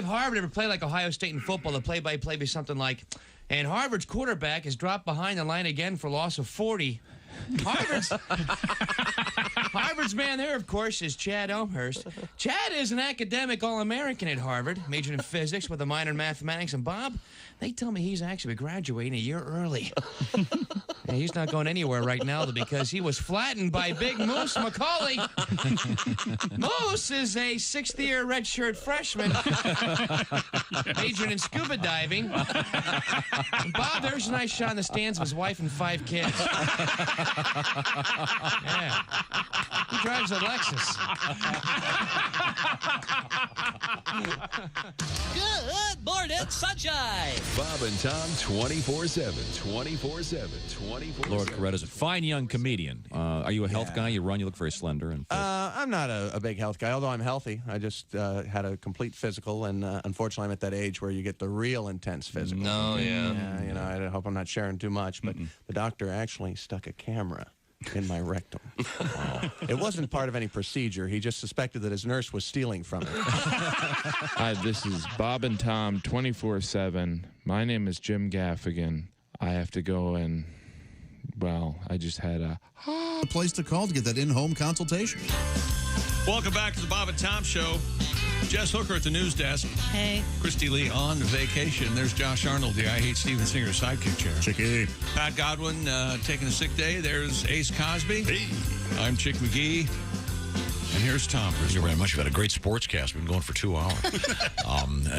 Harvard ever played like Ohio State in football, the play-by-play be something like, and Harvard's quarterback is dropped behind the line again for loss of 40. Harvard's man there, of course, is Chad Elmhurst. Chad is an academic All-American at Harvard, majored in physics with a minor in mathematics. And Bob, they tell me he's actually graduating a year early. And he's not going anywhere right now because he was flattened by Big Moose McCauley. Moose is a 6th-year redshirt freshman, majoring in scuba diving. And Bob, there's a nice shot in the stands of his wife and 5 kids. Yeah. He drives a Lexus. Good morning, sunshine. Bob and Tom 24/7. 24/7. 24/7. Lord Coretta's a fine young comedian. Are you a health guy? You run, you look very slender. And I'm not a big health guy, although I'm healthy. I just had a complete physical, and unfortunately I'm at that age where you get the real intense physical. No, yeah. You know, I hope I'm not sharing too much, but the doctor actually stuck a camera in my rectum. It wasn't part of any procedure. He just suspected that his nurse was stealing from him. Hi, this is Bob and Tom 24/7. My name is Jim Gaffigan. I have to go and, well, I just had a place to call to get that in-home consultation. Welcome back to the Bob and Tom Show. Jess Hooker at the news desk. Hey. Christy Lee on vacation. There's Josh Arnold, the I Hate Steven Singer sidekick chair. Chicky. Pat Godwin taking a sick day. There's Ace Cosby. Hey. I'm Chick McGee. And here's Tom. Thank you very much. We've had a great sportscast. We've been going for 2 hours.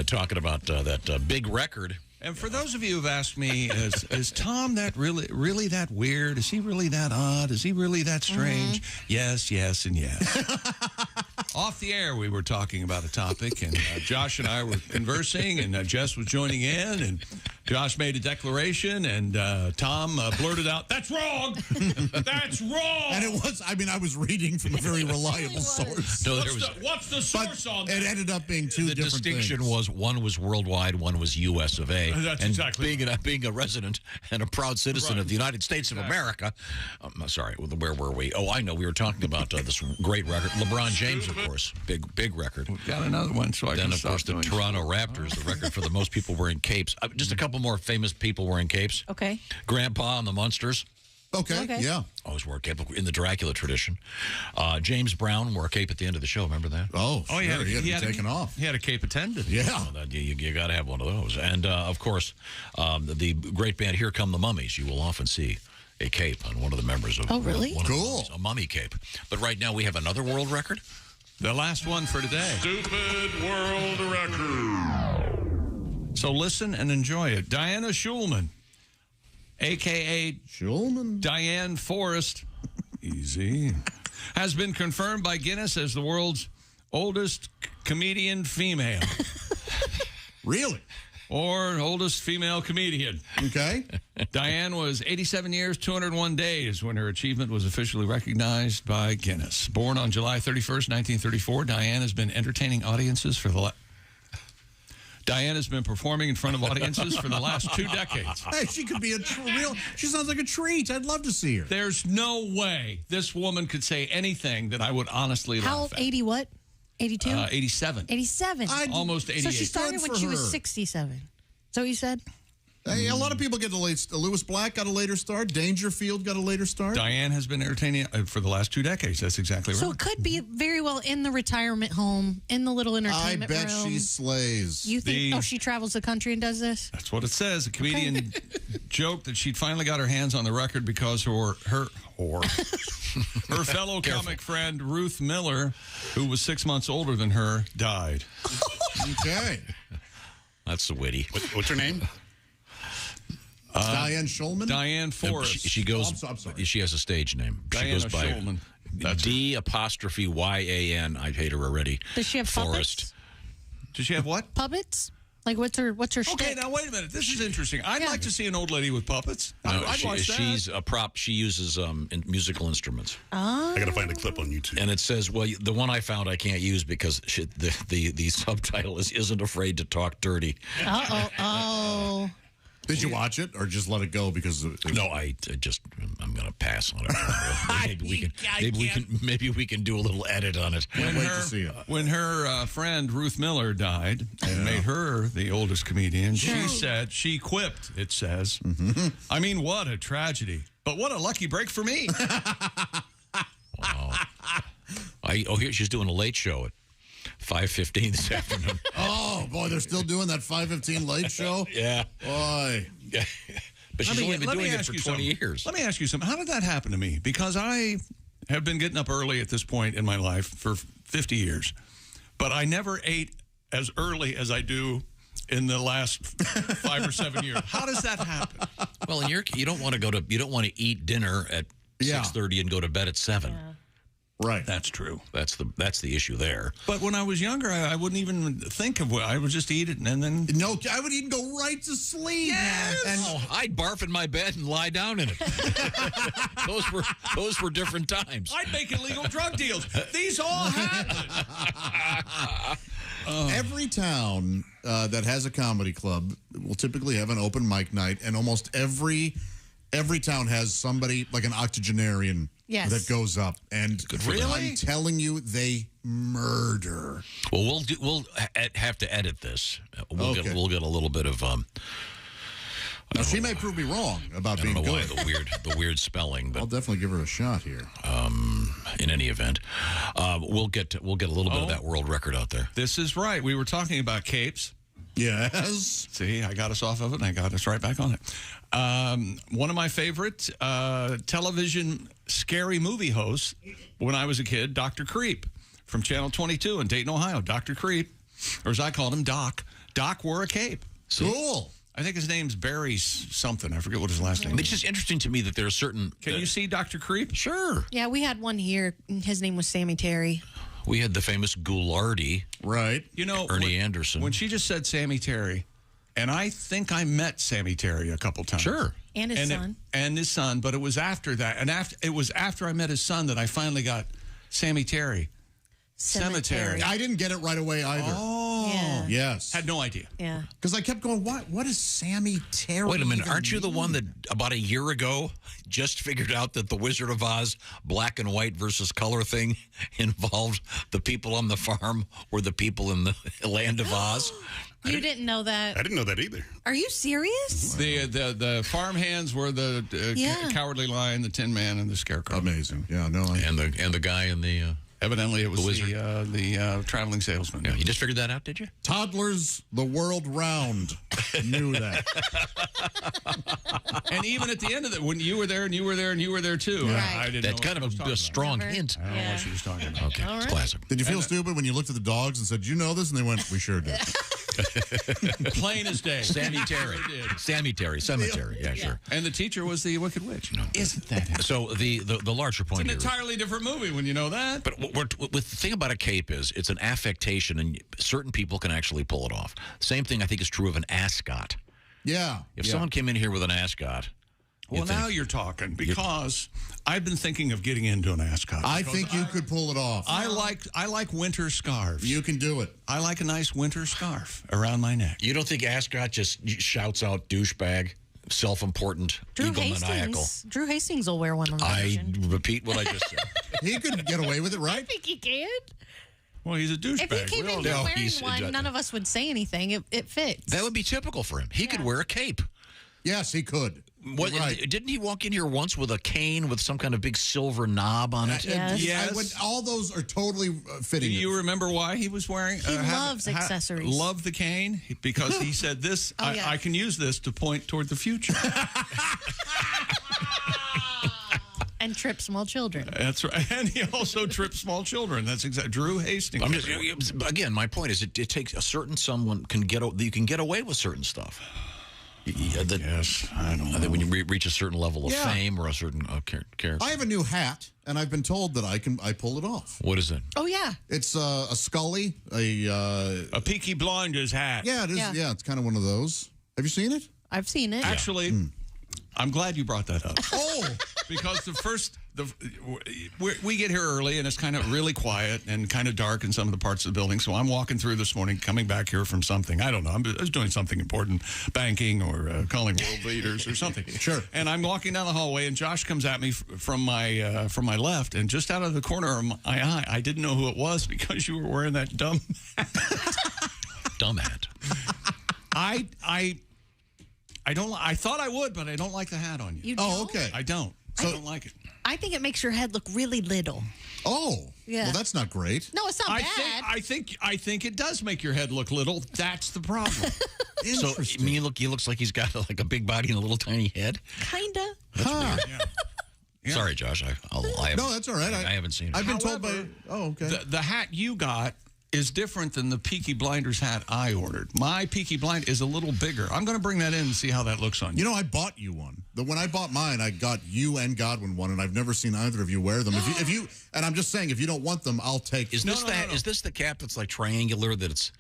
Talking about that big record. And for those of you who've asked me, is Tom that really that weird? Is he really that odd? Is he really that strange? Yes, yes, and yes. Off the air, we were talking about a topic, and Josh and I were conversing, and Jess was joining in, and Josh made a declaration, and Tom blurted out, "That's wrong! That's wrong!" And it was, I mean, I was reading from a very reliable source. No, what's the source on that? It ended up being two different distinction things. was one was worldwide, one was U.S. of A. That's and exactly being a resident and a proud citizen of the United States of America. Sorry, where were we? Oh, I know. We were talking about this great record. LeBron James, of course. Big record. We've got another one, so I then, can of course, the Toronto Raptors, the record for the most people wearing capes. Just a couple more famous people wearing capes. Okay. Grandpa and the Munsters. Okay, yeah. Always wore a cape in the Dracula tradition. James Brown wore a cape at the end of the show. Remember that? Oh, sure. Yeah, he had taken off. He had a cape attendant. Yeah. You got to have one of those. And, of course, the great band Here Come the Mummies. You will often see a cape on one of the members of Oh, really? Cool. A mummy cape. But right now we have another world record. The last one for today. Stupid world record. So listen and enjoy it. Diana Schulman, a.k.a. Schulman? Diane Forrest, easy, has been confirmed by Guinness as the world's oldest comedian female. Really? Or oldest female comedian. Okay. Diane was 87 years, 201 days when her achievement was officially recognized by Guinness. Born on July 31st, 1934, Diane has been entertaining audiences for the Diane has been performing in front of audiences for the last 2 decades. Hey, she could be she sounds like a treat. I'd love to see her. There's no way this woman could say anything that I would honestly How laugh old? at. 80 what? 82? 87. 87. Almost 88. So she started when she was her. 67. Is that what you said? Hey, a lot of people get the late. Lewis Black got a later start. Dangerfield got a later start. Diane has been entertaining for the last 2 decades. That's exactly right. So it could be very well in the retirement home, in the little entertainment room. I bet she slays. You think, she travels the country and does this? That's what it says. A comedian joked that she'd finally got her hands on the record because her fellow comic friend Ruth Miller, who was 6 months older than her, died. Okay. That's so witty. What's her name? Diane Schulman? Diane Forrest. She goes. I'm sorry. She has a stage name. Diana she goes by Schulman. D''YAN. I hate her already. Does she have Forrest. puppets? Does she have what? Puppets? Like what's her Okay, shtick? now wait a minute. This is interesting. I'd like to see an old lady with puppets. No, I'd watch that. she's a prop. She uses musical instruments. Oh. I got to find a clip on YouTube. And it says, well, the one I found I can't use because the subtitle isn't afraid to talk dirty. Oh. Did you watch it or just let it go because No, I'm going to pass on it. Maybe we can do a little edit on it. When her friend Ruth Miller died and made her the oldest comedian, she said, she quipped, it says, I mean, what a tragedy, but what a lucky break for me. Wow. Here she's doing a late show at 5:15 this afternoon. Oh, boy, they're still doing that 5:15 late show? Yeah. Boy. But she's only been doing it for 20 years. Let me ask you something. How did that happen to me? Because I have been getting up early at this point in my life for 50 years, but I never ate as early as I do in the last 5 or 7 years. How does that happen? Well, you don't want to eat dinner at 6:30 and go to bed at 7. Yeah. Right. That's true. That's the issue there. But when I was younger, I wouldn't even think of what I would just eat it and then. No, I would even go right to sleep. Yes. And I'd barf in my bed and lie down in it. those were different times. I'd make illegal drug deals. These all happen. Every town that has a comedy club will typically have an open mic night, and almost every town has somebody like an octogenarian. Yes. That goes up, and Really? I'm telling you, they murder. Well, we'll have to edit this. We'll get a little bit of. Now, she may prove me wrong about being good. I good. don't know why the weird spelling, but I'll definitely give her a shot here. In any event, we'll get a little bit of that world record out there. This is right. We were talking about capes. Yes. See, I got us off of it, and I got us right back on it. One of my favorite television scary movie hosts when I was a kid, Dr. Creep from Channel 22 in Dayton, Ohio. Dr. Creep, or as I called him, Doc. Doc wore a cape. Cool. I think his name's Barry something. I forget what his last name is. It's just interesting to me that there are certain... Can you see Dr. Creep? Sure. Yeah, we had one here. His name was Sammy Terry. We had the famous Ghoulardi. Right. You know, Ernie Anderson. When she just said Sammy Terry, and I think I met Sammy Terry a couple times. Sure. And his son. And his son, but it was after that. And it was after I met his son that I finally got Sammy Terry. Cemetery. I didn't get it right away either. Oh. Yeah. Yes. Had no idea. Yeah. Because I kept going, what is Sammy Terry? Wait a minute. even Aren't you the mean? one that about a year ago just figured out that the Wizard of Oz black and white versus color thing involved the people on the farm or the people in the land of Oz? You didn't know that. I didn't know that either. Are you serious? The farm hands were the Cowardly Lion, the Tin Man, and the Scarecrow. Amazing. Yeah, no. And the guy in the... Evidently, it was the traveling salesman. Yeah, you just figured that out, did you? Toddlers the world round knew that. And even at the end of it, when you were there and you were there and you were there too, Right. I didn't That's know kind what of a strong hint. I don't know what she was talking about. Okay, it's classic. Did you feel stupid when you looked at the dogs and said, "You know this?" And they went, "We sure did." Plain as day. Sammy Terry. Sammy Terry. Cemetery. Yeah, sure. And the teacher was the Wicked Witch. Isn't that? So the larger point It's an here. entirely different movie when you know that. But the thing about a cape is it's an affectation, and certain people can actually pull it off. Same thing I think is true of an ascot. Yeah. If someone came in here with an ascot, Well, now you're talking, because I've been thinking of getting into an ascot. I think you could pull it off. I like winter scarves. You can do it. I like a nice winter scarf around my neck. You don't think ascot just shouts out douchebag, self-important, egomaniacal? Drew Hastings will wear one on television. I repeat what I just said. He could get away with it, right? I think he can. Well, he's a douchebag. If he came in here wearing one, none of us would say anything. It fits. That would be typical for him. He could wear a cape. Yes, he could. Didn't he walk in here once with a cane with some kind of big silver knob on it? Yes. All those are totally fitting. Do you remember why he was wearing? He loves accessories. Loved the cane because he said this. I can use this to point toward the future. And trip small children. That's right. And he also trips small children. That's exactly Drew Hastings. Again, my point is, it takes a certain someone you can get away with certain stuff. Yes, I don't know. When you reach a certain level of fame or a certain character. I have a new hat, and I've been told that I pull it off. What is it? Oh, yeah. It's a Scully, a Peaky Blinders hat. Yeah, it is. Yeah, it's kind of one of those. Have you seen it? I've seen it. Actually, I'm glad you brought that up. Oh, because we get here early, and it's kind of really quiet and kind of dark in some of the parts of the building. So I'm walking through this morning, coming back here from something. I don't know. I was doing something important, banking or calling world leaders or something. Sure. And I'm walking down the hallway, and Josh comes at me from my left, and just out of the corner of my eye, I didn't know who it was because you were wearing that dumb hat. Dumb hat. I don't. I thought I would, but I don't like the hat on you. You don't? Oh, okay. I don't. I don't like it. I think it makes your head look really little. Oh, yeah. Well, that's not great. No, it's not bad. I think it does make your head look little. That's the problem. So he looks like he's got like a big body and a little tiny head. Kinda. Huh. Yeah. Sorry, Josh. No, that's all right. I haven't seen it. I've been told by. Oh, okay. The hat you got is different than the Peaky Blinders hat I ordered. My Peaky Blind is a little bigger. I'm going to bring that in and see how that looks on you. You know, I bought you one. When I bought mine, I got you and Godwin one, and I've never seen either of you wear them. If you, and I'm just saying, if you don't want them, I'll take. Is this the cap that's like triangular? That it's.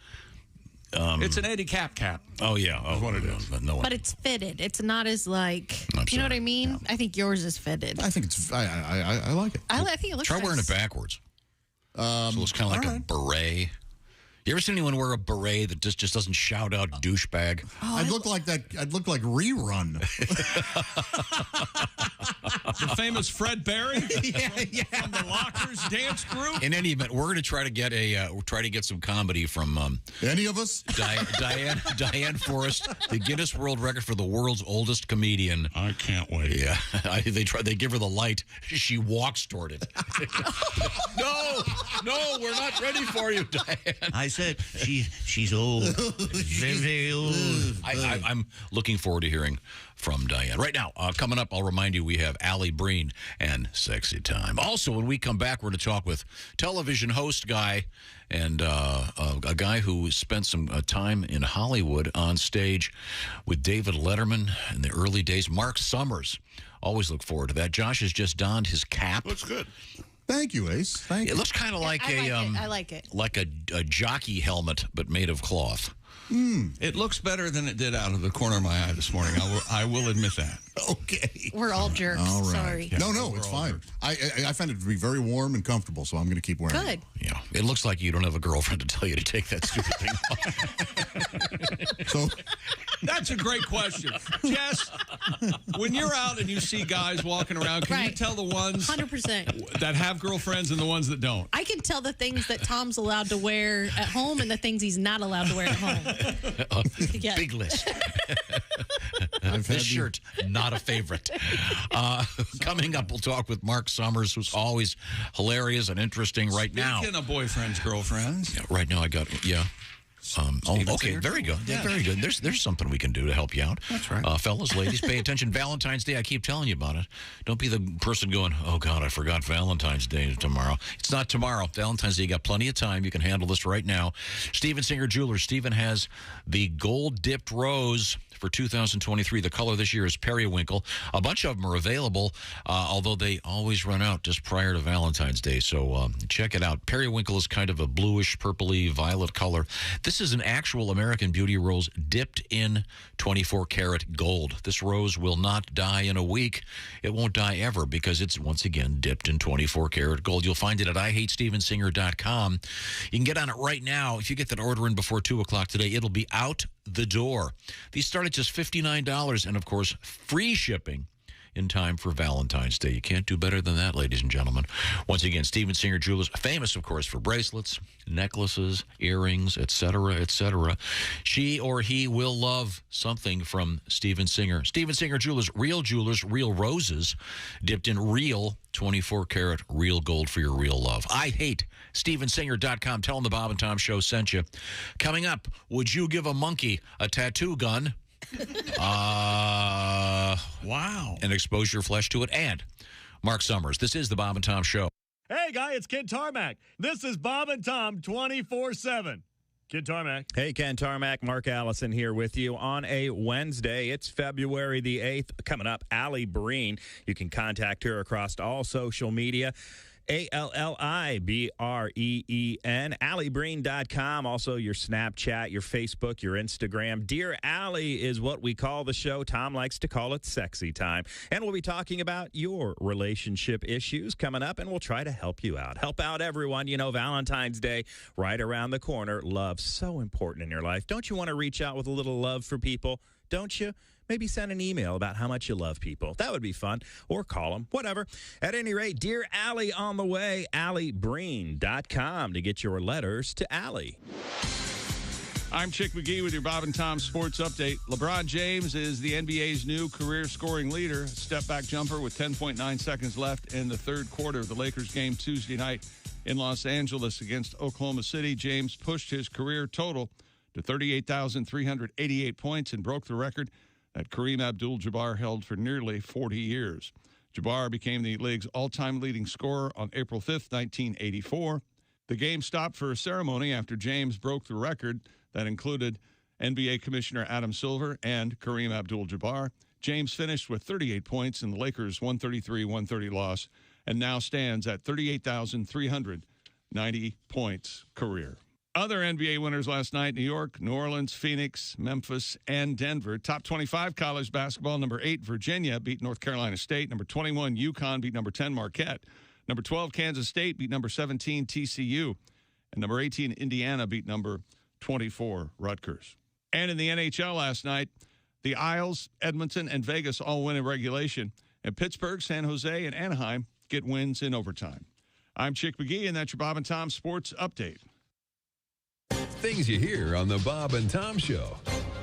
It's an Eddie cap. Oh yeah, that's what it is. But it's fitted. It's not as like. You know what I mean? Yeah. I think yours is fitted. I think it's. I like it. I think it looks. Try wearing it backwards. So it's kind of like a beret. You ever seen anyone wear a beret that just doesn't shout out douchebag? Oh, I'd look like that. I'd look like Rerun. The famous Fred Berry from the Lockers dance group. In any event, we're going to try to get some comedy from any of us. Diane Forrest, the Guinness World Record for the world's oldest comedian. I can't wait. Yeah, they give her the light. She walks toward it. No, we're not ready for you, Diane. I said she's old, very, very old. I'm looking forward to hearing from Diane. Right now, coming up, I'll remind you we have Allie Breen and Sexy Time. Also, when we come back, we're going to talk with television host guy and a guy who spent some time in Hollywood on stage with David Letterman in the early days. Mark Summers. Always look forward to that. Josh has just donned his cap. Looks good. Thank you, Ace. Thank you. It looks kind of like I like it. Like a jockey helmet, but made of cloth. It looks better than it did out of the corner of my eye this morning. I will admit that. Okay. We're all jerks. All right. Sorry. Yeah, no, it's fine. I find it to be very warm and comfortable, so I'm going to keep wearing it. Good. Yeah. It looks like you don't have a girlfriend to tell you to take that stupid thing off. So that's a great question. Jess, when you're out and you see guys walking around, can you tell the ones 100% that have girlfriends and the ones that don't? I can tell the things that Tom's allowed to wear at home and the things he's not allowed to wear at home. Big list. This shirt, not a favorite. Coming up, we'll talk with Mark Summers, who's always hilarious and interesting. Right now, speaking of boyfriends, girlfriends. Yeah, right now, I got okay, very good. Yeah, very good. There's something we can do to help you out. That's right. Fellas, ladies, pay attention. Valentine's Day, I keep telling you about it. Don't be the person going, oh, God, I forgot Valentine's Day is tomorrow. It's not tomorrow. Valentine's Day, you got plenty of time. You can handle this right now. Steven Singer Jewelers. Steven has the gold-dipped rose for 2023. The color this year is periwinkle. A bunch of them are available, although they always run out just prior to Valentine's Day. So check it out. Periwinkle is kind of a bluish, purpley, violet color. This This is an actual American Beauty rose dipped in 24-karat gold. This rose will not die in a week. It won't die ever because it's, once again, dipped in 24-karat gold. You'll find it at IHateStevenSinger.com. You can get on it right now. If you get that order in before 2 o'clock today, it'll be out the door. These start at just $59 and, of course, free shipping in time for Valentine's Day. You can't do better than that, ladies and gentlemen. Once again, Steven Singer Jewelers, famous, of course, for bracelets, necklaces, earrings, etc., etc. She or he will love something from Steven Singer. Steven Singer Jewelers, real roses, dipped in real 24-karat real gold for your real love. I hate StevenSinger.com. Tell them the Bob and Tom Show sent you. Coming up, would you give a monkey a tattoo gun? Wow. And expose your flesh to it. And Mark Summers. This is the Bob and Tom Show. Hey, guy, it's Ken Tarmac. This is Bob and Tom 24/7. Ken Tarmac. Hey, Ken Tarmac, Mark Allison here with you on a Wednesday. It's February the 8th. Coming up, Allie Breen. You can contact her across all social media. ALLIBREEN, AllieBreen.com. Also, your Snapchat, your Facebook, your Instagram. Dear Allie is what we call the show. Tom likes to call it sexy time. And we'll be talking about your relationship issues coming up, and we'll try to help you out. Help out everyone. You know, Valentine's Day right around the corner. Love, so important in your life. Don't you want to reach out with a little love for people? Don't you? Maybe send an email about how much you love people. That would be fun. Or call them, whatever. At any rate, Dear Allie on the way. AllieBreen.com to get your letters to Allie. I'm Chick McGee with your Bob and Tom Sports Update. LeBron James is the NBA's new career scoring leader. Step-back jumper with 10.9 seconds left in the third quarter of the Lakers game Tuesday night in Los Angeles against Oklahoma City. James pushed his career total to 38,388 points and broke the record that Kareem Abdul-Jabbar held for nearly 40 years. Jabbar became the league's all-time leading scorer on April 5th, 1984. The game stopped for a ceremony after James broke the record that included NBA Commissioner Adam Silver and Kareem Abdul-Jabbar. James finished with 38 points in the Lakers' 133-130 loss and now stands at 38,390 points career. Other NBA winners last night: New York, New Orleans, Phoenix, Memphis, and Denver. Top 25 college basketball: number 8, Virginia beat North Carolina State. Number 21, UConn beat number 10, Marquette. Number 12, Kansas State beat number 17, TCU. And number 18, Indiana beat number 24, Rutgers. And in the NHL last night, the Isles, Edmonton, and Vegas all win in regulation. And Pittsburgh, San Jose, and Anaheim get wins in overtime. I'm Chick McGee, and that's your Bob and Tom Sports Update. Things you hear on the Bob and Tom Show.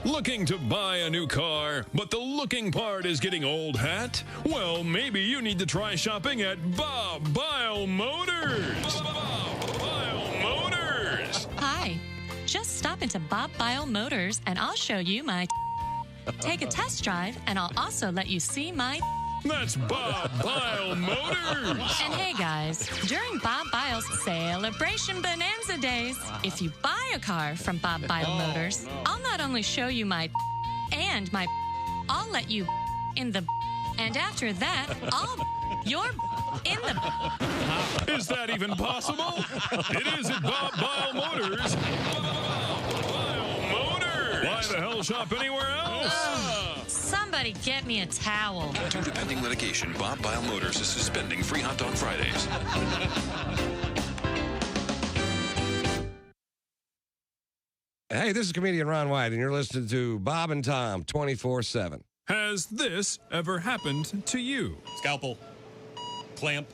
Looking to buy a new car, but the looking part is getting old hat? Well, maybe you need to try shopping at Bob Bile Motors. Bob Bile Motors. Hi, just stop into Bob Bile Motors and I'll show you my Take a test drive and I'll also let you see my That's Bob Bile Motors. And hey guys, during Bob Bile's Celebration Bonanza Days, if you buy a car from Bob Bile Motors, I'll not only show you my and my I'll let you in the and after that, you're in the Is that even possible? It is at Bob Bile Motors. Bob Bile Motors. Why the hell shop anywhere else? Somebody get me a towel. Due to pending litigation, Bob Bile Motors is suspending free hot dog Fridays. Hey, this is comedian Ron White, and you're listening to Bob and Tom 24/7. Has this ever happened to you? Scalpel. Clamp.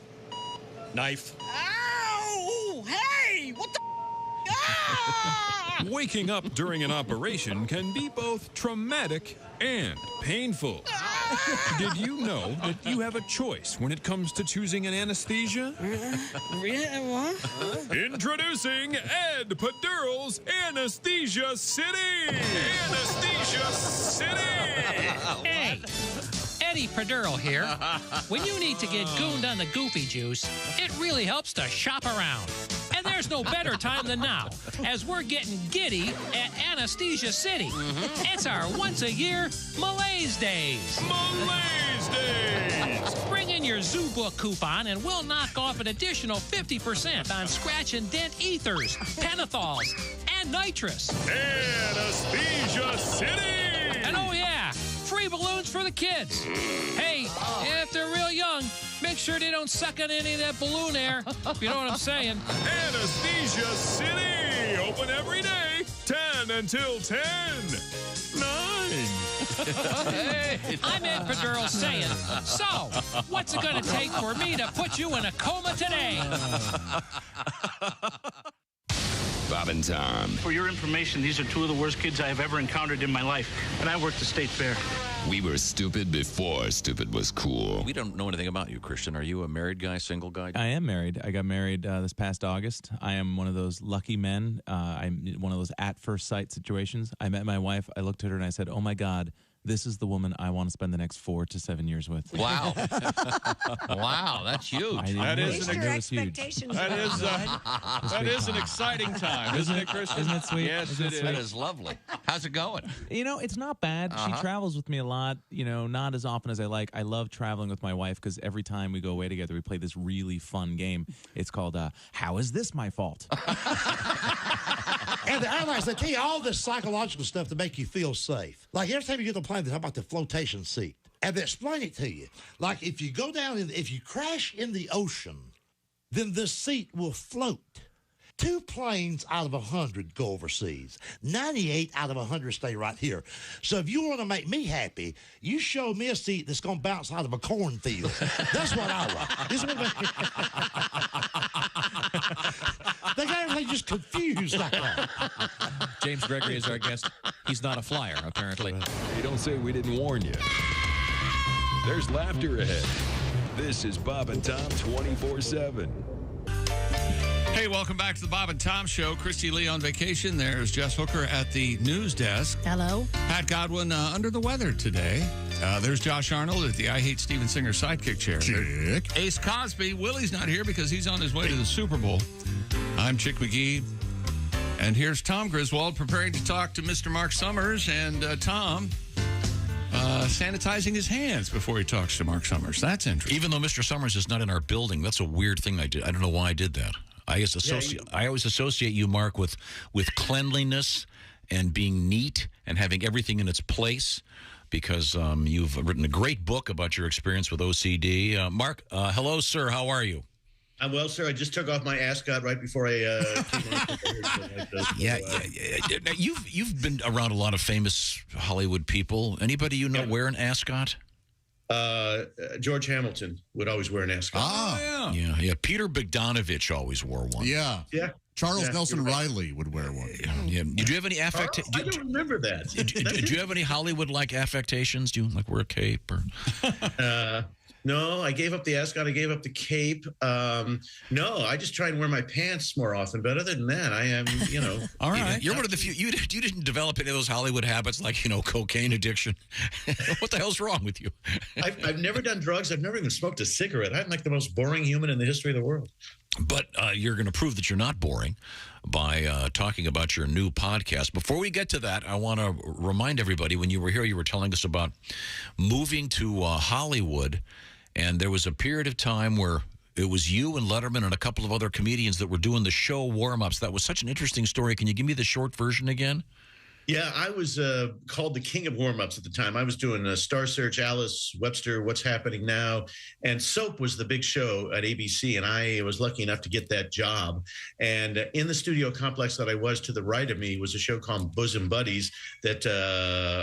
Knife. Ow! Hey! What the? Ah! Waking up during an operation can be both traumatic and painful. Did you know that you have a choice when it comes to choosing an anesthesia? What? Introducing Ed Pedural's Anesthesia City! Anesthesia City! Hey, Eddie Pedural here. When you need to get gooned on the goofy juice, it really helps to shop around. And there's no better time than now, as we're getting giddy at Anesthesia City. It's our once-a-year Malaise Days. Malaise Days! Bring in your Zoo Book coupon, and we'll knock off an additional 50% on scratch and dent ethers, penathols, and nitrous. Anesthesia City! And oh yeah, free balloons for the kids. Hey, if they're real young, make sure they don't suck on any of that balloon air, if you know what I'm saying. Anesthesia City! Open every day, 10 until 10. 9. I'm Ed Padural saying, so, what's it going to take for me to put you in a coma today? Bob and Tom. For your information, these are two of the worst kids I have ever encountered in my life, and I worked the state fair. We were stupid before stupid was cool. We don't know anything about you, Christian. Are you a married guy, single guy? I am married. I got married this past August. I am one of those lucky men. I'm one of those at first sight situations. I met my wife. I looked at her and I said, oh, my God. This is the woman I want to spend the next 4 to 7 years with. Wow. Wow, that's huge. That is an expectations. That is an exciting time, isn't it, Christian? Isn't it sweet? Yes, it is. That is lovely. How's it going? You know, it's not bad. She travels with me a lot, you know, not as often as I like. I love traveling with my wife because every time we go away together, we play this really fun game. It's called, How Is This My Fault? And the airlines, they tell you all this psychological stuff to make you feel safe. Like every time you get on the plane, they talk about the flotation seat. And they explain it to you. Like if you go down, if you crash in the ocean, then this seat will float. 2 planes out of 100 go overseas. 98 out of 100 stay right here. So if you want to make me happy, you show me a seat that's going to bounce out of a cornfield. That's what I like. They got everything just confused like that. James Gregory is our guest. He's not a flyer, apparently. Hey, don't say we didn't warn you. There's laughter ahead. This is Bob and Tom 24/7. Hey, welcome back to the Bob and Tom Show. Christy Lee on vacation. There's Jess Hooker at the news desk. Hello. Pat Godwin under the weather today. There's Josh Arnold at the I Hate Steven Singer sidekick chair. Chick. Ace Cosby. Willie's not here because he's on his way to the Super Bowl. I'm Chick McGee. And here's Tom Griswold preparing to talk to Mr. Mark Summers. And Tom sanitizing his hands before he talks to Mark Summers. That's interesting. Even though Mr. Summers is not in our building, that's a weird thing I did. I don't know why I did that. I always associate you, Mark, with cleanliness and being neat and having everything in its place because you've written a great book about your experience with OCD. Mark, hello, sir. How are you? I'm well, sir. I just took off my ascot right before I came on. Yeah. Now, you've been around a lot of famous Hollywood people. Anybody you know wear an ascot? George Hamilton would always wear an ascot. Yeah. Peter Bogdanovich always wore one. Yeah. Charles Nelson Riley would wear one. Yeah. Did you have any affectations? I don't remember that. Did you have any Hollywood-like affectations? Do you like wear a cape or? No, I gave up the ascot. I gave up the cape. No, I just try and wear my pants more often. But other than that, I am, All right. You're one of the few. You didn't develop any of those Hollywood habits like, cocaine addiction. What the hell's wrong with you? I've never done drugs. I've never even smoked a cigarette. I'm like the most boring human in the history of the world. But you're going to prove that you're not boring by talking about your new podcast. Before we get to that, I want to remind everybody, when you were here, you were telling us about moving to Hollywood. And there was a period of time where it was you and Letterman and a couple of other comedians that were doing the show warm-ups. That was such an interesting story. Can you give me the short version again? Yeah, I was called the king of warm-ups at the time. I was doing Star Search, Alice, Webster, What's Happening Now, and Soap was the big show at ABC, and I was lucky enough to get that job. And in the studio complex that I was, to the right of me was a show called Bosom Buddies that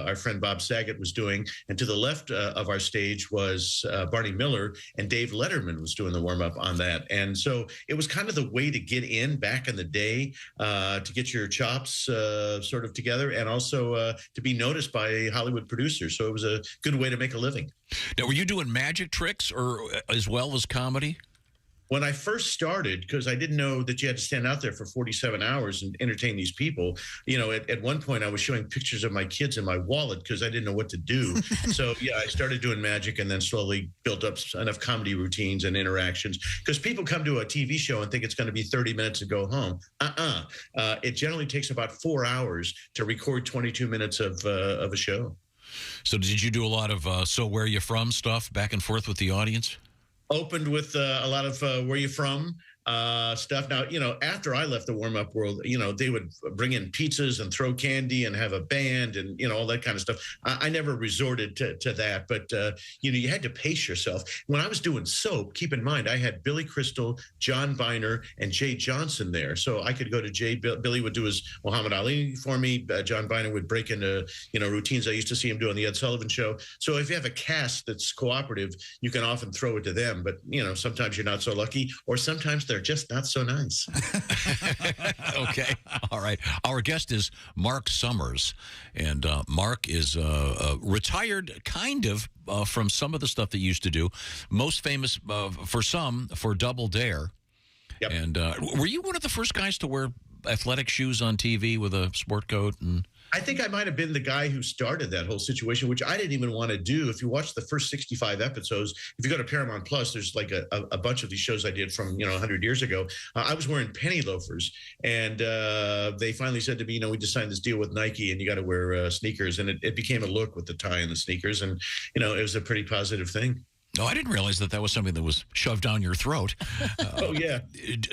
our friend Bob Saget was doing, and to the left of our stage was Barney Miller, and Dave Letterman was doing the warm-up on that. And so it was kind of the way to get in back in the day, to get your chops sort of together, and also to be noticed by Hollywood producers. So it was a good way to make a living. Now, were you doing magic tricks or as well as comedy? When I first started, because I didn't know that you had to stand out there for 47 hours and entertain these people, at one point I was showing pictures of my kids in my wallet because I didn't know what to do. So, I started doing magic and then slowly built up enough comedy routines and interactions. Because people come to a TV show and think it's going to be 30 minutes to go home. It generally takes about 4 hours to record 22 minutes of a show. So did you do a lot of So Where You From stuff back and forth with the audience? Opened with a lot of Where You From? stuff. Now, after I left the warm-up world, they would bring in pizzas and throw candy and have a band and, all that kind of stuff. I never resorted to that, but, you had to pace yourself. When I was doing soap, keep in mind, I had Billy Crystal, John Viner, and Jay Johnson there. So I could go to Jay. Billy would do his Muhammad Ali for me. John Viner would break into, routines I used to see him do on the Ed Sullivan Show. So if you have a cast that's cooperative, you can often throw it to them. But, sometimes you're not so lucky, or sometimes they're just not so nice. Okay. All right. Our guest is Mark Summers. And Mark is retired kind of from some of the stuff that he used to do. Most famous for Double Dare. Yep. And were you one of the first guys to wear athletic shoes on TV with a sport coat? And I think I might have been the guy who started that whole situation, which I didn't even want to do. If you watch the first 65 episodes, if you go to Paramount Plus, there's like a bunch of these shows I did from 100 years ago. I was wearing penny loafers, and they finally said to me, we just signed this deal with Nike, and you got to wear sneakers, and it became a look with the tie and the sneakers, and it was a pretty positive thing. No, I didn't realize that was something that was shoved down your throat. Oh, yeah.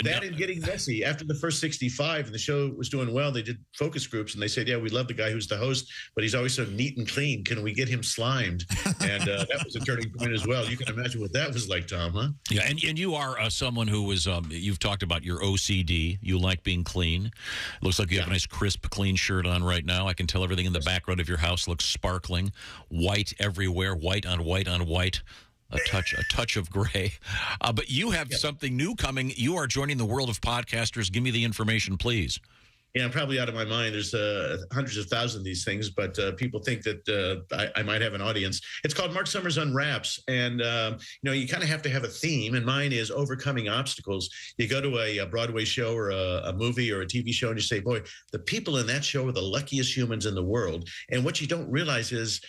That and getting messy. After the first 65 and the show was doing well, they did focus groups, and they said, we love the guy who's the host, but he's always so neat and clean. Can we get him slimed? And that was a turning point as well. You can imagine what that was like, Tom, huh? Yeah, and you are someone who was, you've talked about your OCD. You like being clean. It looks like you have a nice, crisp, clean shirt on right now. I can tell everything in the background of your house looks sparkling. White everywhere, white on white on white. A touch of gray. But you have something new coming. You are joining the world of podcasters. Give me the information, please. Yeah, I'm probably out of my mind. There's hundreds of thousands of these things, but people think that I might have an audience. It's called Mark Summers Unwraps, and you kind of have to have a theme, and mine is overcoming obstacles. You go to a Broadway show or a movie or a TV show, and you say, boy, the people in that show are the luckiest humans in the world. And what you don't realize is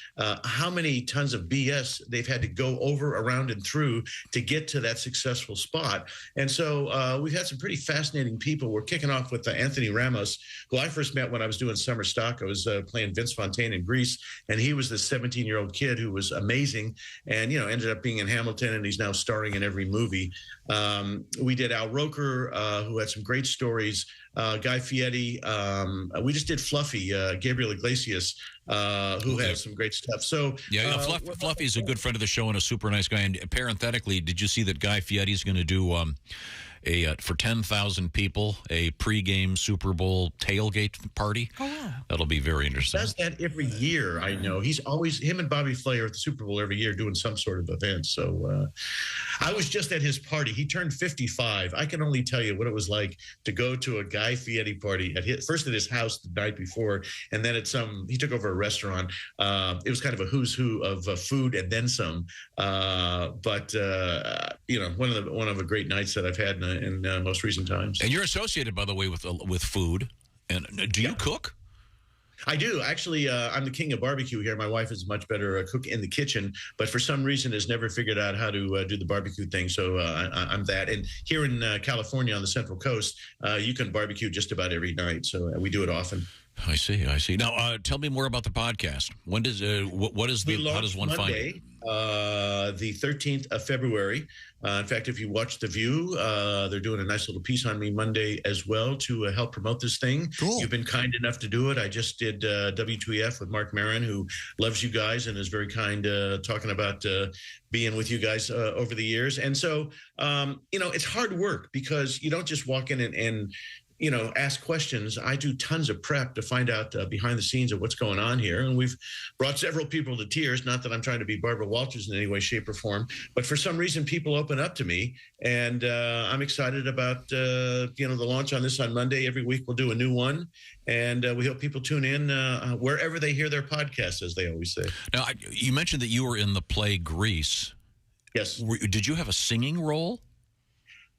how many tons of BS they've had to go over, around, and through to get to that successful spot. And so we've had some pretty fascinating people. We're kicking off with Anthony Ramos, who I first met when I was doing summer stock. I was playing Vince Fontaine in Greece, and he was this 17-year-old kid who was amazing and, ended up being in Hamilton, and he's now starring in every movie. We did Al Roker, who had some great stories, Guy Fieri. We just did Fluffy, Gabriel Iglesias, who has some great stuff. So Fluffy is a good friend of the show and a super nice guy. And parenthetically, did you see that Guy Fieri is going to do for 10,000 people, a pregame Super Bowl tailgate party? Oh, wow. That'll be very interesting. He does that every year, I know. He's always, him and Bobby Flay are at the Super Bowl every year doing some sort of event. So I was just at his party. He turned 55. I can only tell you what it was like to go to a Guy Fieri party, first at his house the night before, and then he took over a restaurant. It was kind of a who's who of food and then some. But one of the great nights that I've had in most recent times. And you're associated, by the way, with food. And do you cook? I do. Actually, I'm the king of barbecue here. My wife is a much better cook in the kitchen, but for some reason has never figured out how to do the barbecue thing. So I'm that. And here in California on the Central Coast, you can barbecue just about every night. So we do it often. I see. Now, tell me more about the podcast. When does how does one find it? The 13th of February. In fact, if you watch The View, they're doing a nice little piece on me Monday as well to help promote this thing. Cool. You've been kind enough to do it. I just did W2EF with Mark Maron, who loves you guys and is very kind talking about being with you guys over the years. And so, it's hard work because you don't just walk in and ask questions. I do tons of prep to find out behind the scenes of what's going on here. And we've brought several people to tears. Not that I'm trying to be Barbara Walters in any way, shape, or form, but for some reason, people open up to me. And I'm excited about, the launch on this on Monday. Every week we'll do a new one. And we hope people tune in wherever they hear their podcasts, as they always say. Now, you mentioned that you were in the play Grease. Yes. Did you have a singing role?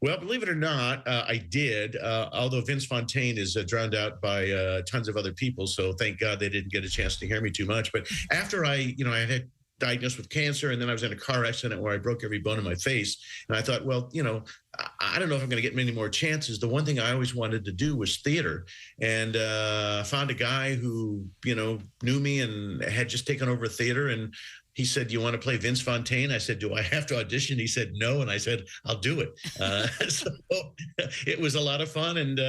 Well, believe it or not, I did, although Vince Fontaine is drowned out by tons of other people. So thank God they didn't get a chance to hear me too much. But after I had diagnosed with cancer, and then I was in a car accident where I broke every bone in my face. And I thought, well, I don't know if I'm going to get many more chances. The one thing I always wanted to do was theater, and found a guy who, knew me and had just taken over theater, and he said, "You want to play Vince Fontaine?" I said, "Do I have to audition?" He said, "No." And I said, "I'll do it." So it was a lot of fun. And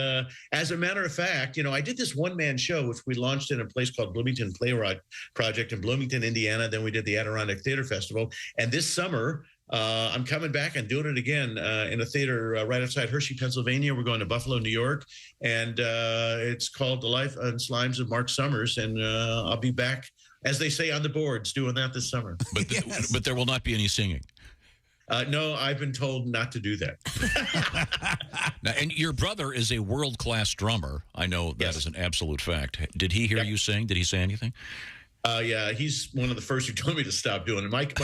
as a matter of fact, I did this one-man show, which we launched in a place called Bloomington Playwright Project in Bloomington, Indiana. Then we did the Adirondack Theater Festival. And this summer, I'm coming back and doing it again in a theater right outside Hershey, Pennsylvania. We're going to Buffalo, New York. And it's called The Life and Slimes of Mark Summers. And I'll be back, as they say on the boards, doing that this summer. But there will not be any singing. No, I've been told not to do that. Now, and your brother is a world-class drummer. I know that is an absolute fact. Did he hear you sing? Did he say anything? Yeah, he's one of the first who told me to stop doing it. Mike,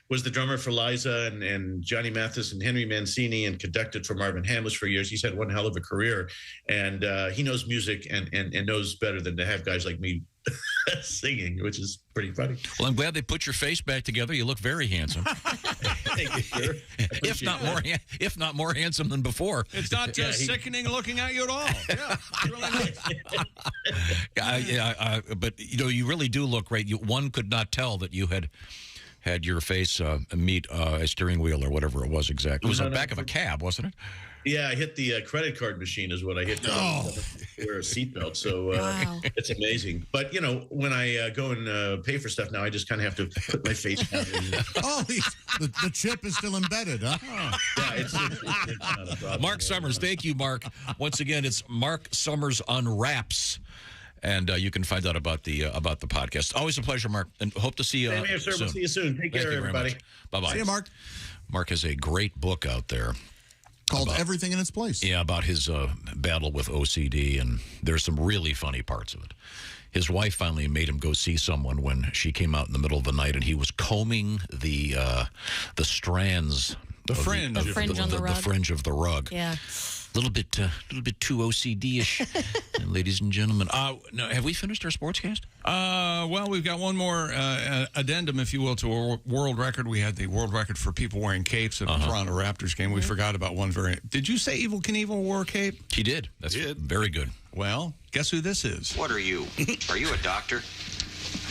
was the drummer for Liza and Johnny Mathis and Henry Mancini, and conducted for Marvin Hamlish for years. He's had one hell of a career, and he knows music and knows better than to have guys like me singing, which is pretty funny. Well, I'm glad they put your face back together. You look very handsome. Thank you, sir. If not more handsome than before. It's not just sickening looking at you at all. Yeah, really nice. But you really do look great. One could not tell that you had your face meet a steering wheel or whatever it was exactly. It was on the back of a cab, wasn't it? Yeah, I hit the credit card machine is what I hit. Wear a seatbelt, so it's amazing. But, when I go and pay for stuff now, I just kind of have to put my face down. The chip is still embedded, huh? Yeah, it's not a problem. Mark Summers, thank you, Mark. Once again, it's Mark Summers Unwraps. And you can find out about the podcast. Always a pleasure, Mark, and hope to see you Same here, sir. soon. We'll see you soon. Take care, everybody. Bye-bye. See you, Mark. Mark has a great book out there called Everything in Its Place. Yeah, about his battle with OCD, and there's some really funny parts of it. His wife finally made him go see someone when she came out in the middle of the night, and he was combing the strands, the fringe on the rug. The fringe of the rug. Yeah. A little bit too OCD-ish, ladies and gentlemen. No, have we finished our sportscast? Well, we've got one more addendum, if you will, to a world record. We had the world record for people wearing capes at the Toronto Raptors game. We forgot about one variant. Did you say Evel Knievel wore a cape? He did. That's very good. Well, guess who this is? What are you? Are you a doctor?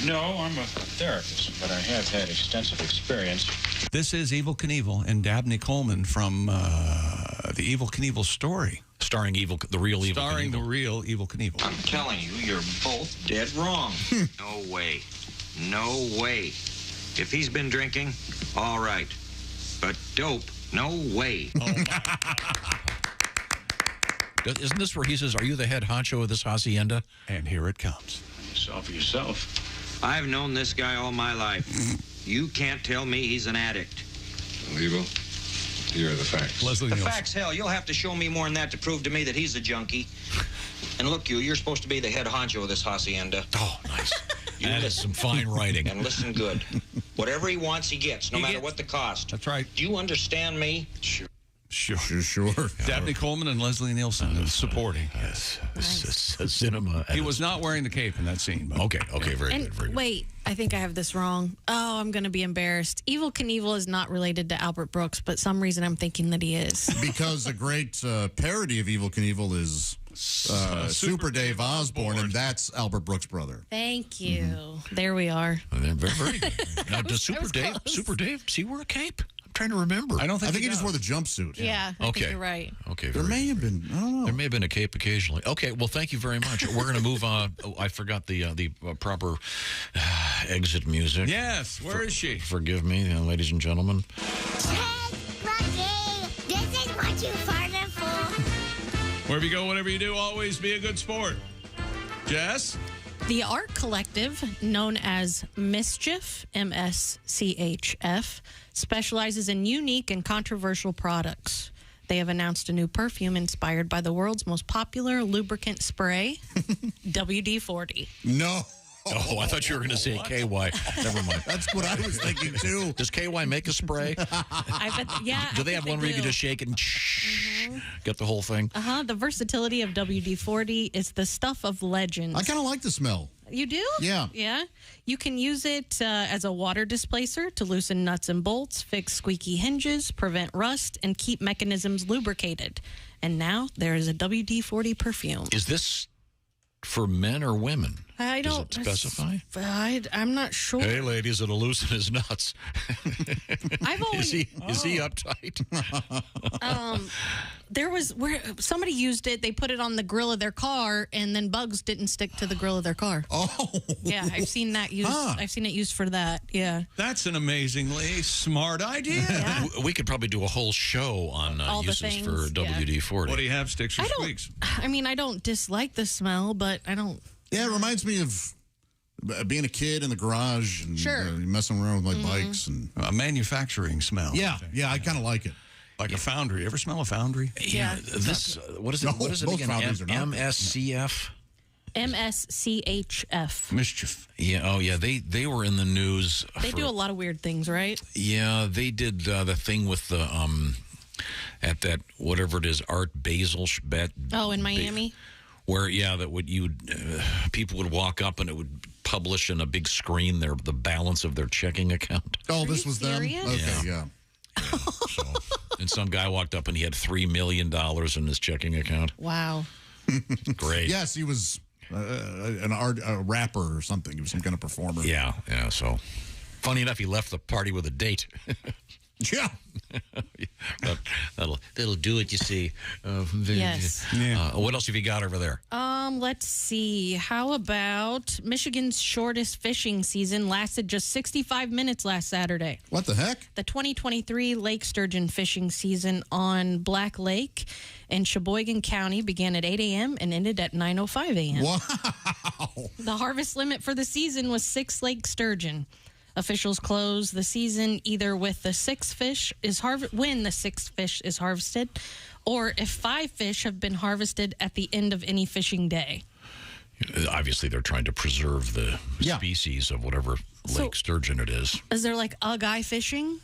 No, I'm a therapist, but I have had extensive experience. This is Evel Knievel and Dabney Coleman from the Evel Knievel story. Starring the real Evel Knievel. Starring the real Evel Knievel. I'm telling you, you're both dead wrong. No way. No way. If he's been drinking, all right. But dope, no way. Oh, Isn't this where he says, "Are you the head honcho of this hacienda?" And here it comes. You saw for yourself. I've known this guy all my life. You can't tell me he's an addict. Evel, here are the facts. Leslie The Nielsen. facts, hell, you'll have to show me more than that to prove to me that he's a junkie. And look, you're supposed to be the head honcho of this hacienda. Oh, nice. You that is some fine writing. And listen good. Whatever he wants, he gets, no matter what the cost. That's right. Do you understand me? Sure. Dabney Coleman and Leslie Nielsen supporting. Yes. Cinema. He was not wearing the cape in that scene. But. Okay, very And good. Very good. wait, I think I have this wrong. Oh, I'm going to be embarrassed. Evel Knievel is not related to Albert Brooks, but some reason I'm thinking that he is. Because a great parody of Evel Knievel is Super Dave Osborne, and that's Albert Brooks' brother. Thank you. There we are. Very good. Now, does Super Dave, does he wear a cape? I'm trying to remember. I think he just wore the jumpsuit. Yeah, I think you're right. Okay. There may have been, I don't know. There may have been a cape occasionally. Okay, well, thank you very much. We're going to move on. Oh, I forgot the proper exit music. Yes, where is she? Forgive me, ladies and gentlemen. Hey, Rocky, this is what you farted for. Wherever you go, whatever you do, always be a good sport. Jess? The art collective, known as Mischief, MSCHF, specializes in unique and controversial products. They have announced a new perfume inspired by the world's most popular lubricant spray, WD-40. No. Oh, I thought you were going to say KY. Never mind. That's what I was thinking, too. Does KY make a spray? Do they have one where you can just shake and get the whole thing? The versatility of WD-40 is the stuff of legends. I kind of like the smell. You do? Yeah. Yeah. You can use it as a water displacer to loosen nuts and bolts, fix squeaky hinges, prevent rust, and keep mechanisms lubricated. And now there is a WD-40 perfume. Is this for men or women? I don't Does it specify? I'm not sure. Hey, ladies, it'll loosen his nuts. I've always is he uptight? There was where somebody used it. They put it on the grill of their car, and then bugs didn't stick to the grill of their car. Oh, yeah, I've seen that used. I've seen it used for that. Yeah, that's an amazingly smart idea. Yeah. We could probably do a whole show on All the uses things, for yeah. WD-40. What do you have, sticks or squeaks? I mean, I don't dislike the smell, but I don't. Yeah, it reminds me of being a kid in the garage and Sure. messing around with my bikes and a manufacturing smell. Yeah, I kind of like it. Like a foundry. Ever smell a foundry? Yeah. This what is it? No, What is it most again? foundries are not. MSCF. MSCHF. Mischief. Yeah. Oh, yeah. They were in the news. They do a lot of weird things, right? Yeah, they did the thing with the at that whatever it is, Art Basel bet. Oh, in Miami. Where that would people would walk up and it would publish in a big screen the balance of their checking account. Oh, this was serious? them. Okay, yeah. So, and some guy walked up and he had $3 million in his checking account. Wow. Great. Yes, he was a rapper or something. He was some kind of performer. Yeah. So, funny enough, he left the party with a date. Yeah. That'll do it, you see. Yes. What else have you got over there? Let's see. How about Michigan's shortest fishing season lasted just 65 minutes last Saturday. What the heck? The 2023 lake sturgeon fishing season on Black Lake in Sheboygan County began at 8 a.m. and ended at 9:05 a.m. Wow. The harvest limit for the season was 6 lake sturgeon. Officials close the season either with the 6 fish when the 6th fish is harvested, or if 5 fish have been harvested at the end of any fishing day. Obviously, they're trying to preserve the species of whatever lake sturgeon it is. Is there like a guy fishing?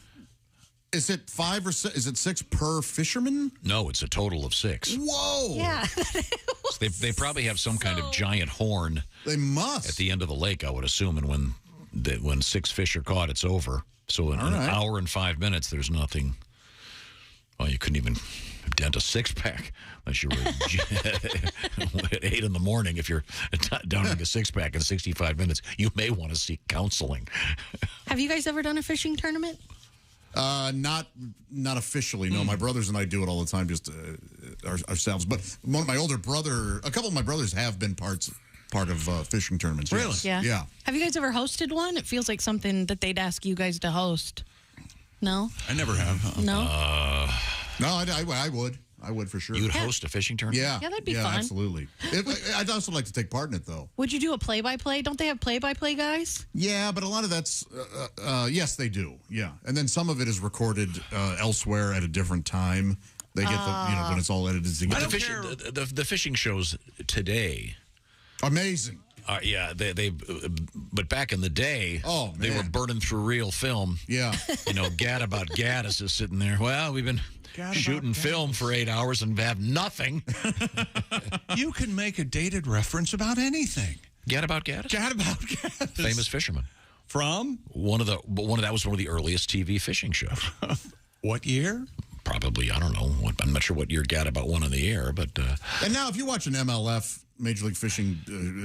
Is it 5 or 6? Is it 6 per fisherman? No, it's a total of 6. Whoa. Yeah. So they probably have some kind of giant horn. They must. At the end of the lake, I would assume, and when 6 fish are caught, it's over. So in an hour and 5 minutes, there's nothing. Well, you couldn't even dent a 6-pack unless you were at 8 in the morning. If you're downing a 6-pack in 65 minutes, you may want to seek counseling. Have you guys ever done a fishing tournament? Not officially. No, my brothers and I do it all the time, just ourselves. But a couple of my brothers have been part of fishing tournaments. Really? Yes. Yeah. Have you guys ever hosted one? It feels like something that they'd ask you guys to host. No? I never have. No? No, I would. I would for sure. You would host a fishing tournament? Yeah. Yeah, that'd be fun. Absolutely. I'd also like to take part in it, though. Would you do a play-by-play? Don't they have play-by-play guys? Yeah, but a lot of that's, yes, they do. Yeah. And then some of it is recorded elsewhere at a different time. They get when it's all edited together. The fishing shows today. Amazing. But back in the day, they were burning through reel film. Yeah. Gad About Gaddis is sitting there. Well, we've been shooting film for 8 hours and have nothing. You can make a dated reference about anything. Gad About Gaddis? Gad About Gaddis. Famous fisherman. From? That was one of the earliest TV fishing shows. What year? Probably, I don't know. I'm not sure what year Gad About won in the air, but... And now if you watch an MLF, Major League Fishing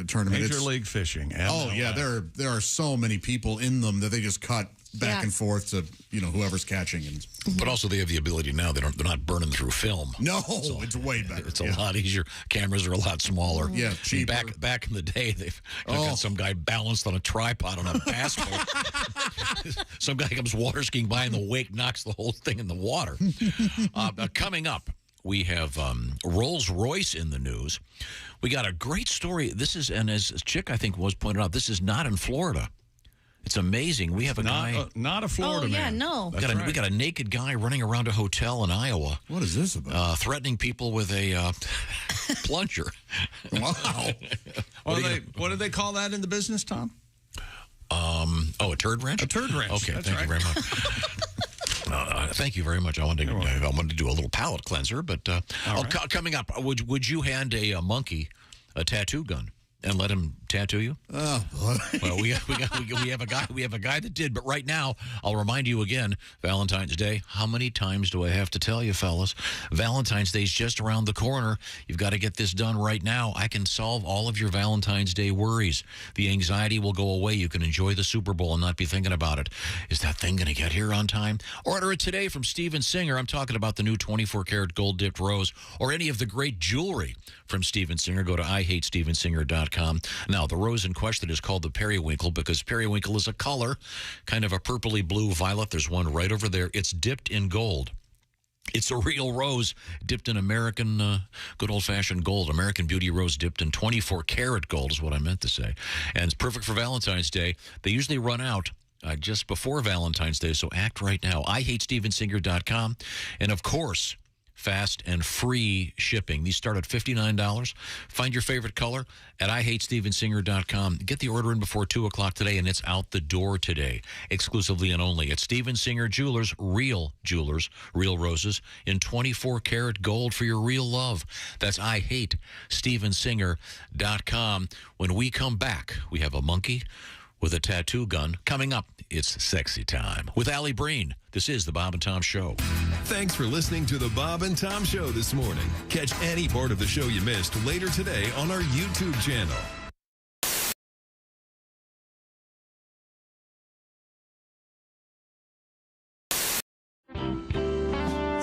tournament... Major League Fishing, MLF. Oh, yeah, there are so many people in them that they just cut back and forth to, whoever's catching. But also they have the ability now, they're not burning through film. No, it's way better. It's a lot easier. Cameras are a lot smaller. Yeah, cheaper. Back in the day, they've got some guy balanced on a tripod on a bass boat. Some guy comes water skiing by in the wake, knocks the whole thing in the water. Coming up, we have Rolls-Royce in the news. We got a great story. This is, and as Chick, I think, was pointed out, this is not in Florida. It's amazing. We have a guy. Not a Florida man. No. We got a naked guy running around a hotel in Iowa. What is this about? Threatening people with a plunger. Wow. What do they call that in the business, Tom? A turd wrench? A turd wrench. Okay, That's thank right. you very much. Thank you very much. I wanted to do a little palate cleanser, but coming up, would you hand a monkey a tattoo gun and let him tattoo you? Oh, boy. Well, we have a guy that did. But right now, I'll remind you again, Valentine's Day. How many times do I have to tell you, fellas? Valentine's Day is just around the corner. You've got to get this done right now. I can solve all of your Valentine's Day worries. The anxiety will go away. You can enjoy the Super Bowl and not be thinking about it. Is that thing going to get here on time? Order it today from Steven Singer. I'm talking about the new 24-karat gold-dipped rose or any of the great jewelry from Steven Singer. Go to IHateStevenSinger.com. Now, the rose in question is called the periwinkle because periwinkle is a color, kind of a purpley blue violet. There's one right over there. It's dipped in gold. It's a real rose dipped in American, good old-fashioned gold. American Beauty rose dipped in 24-karat gold is what I meant to say. And it's perfect for Valentine's Day. They usually run out just before Valentine's Day, so act right now. IHateStevenSinger.com. And, of course, fast and free shipping. These start at $59. Find your favorite color at IHateStevenSinger.com. Get the order in before 2 o'clock today, and it's out the door today, exclusively and only at Steven Singer Jewelers, real roses in 24-karat gold for your real love. That's IHateStevenSinger.com. When we come back, we have a monkey with a tattoo gun. Coming up, it's sexy time with Allie Breen. This is the Bob and Tom Show. Thanks for listening to the Bob and Tom Show this morning. Catch any part of the show you missed later today on our YouTube channel.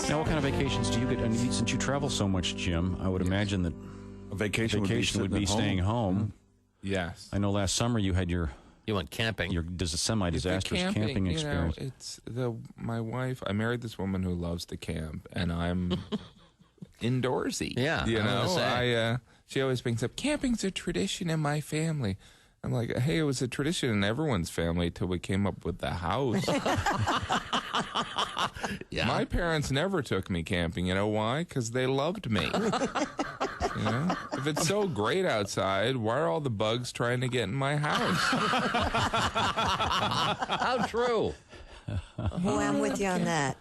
Now, what kind of vacations do you get? And since you travel so much, Jim, I would imagine that a vacation would be staying home. Yes. I know last summer you had your... You went camping. Your semi-disastrous camping experience. My wife. I married this woman who loves to camp, and I'm indoorsy. Yeah, she always brings up camping's a tradition in my family. I'm like, hey, it was a tradition in everyone's family till we came up with the house. Yeah. My parents never took me camping. You know why? Because they loved me. You know? If it's so great outside, why are all the bugs trying to get in my house? How true. Well, I'm with you on that.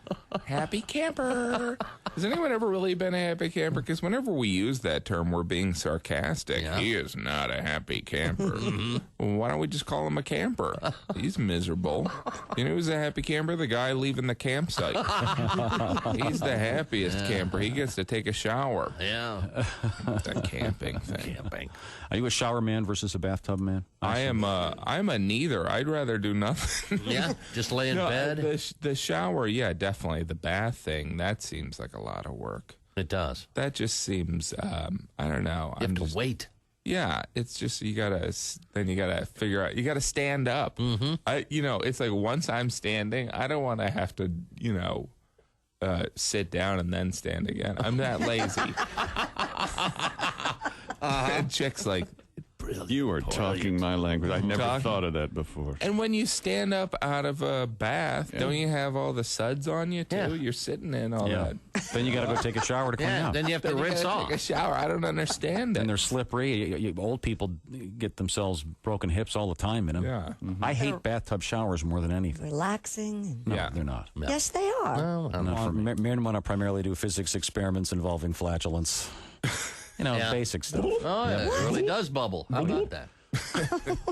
Happy camper. Has anyone ever really been a happy camper? Because whenever we use that term, we're being sarcastic. Yeah. He is not a happy camper. Well, why don't we just call him a camper? He's miserable. You know who's a happy camper? The guy leaving the campsite. He's the happiest camper. He gets to take a shower. Yeah. It's a camping thing. Are you a shower man versus a bathtub man? I'm a neither. I'd rather do nothing. Yeah, just lay in bed. The shower, yeah, definitely. The bath thing, that seems like a lot of work. It does. That just seems, I don't know. You have to wait. Yeah, it's just you gotta figure out. You gotta stand up. Mm-hmm. It's like once I'm standing, I don't want to have to, sit down and then stand again. I'm that lazy. And chicks like, you are talking my language. I never thought of that before. And when you stand up out of a bath, don't you have all the suds on you too? Yeah. You're sitting in all that. Then you got to go take a shower to clean out. Then you have to rinse off. Take a shower. I don't understand it. And they're slippery. Old people get themselves broken hips all the time in them. Yeah. Mm-hmm. I hate bathtub showers more than anything. Relaxing. No, they're not. No. Yes, they are. Men want to primarily do physics experiments involving flatulence. Basic stuff. Oh, yeah. It really does bubble. How about that?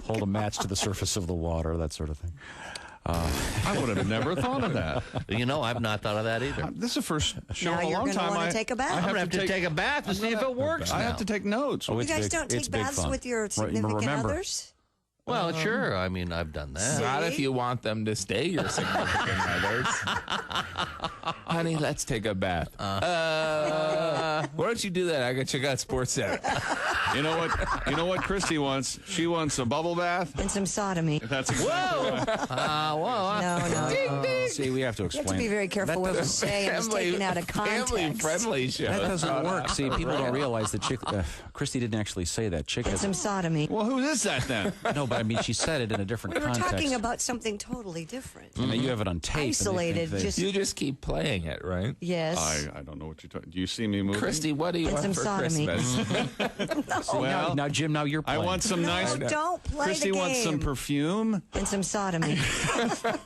Hold a match to the surface of the water, that sort of thing. I would have never thought of that. I've not thought of that either. This is the first show now in a long time. You're going to want to take a bath. I'm going to have to take a bath to see if it works. I have to take notes. You guys don't take baths with your significant others? Well, sure. I mean, I've done that. Not if you want them to stay your significant others. Honey, let's take a bath. Why don't you do that? I got check out Sports Center. You know what Christy wants? She wants a bubble bath and some sodomy. That's exactly right. No. Ding, ding. See, we have to explain. You have to be very careful what you say. It's taken out of context. Family-friendly show. That doesn't work. See, people don't realize that Christy didn't actually say that. And some sodomy. Well, who is that then? No, but I mean, she said it in a different context. We were talking about something totally different. Mm-hmm. You have it on tape. Isolated. You just keep playing it, right? Yes. I don't know what you're talking. Do you see me moving? Christy, what do you want for Christmas? Well, now, Jim, now you're playing. I want some nice. Don't play Christy the game. wants some perfume and some sodomy.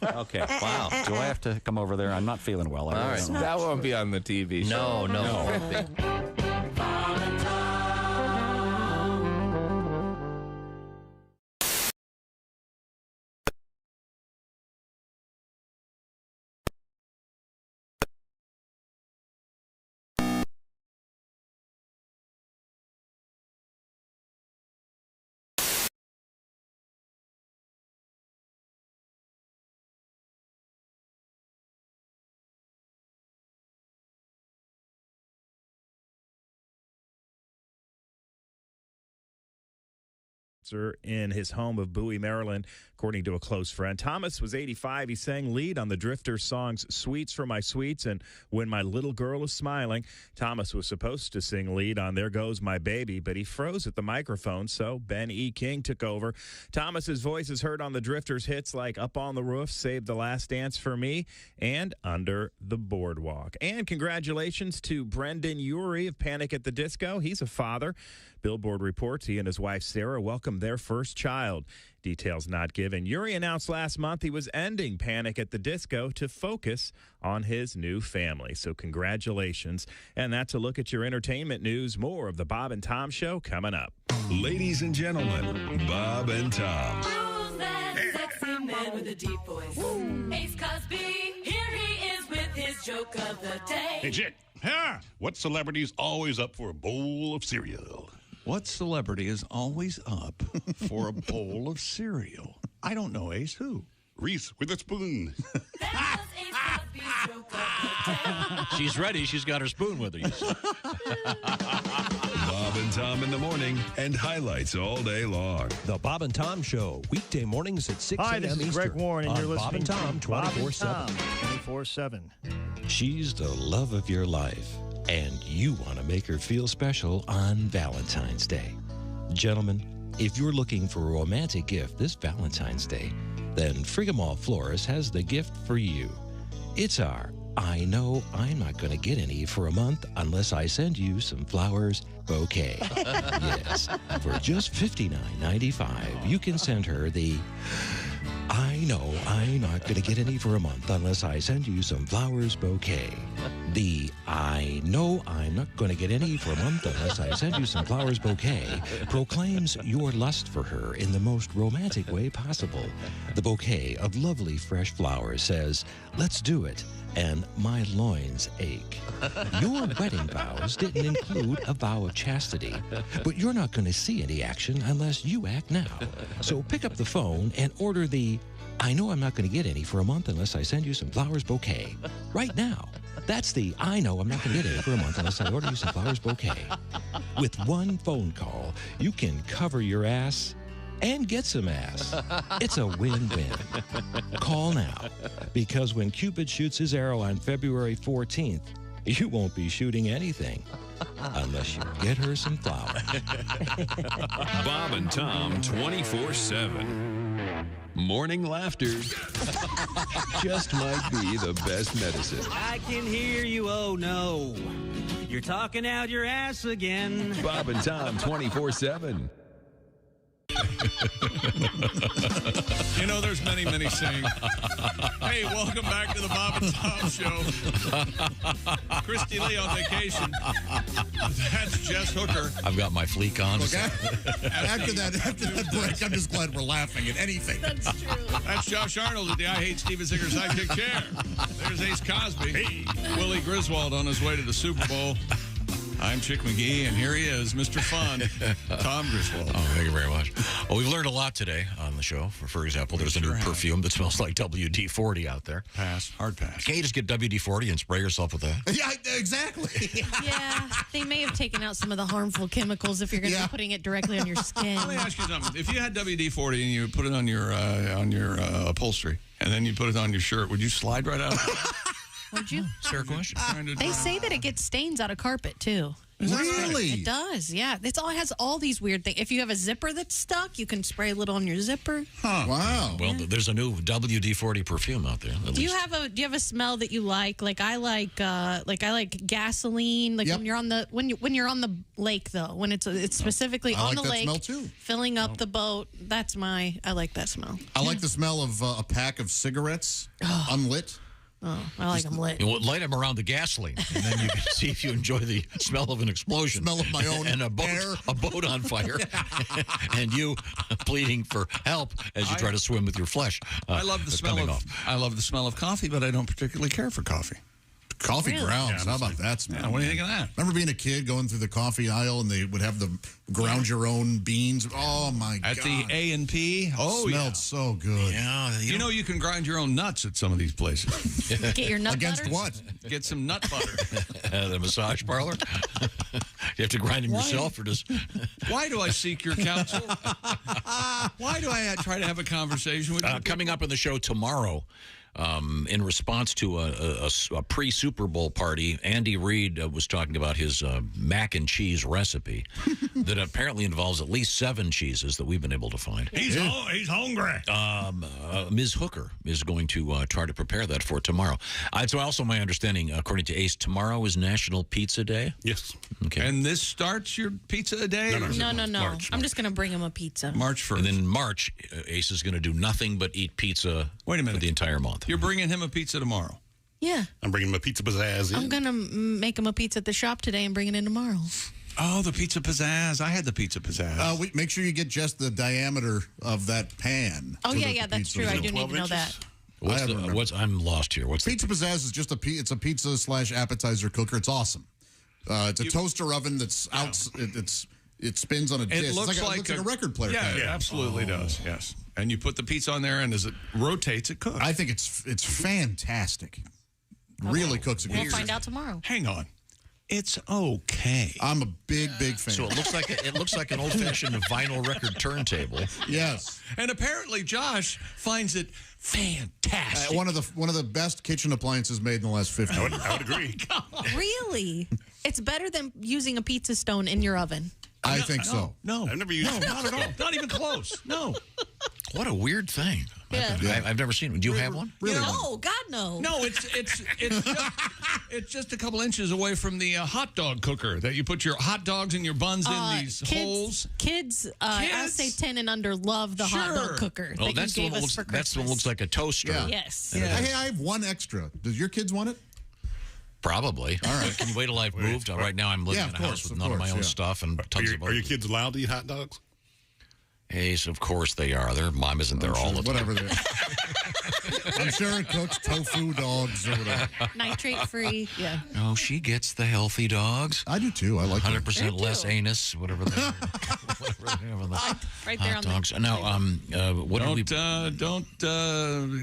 Okay. Wow. Do I have to come over there? I'm not feeling well. All right. That won't be on the TV show. No. cancer in his home of Bowie, Maryland, according to a close friend. Thomas was 85. He sang lead on the Drifters songs Sweets for My Sweets and When My Little Girl Is Smiling. Thomas was supposed to sing lead on There Goes My Baby, but he froze at the microphone, so Ben E. King took over. Thomas's voice is heard on the Drifters hits like Up on the Roof, Save the Last Dance for Me, and Under the Boardwalk. And congratulations to Brendan Urie of Panic at the Disco. He's a father. Billboard reports he and his wife Sarah welcomed their first child. Details not given. Urie announced last month he was ending Panic at the Disco to focus on his new family. So congratulations. And that's a look at your entertainment news. More of the Bob and Tom Show coming up. Ladies and gentlemen, Bob and Tom. Who's that sexy man with a deep voice? Ace Cosby, here he is with his joke of the day. Hey, Chick. What celebrity's always up for a bowl of cereal? What celebrity is always up for a bowl of cereal? I don't know, Ace. Who? Reese Witherspoon. She's ready. She's got her spoon with her. You see. Bob and Tom in the morning and highlights all day long. The Bob and Tom Show, weekday mornings at 6 Hi, a.m. this is Eastern. Greg Warren, and on you're Bob listening and Tom to Bob and 24/7. Tom 24/7. She's the love of your life, and you want to make her feel special on Valentine's Day. Gentlemen, if you're looking for a romantic gift this Valentine's Day, then Frigamall Florist has the gift for you. It's our I know I'm not going to get any for a month unless I send you some flowers bouquet. Yes, for just $59.95, you can send her the I know I'm not going to get any for a month unless I send you some flowers bouquet. The I know I'm not going to get any for a month unless I send you some flowers bouquet proclaims your lust for her in the most romantic way possible. The bouquet of lovely fresh flowers says, let's do it, and my loins ache. Your wedding vows didn't include a vow of chastity, but you're not going to see any action unless you act now. So pick up the phone and order the I know I'm not going to get any for a month unless I send you some flowers bouquet right now. That's the I know I'm not going to get any for a month unless I order you some flowers bouquet. With one phone call, you can cover your ass and get some ass. It's a win-win. Call now, because when Cupid shoots his arrow on February 14th, you won't be shooting anything unless you get her some flowers. Bob and Tom 24/7. Morning laughter just might be the best medicine. I can hear you, oh no. You're talking out your ass again. Bob and Tom 24/7. You know, there's many saying, hey, welcome back to the Bob and Tom Show. Christy Lee on vacation. That's Jess Hooker. I've got my fleek on. Look, after that break, I'm just glad we're laughing at anything. That's true. That's Josh Arnold at the I Hate Steven Singer sidekick chair. There's Ace Cosby. Hey. Willie Griswold on his way to the Super Bowl. I'm Chick McGee, and here he is, Mr. Fun, Tom Griswold. Oh, thank you very much. Well, we've learned a lot today on the show. For example, there's a new perfume that smells like WD-40 out there. Hard pass. Can't you just get WD-40 and spray yourself with that? Yeah, exactly. Yeah, they may have taken out some of the harmful chemicals if you're going to be putting it directly on your skin. Let me ask you something. If you had WD-40 and you put it on your upholstery, and then you put it on your shirt, would you slide right out? Would you? Fair question. They say that it gets stains out of carpet, too. Really? It does, yeah. It has all these weird things. If you have a zipper that's stuck, you can spray a little on your zipper. Huh. Wow. Well, there's a new WD-40 perfume out there. Do you have a smell that you like? Like I like gasoline. Like when you're on the when you're on the lake though, when it's specifically on the lake, smell too. Filling up the boat. I like that smell. I like the smell of a pack of cigarettes unlit. Oh, I like them lit. You light them around the gasoline, and then you can see if you enjoy the smell of an explosion. Smell of my own and a boat on fire, and you pleading for help as you try to swim with your flesh. I love the smell of coffee, but I don't particularly care for coffee. Coffee Really? grounds. How about that smell? Yeah, what do you think of that? Remember being a kid going through the coffee aisle and they would have the ground your own beans? Oh, my God. At the A&P? Oh, smelled so good. Yeah. You know you can grind your own nuts at some of these places. Get your nut Against butter? what? Get some nut butter. The massage parlor? You have to grind them yourself or just... Why do I seek your counsel? Why do I try to have a conversation with you? Coming up on the show tomorrow, in response to a pre-Super Bowl party, Andy Reid was talking about his mac and cheese recipe that apparently involves at least 7 cheeses that we've been able to find. He's hungry. Ms. Hooker is going to try to prepare that for tomorrow. It's also my understanding, according to Ace, tomorrow is National Pizza Day. Yes. Okay. And this starts your pizza a day? No. March. I'm just going to bring him a pizza. March 1st. And then in March, Ace is going to do nothing but eat pizza Wait a minute. for the entire month. You're bringing him a pizza tomorrow? Yeah. I'm bringing him a pizza pizzazz. I'm going to make him a pizza at the shop today and bring it in tomorrow. Oh, the pizza pizzazz. I had the pizza pizzazz. Make sure you get just the diameter of that pan. Oh, so that yeah, the that's pizza true. is I in. do need to know that. I'm lost here. What's Pizza pizzazz is just it's a pizza / appetizer cooker. It's awesome. It's a toaster oven that's out. It spins on a disc. It looks it looks like a record player. Yeah, kind of. it absolutely does. Yes. And you put the pizza on there, and as it rotates, it cooks. I think it's fantastic. Really cooks a good We'll find out tomorrow. Hang on. It's okay. I'm a big fan. So it looks like an old-fashioned vinyl record turntable. Yes. And apparently Josh finds it fantastic. One of the best kitchen appliances made in the last 50 years. I would agree. Really? It's better than using a pizza stone in your oven. I think so. No. I've never used it. Not at all. Not even close. No. What a weird thing. Yeah. I've never seen one. Do you have one? Really? No, God, no. No, it's just a couple inches away from the hot dog cooker that you put your hot dogs and your buns in these holes. Kids, I would say 10 and under love the hot dog cooker Oh, that that's you the gave one us for that's the one Christmas. that looks like a toaster. Yeah. Yes. Hey, I have one extra. Does your kids want it? Probably. All right. Can you wait till I've moved? Right now I'm living in a house with none of my own stuff and tons of Are your kids allowed to eat hot dogs? Ace, of course they are. Their mom isn't there all the time. Whatever they are. I'm sure it cooks tofu dogs or whatever. Nitrate free. Yeah. Oh, she gets the healthy dogs. I do too. I like 100% less anus, whatever they have on the Right there hot on dogs. Now, what did we... Don't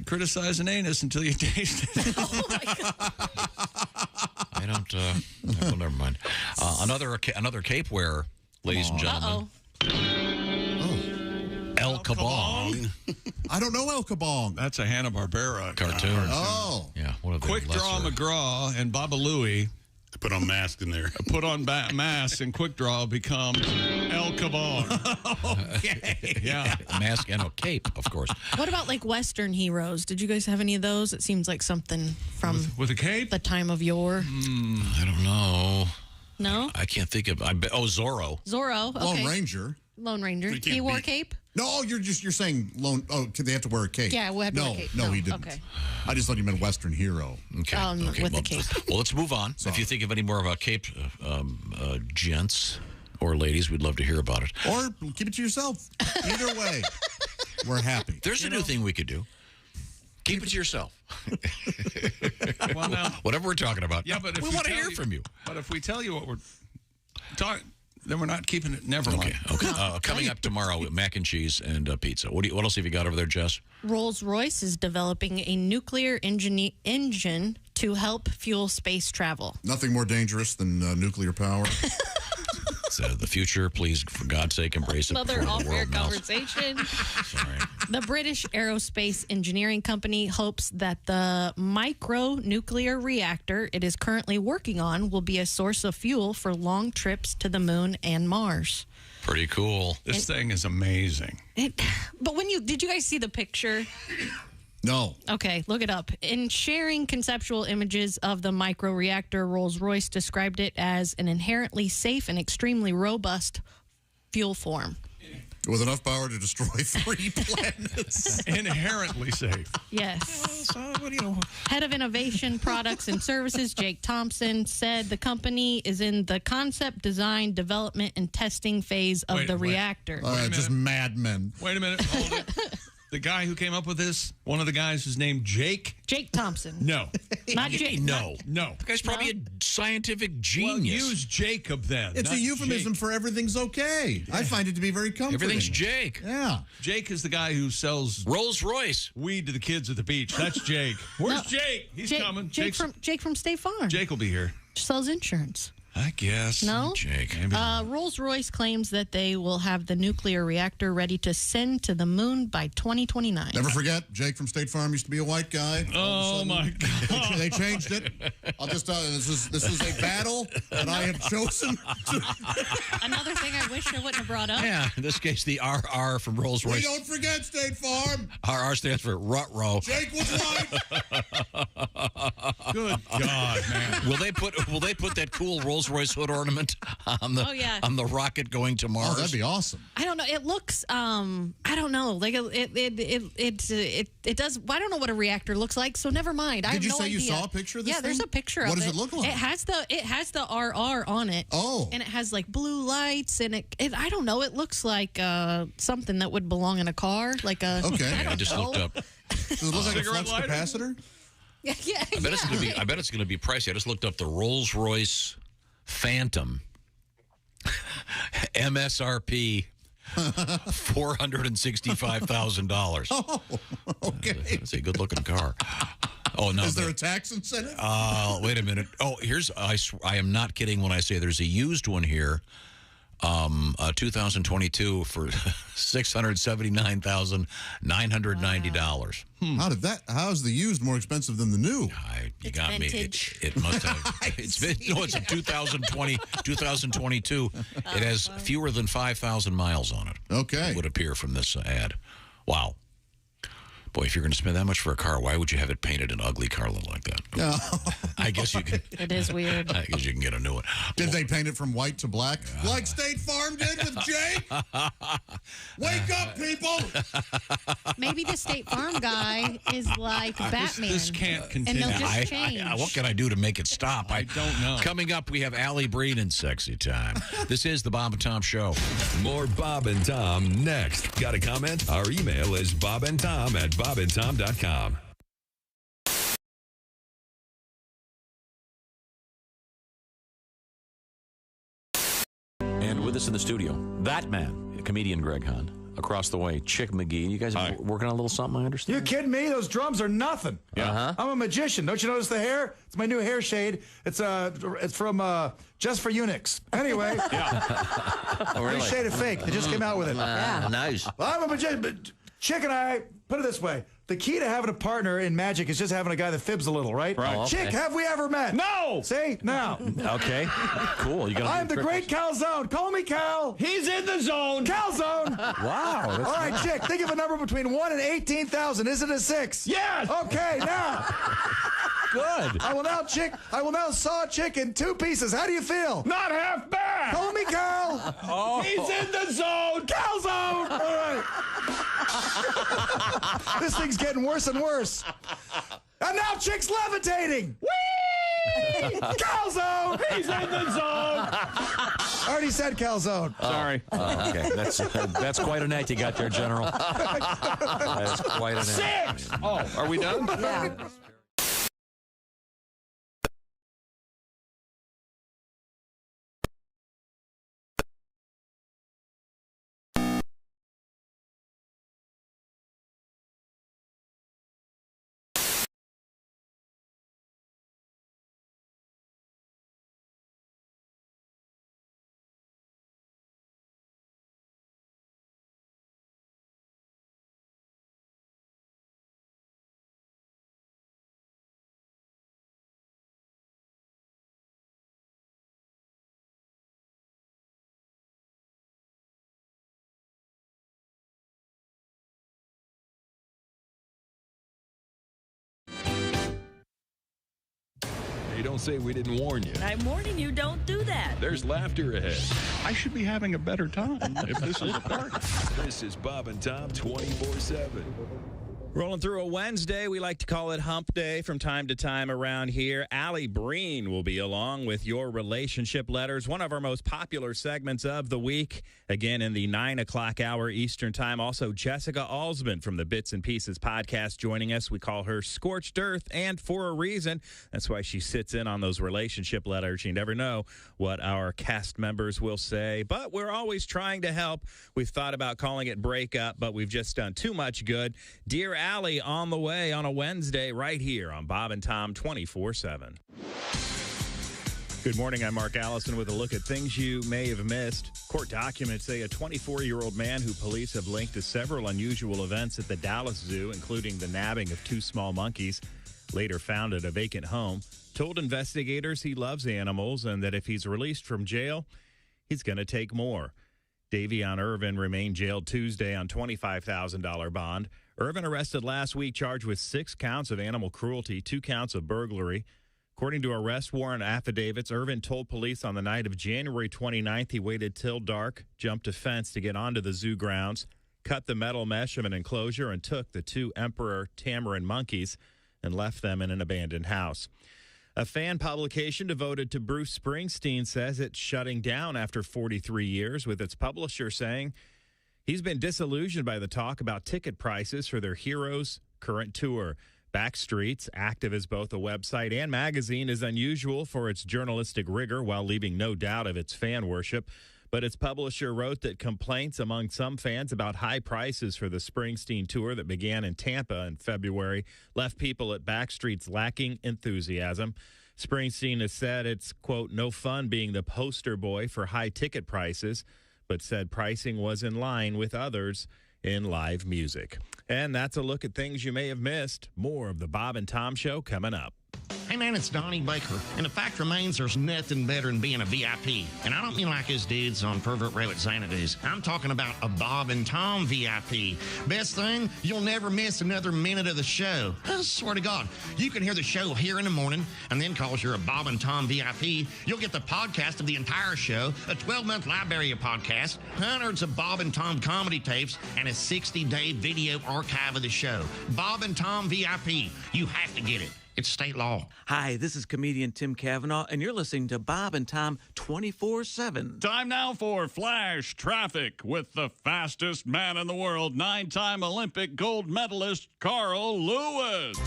criticize an anus until you taste it. Oh, my God. I don't... well, never mind. Another cape wearer, ladies and gentlemen. El Kabong. I don't know El Kabong. That's a Hanna-Barbera cartoon. Oh. Yeah. One of the Quick Draw McGraw and Baba Louie put on masks in there. Put on masks and Quick Draw become El Kabong. Okay. Yeah. A mask and a cape, of course. What about like Western heroes? Did you guys have any of those? It seems like something from with a cape? The time of yore. I don't know. No? I can't think of... Zorro. Zorro. Okay. Lone Ranger. Lone Ranger. He wore a cape? No, you're saying lone. Oh, they have to wear a cape? Yeah, we have to wear a cape. No, No, he didn't. okay. I just thought you meant Western hero. Okay. With the cape. Well, let's move on. If you think of any more of our cape gents or ladies, we'd love to hear about it. Or keep it to yourself. Either way, we're happy. There's a new thing we could do. Keep it to yourself. Well, now, whatever we're talking about. Yeah, but if we want to hear from you. But if we tell you what we're talking, then we're not keeping it. Never mind. Okay. Coming up tomorrow, mac and cheese and pizza. What else have you got over there, Jess? Rolls-Royce is developing a nuclear engine to help fuel space travel. Nothing more dangerous than nuclear power. It's the future. Please, for God's sake, embrace it. Another before the off-air world melts. conversation. Sorry. The British aerospace engineering company hopes that the micro-nuclear reactor it is currently working on will be a source of fuel for long trips to the moon and Mars. Pretty cool. This thing is amazing. But did you guys see the picture? No. Okay, look it up. In sharing conceptual images of the microreactor, Rolls-Royce described it as an inherently safe and extremely robust fuel form. With enough power to destroy 3 planets. Inherently safe. Yes. Head of Innovation Products and Services, Jake Thompson, said the company is in the concept, design, development, and testing phase of the reactor. Just madmen. Wait a minute. Hold it. The guy who came up with this, one of the guys is named Jake? Jake Thompson. No. Not Jake. No. No. The guy's probably a scientific Well, genius. use Jacob then. It's a not euphemism Jake. for everything's okay. I find it to be very comforting. Everything's Jake. Yeah. Jake is the guy who sells Rolls Royce weed to the kids at the beach. That's Jake. Where's Jake? He's coming. Jake from State Farm. Jake will be here. Sells insurance. I guess. No? Jake. Rolls-Royce claims that they will have the nuclear reactor ready to send to the moon by 2029. Never forget, Jake from State Farm used to be a white guy. Oh, my God. They changed it. I'll just tell you, this is a battle that I have chosen. Another thing I wish I wouldn't have brought up. Yeah, in this case, the RR from Rolls We Royce. don't forget State Farm. RR stands for Rut-Row. Jake was white. Good God, man. Will they put that cool Rolls Royce hood ornament on the rocket going to Mars? Oh, that'd be awesome. I don't know. It looks. I don't know. Like it does. I don't know what a reactor looks like. So never mind. I Did have you no say idea. you saw a picture of this Yeah, there's thing? a picture of What it. does it look like? It has the RR on it. Oh. And it has like blue lights and it I don't know. It looks like something that would belong in a car. Like a. Okay. I just looked up. Does it look like a Cigarette flux lighter? capacitor? Yeah. I bet it's going to be pricey. I just looked up the Rolls Royce Phantom MSRP $465,000. Oh, okay. It's a good-looking car. Oh no! Is there a tax incentive? Wait a minute. Oh, I am not kidding when I say there's a used one here. 2022 for $679,990. How is the used more expensive than the new? You got vintage. me. It must have. It's a 2022. It has fewer than 5,000 miles on it. Okay. It would appear from this ad. Wow. Boy, if you're going to spend that much for a car, why would you have it painted an ugly car like that? I guess you can. It is weird. I guess you can get a new one. Did they paint it from white to black? Like State Farm did with Jake? Wake up, people! Maybe the State Farm guy is like Batman. This can't and continue. they'll just change. What can I do to make it stop? I don't know. Coming up, we have Allie Breen in Sexy Time. This is the Bob and Tom Show. More Bob and Tom next. Got a comment? Our email is bobandtom@bobandtom.com. And with us in the studio, that man, comedian Greg Hahn. Across the way, Chick McGee. You guys are working on a little something, I understand? You kidding me? Those drums are nothing. Yeah. I'm a magician. Don't you notice the hair? It's my new hair shade. It's from Just for Eunuchs. Anyway. New shade of fake. They just came out with it. Nice. Well, I'm a magician. But Chick and I, put it this way. The key to having a partner in magic is just having a guy that fibs a little, right? Right. Oh, okay. Chick, have we ever met? No! See? Now. Okay. Cool. You got I'm the great Calzone. Call me Cal. He's in the zone. Calzone. Wow. All right, Chick, think of a number between 1 and 18,000. Is it a 6? Yes. Okay, now. Good. I will now saw Chick in 2 pieces. How do you feel? Not half bad. Call me Cal. Oh. He's in the zone. Calzone. All right. This thing's getting worse and worse. And now Chick's levitating. Whee! Calzone. He's in the zone. I already said Calzone. Sorry. Okay. That's quite a night you got there, General. That's quite a night. 6. Oh, are we done? Yeah. Hey, don't say we didn't warn you. I'm warning you, don't do that. There's laughter ahead. I should be having a better time if this is a party. This is Bob and Tom 24/7. Rolling through a Wednesday, we like to call it Hump Day from time to time around here. Allie Breen will be along with your relationship letters, one of our most popular segments of the week. Again, in the 9 o'clock hour Eastern time. Also, Jessica Alsman from the Bits and Pieces podcast joining us. We call her Scorched Earth, and for a reason. That's why she sits in on those relationship letters. You never know what our cast members will say, but we're always trying to help. We've thought about calling it Breakup, but we've just done too much good. Dear Allie, on the way on a Wednesday right here on Bob and Tom 24/7. Good morning, I'm Mark Allison with a look at things you may have missed. Court documents say a 24-year-old man who police have linked to several unusual events at the Dallas Zoo, including the nabbing of 2 small monkeys, later found at a vacant home, told investigators he loves animals and that if he's released from jail, he's going to take more. Davion Irvin remained jailed Tuesday on $25,000 bond. Irvin arrested last week, charged with 6 counts of animal cruelty, 2 counts of burglary. According to arrest warrant affidavits, Irvin told police on the night of January 29th he waited till dark, jumped a fence to get onto the zoo grounds, cut the metal mesh of an enclosure, and took the 2 emperor tamarin monkeys and left them in an abandoned house. A fan publication devoted to Bruce Springsteen says it's shutting down after 43 years, with its publisher saying he's been disillusioned by the talk about ticket prices for their Heroes current tour. Backstreet's, active as both a website and magazine, is unusual for its journalistic rigor while leaving no doubt of its fan worship. But its publisher wrote that complaints among some fans about high prices for the Springsteen tour that began in Tampa in February left people at Backstreet's lacking enthusiasm. Springsteen has said it's, quote, no fun being the poster boy for high ticket prices, but said pricing was in line with others in live music. And that's a look at things you may have missed. More of the Bob and Tom Show coming up. Hey man, it's Donnie Baker, and the fact remains there's nothing better than being a VIP. And I don't mean like his dudes on Pervert Rabbit Xanadu's. I'm talking about a Bob and Tom VIP. Best thing, you'll never miss another minute of the show. I swear to God, you can hear the show here in the morning, and then cause you're a Bob and Tom VIP, you'll get the podcast of the entire show, a 12-month library of podcasts, hundreds of Bob and Tom comedy tapes, and a 60-day video archive of the show. Bob and Tom VIP. You have to get it. It's state law. Hi, this is comedian Tim Cavanaugh, and you're listening to Bob and Tom 24/7. Time now for Flash Traffic with the fastest man in the world, 9-time Olympic gold medalist Carl Lewis.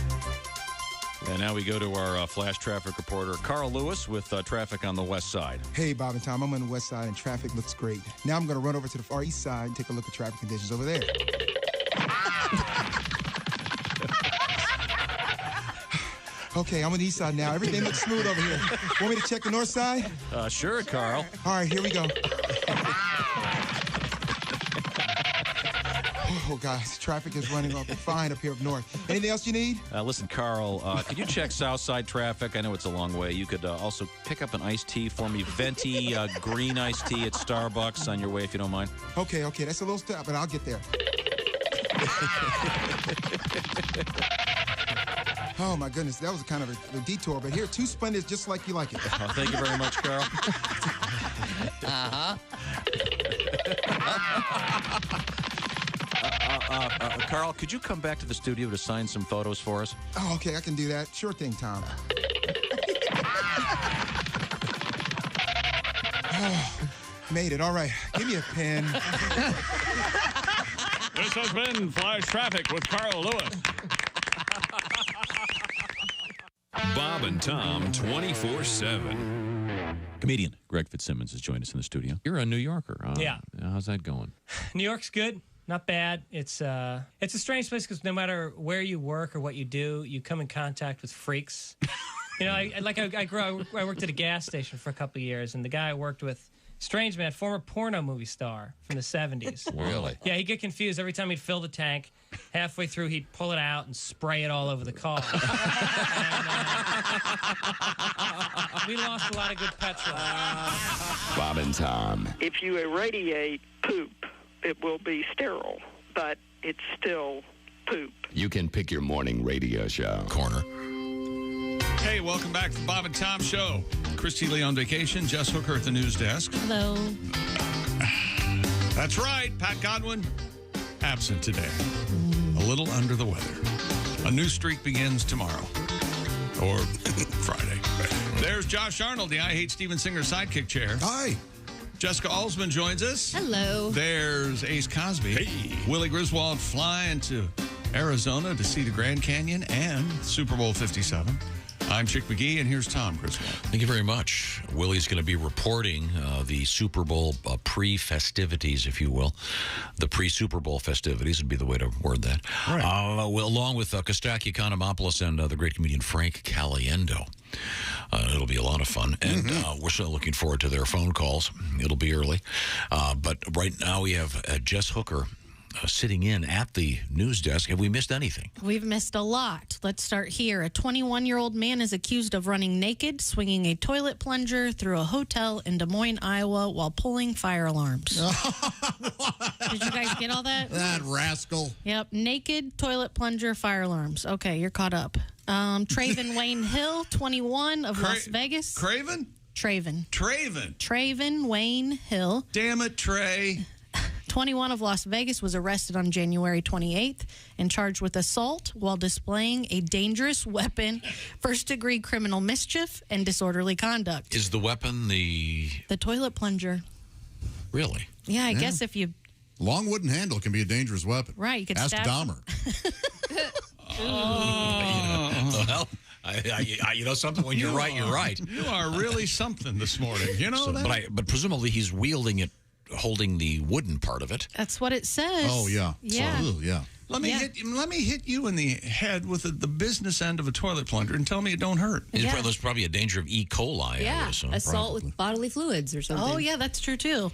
And now we go to our Flash Traffic reporter, Carl Lewis, with traffic on the west side. Hey, Bob and Tom, I'm on the west side, and traffic looks great. Now I'm going to run over to the far east side and take a look at traffic conditions over there. Okay, I'm on the east side now. Everything looks smooth over here. Want me to check the north side? Sure, Carl. All right, here we go. Oh, guys, traffic is running off fine up here up north. Anything else you need? Listen, Carl, could you check south side traffic? I know it's a long way. You could also pick up an iced tea for me, venti green iced tea at Starbucks on your way, if you don't mind. Okay, that's a little step, but I'll get there. Oh, my goodness, that was kind of a detour, but here, 2 Splendors just like you like it. Thank you very much, Carl. Carl, could you come back to the studio to sign some photos for us? Oh, okay, I can do that. Sure thing, Tom. Oh, made it. All right, give me a pen. This has been Flash Traffic with Carl Lewis. Bob and Tom 24/7. Comedian Greg Fitzsimmons has joined us in the studio. You're a New Yorker. Yeah. How's that going? New York's good. Not bad. It's a strange place because no matter where you work or what you do, you come in contact with freaks. You know, I worked at a gas station for a couple of years, and the guy I worked with, strange man, former porno movie star from the 70s. Really? Yeah, he'd get confused every time he'd fill the tank. Halfway through, he'd pull it out and spray it all over the car. And, we lost a lot of good petrol. Bob and Tom. If you irradiate poop, it will be sterile, but it's still poop. You can pick your morning radio show. Corner. Hey, welcome back to the Bob and Tom Show. Christy Lee on vacation, Jess Hooker at the news desk. Hello. That's right, Pat Godwin, absent today. A little under the weather. A new streak begins tomorrow. Or Friday. There's Josh Arnold, the I Hate Steven Singer sidekick chair. Hi. Jessica Alsman joins us. Hello. There's Ace Cosby. Hey. Willie Griswold flying to Arizona to see the Grand Canyon and Super Bowl 57. I'm Chick McGee, and here's Tom Griswold. Thank you very much. Willie's going to be reporting the Super Bowl pre-festivities, if you will. The pre-Super Bowl festivities would be the way to word that. Right. Along with Kostaki Economopoulos and the great comedian Frank Caliendo. It'll be a lot of fun, and we're so looking forward to their phone calls. It'll be early. But right now we have Jess Hooker sitting in at the news desk. Have we missed anything? We've missed a lot. Let's start here. A 21-year-old man is accused of running naked, swinging a toilet plunger through a hotel in Des Moines, Iowa, while pulling fire alarms. Did you guys get all that? That rascal. Yep. Naked, toilet plunger, fire alarms. Okay, you're caught up. Traven Wayne Hill, 21, of Las Vegas. Craven? Traven Wayne Hill. Damn it, Trey. 21 of Las Vegas was arrested on January 28th and charged with assault while displaying a dangerous weapon, first-degree criminal mischief, and disorderly conduct. Is the weapon the toilet plunger? Really? Yeah, I guess if you... Long wooden handle can be a dangerous weapon. Right, you could Ask stab... Dahmer. Well, you know something? When you're right, you're right. You are really something this morning. You know that? But presumably he's wielding it, holding the wooden part of it. That's what it says. Oh, yeah. Yeah. So, yeah. Let me hit you in the head with the business end of a toilet plunger and tell me it don't hurt. There's probably a danger of E. coli. Yeah, I would assume. assault with bodily fluids or something. Oh, yeah, that's true, too.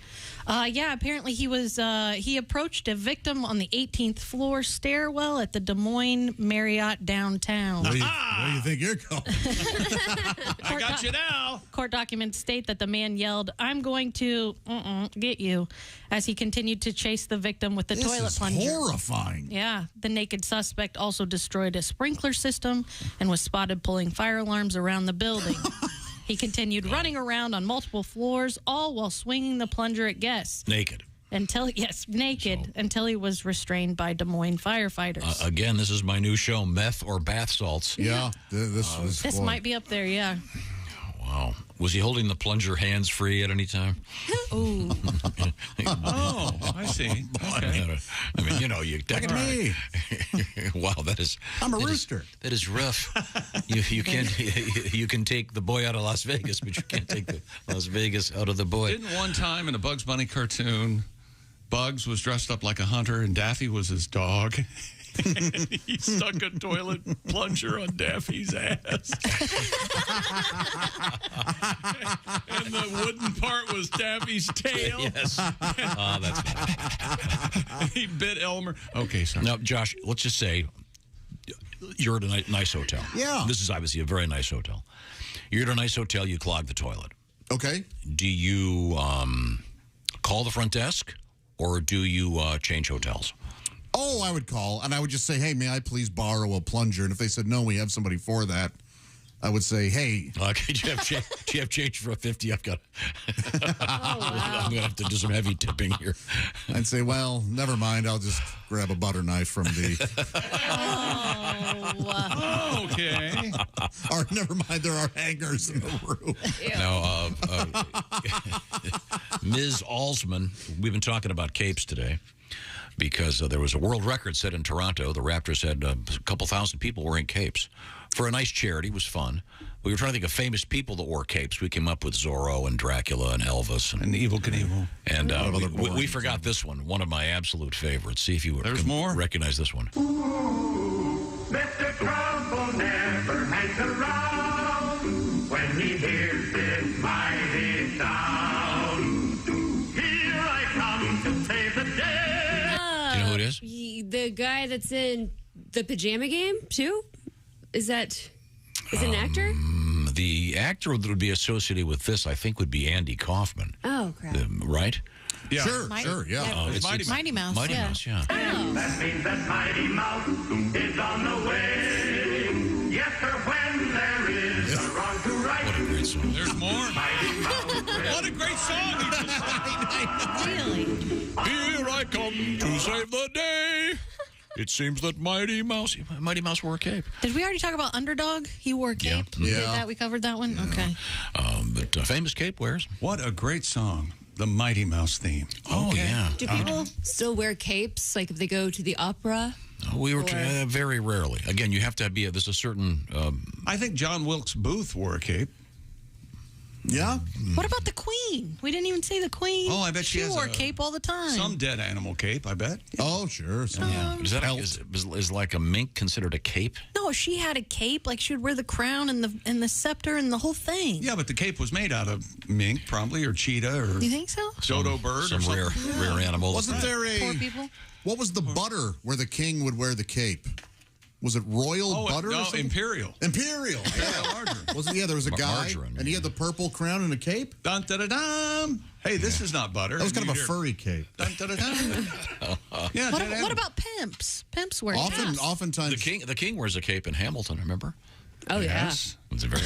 Apparently he approached a victim on the 18th floor stairwell at the Des Moines Marriott downtown. Where do you think you're going? I got you now. Court documents state that the man yelled, "I'm going to get you," as he continued to chase the victim with the toilet plunger. This is horrifying. Yeah. The naked suspect also destroyed a sprinkler system and was spotted pulling fire alarms around the building. He continued running around on multiple floors, all while swinging the plunger at guests. Naked. Until he was restrained by Des Moines firefighters. Again, this is my new show, Meth or Bath Salts. Yeah. This might be up there, yeah. Wow. Was he holding the plunger hands-free at any time? Ooh. Oh, I see. Okay. I mean, you know, you... Look at me. Wow, that is... I'm a rooster. That is rough. You can take the boy out of Las Vegas, but you can't take the Las Vegas out of the boy. Didn't one time in a Bugs Bunny cartoon, Bugs was dressed up like a hunter and Daffy was his dog? And he stuck a toilet plunger on Daffy's ass. And the wooden part was Daffy's tail. Yes. That's fine. He bit Elmer. Okay, sorry. Now, Josh, let's just say you're at a nice hotel. Yeah. This is obviously a very nice hotel. You're at a nice hotel, you clog the toilet. Okay. Do you call the front desk or do you change hotels? Oh, I would call, and I would just say, hey, may I please borrow a plunger? And if they said, no, we have somebody for that, I would say, hey. Okay, do you have change for a 50? I've got... wow. I'm going to have to do some heavy tipping here. I'd say, well, never mind. I'll just grab a butter knife from the... Oh, okay. Or never mind, there are hangers in the room. Now, Ms. Alsman, we've been talking about capes today. Because there was a world record set in Toronto. The Raptors had a couple thousand people wearing capes. For a nice charity, it was fun. We were trying to think of famous people that wore capes. We came up with Zorro and Dracula and Elvis. And Evel Knievel. And we forgot this one of my absolute favorites. See if you more? Recognize this one. Mr. Trouble never hangs around when he hears this mighty sound. Here I come to save the day. Do you know who it is? The guy that's in the Pajama Game, too? Is it an actor? The actor that would be associated with this, I think, would be Andy Kaufman. Oh, crap. Right? Yeah. Sure, yeah. It's Mighty Mouse. Mighty Mouse, yeah. And that means that Mighty Mouse is on the way. Yes, sir, when there is a wrong to right. What a great song. There's more. Mighty Mouse. What a great song. You just Really? Here I come to save the day. It seems that Mighty Mouse wore a cape. Did we already talk about Underdog? He wore a cape. Yeah. We did that. We covered that one. Okay. But famous cape wears. What a great song. The Mighty Mouse theme. Oh, yeah. Do people still wear capes, like if they go to the opera? We were very rarely. Again, you have to be. There's a certain. I think John Wilkes Booth wore a cape. Yeah. What about the Queen? We didn't even say the Queen. Oh, I bet she has wore a cape all the time. Some dead animal cape, I bet. Oh, sure. Yeah. Is like a mink considered a cape? No, she had a cape. Like she would wear the crown and the scepter and the whole thing. Yeah, but the cape was made out of mink, probably, or cheetah, or you think so? dodo bird, some or rare animal. Wasn't there a Poor people? What was the butter where the king would wear the cape? Was it royal butter? No, or something? Imperial. Imperial. Yeah, margarine. There was a guy, margarine, and he had the purple crown and a cape. Dun da da dum. Hey, this is not butter. That was kind of a furry cape. Dun da da dum. Yeah. What about pimps? Pimps wear capes. Oftentimes, the king wears a cape in Hamilton. Remember? Oh yes. It's a very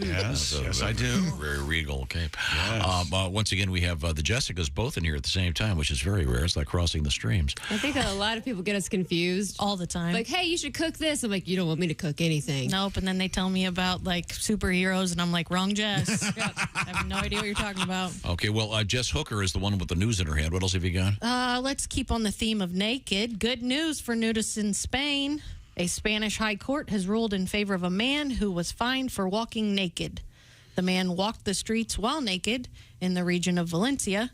yes, I do. Very regal cape. Yes. Once again, we have the Jessicas both in here at the same time, which is very rare. It's like crossing the streams. I think that a lot of people get us confused all the time. Like, hey, you should cook this. I'm like, you don't want me to cook anything. Nope. And then they tell me about like superheroes, and I'm like, wrong, Jess. I have no idea what you're talking about. Okay, well, Jess Hooker is the one with the news in her hand. What else have you got? Let's keep on the theme of naked. Good news for nudists in Spain. A Spanish high court has ruled in favor of a man who was fined for walking naked. The man walked the streets while naked in the region of Valencia.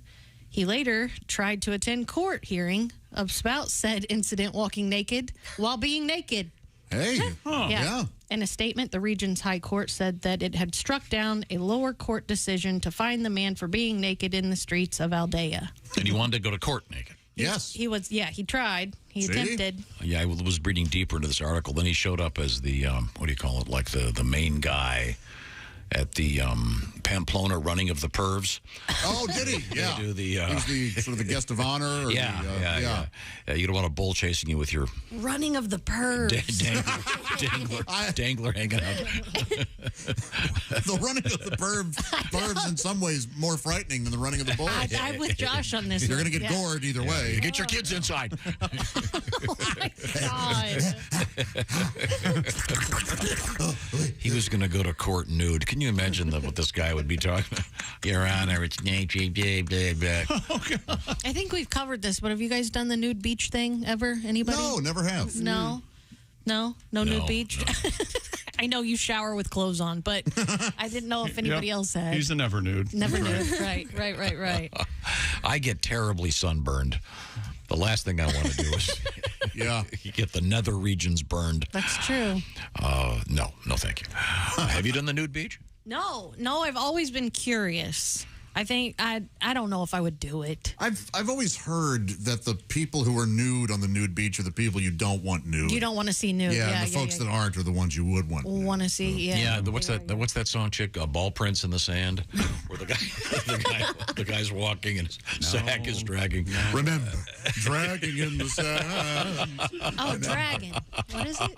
He later tried to attend court hearing about said incident walking naked while being naked. Hey. Yeah. In a statement, the region's high court said that it had struck down a lower court decision to fine the man for being naked in the streets of Aldea. And he wanted to go to court naked. Yes. He tried. He attempted. Yeah, I was reading deeper into this article. Then he showed up as the, what do you call it, like the main guy at the Pamplona running of the pervs. Oh, did he? Yeah. They do the, he was the sort of the guest of honor. Or yeah. You don't want a bull chasing you with your running of the pervs. Dangler hanging out. The running of the pervs in some ways more frightening than the running of the bull. I'm with Josh on this. You're going to get gored either way. Get your kids inside. Oh my God. He was going to go to court nude. Can you imagine what this guy would be talking about? Your Honor, it's I think we've covered this, but have you guys done the nude beach thing ever? Anybody? No, never have. No nude beach. I know you shower with clothes on, but I didn't know if anybody else had. He's the never nude. Never nude. Right. I get terribly sunburned. The last thing I want to do is you get the nether regions burned. That's true. No, thank you. Have you done the nude beach? No, I've always been curious. I think I don't know if I would do it. I've always heard that the people who are nude on the nude beach are the people you don't want nude. You don't want to see nude. Yeah, the folks that aren't are the ones you would want to see. Yeah. What's that song, chick? Ball prints in the sand, where the guy's walking and his sack is dragging. No. Remember, dragging in the sand. Oh, dragging. What is it?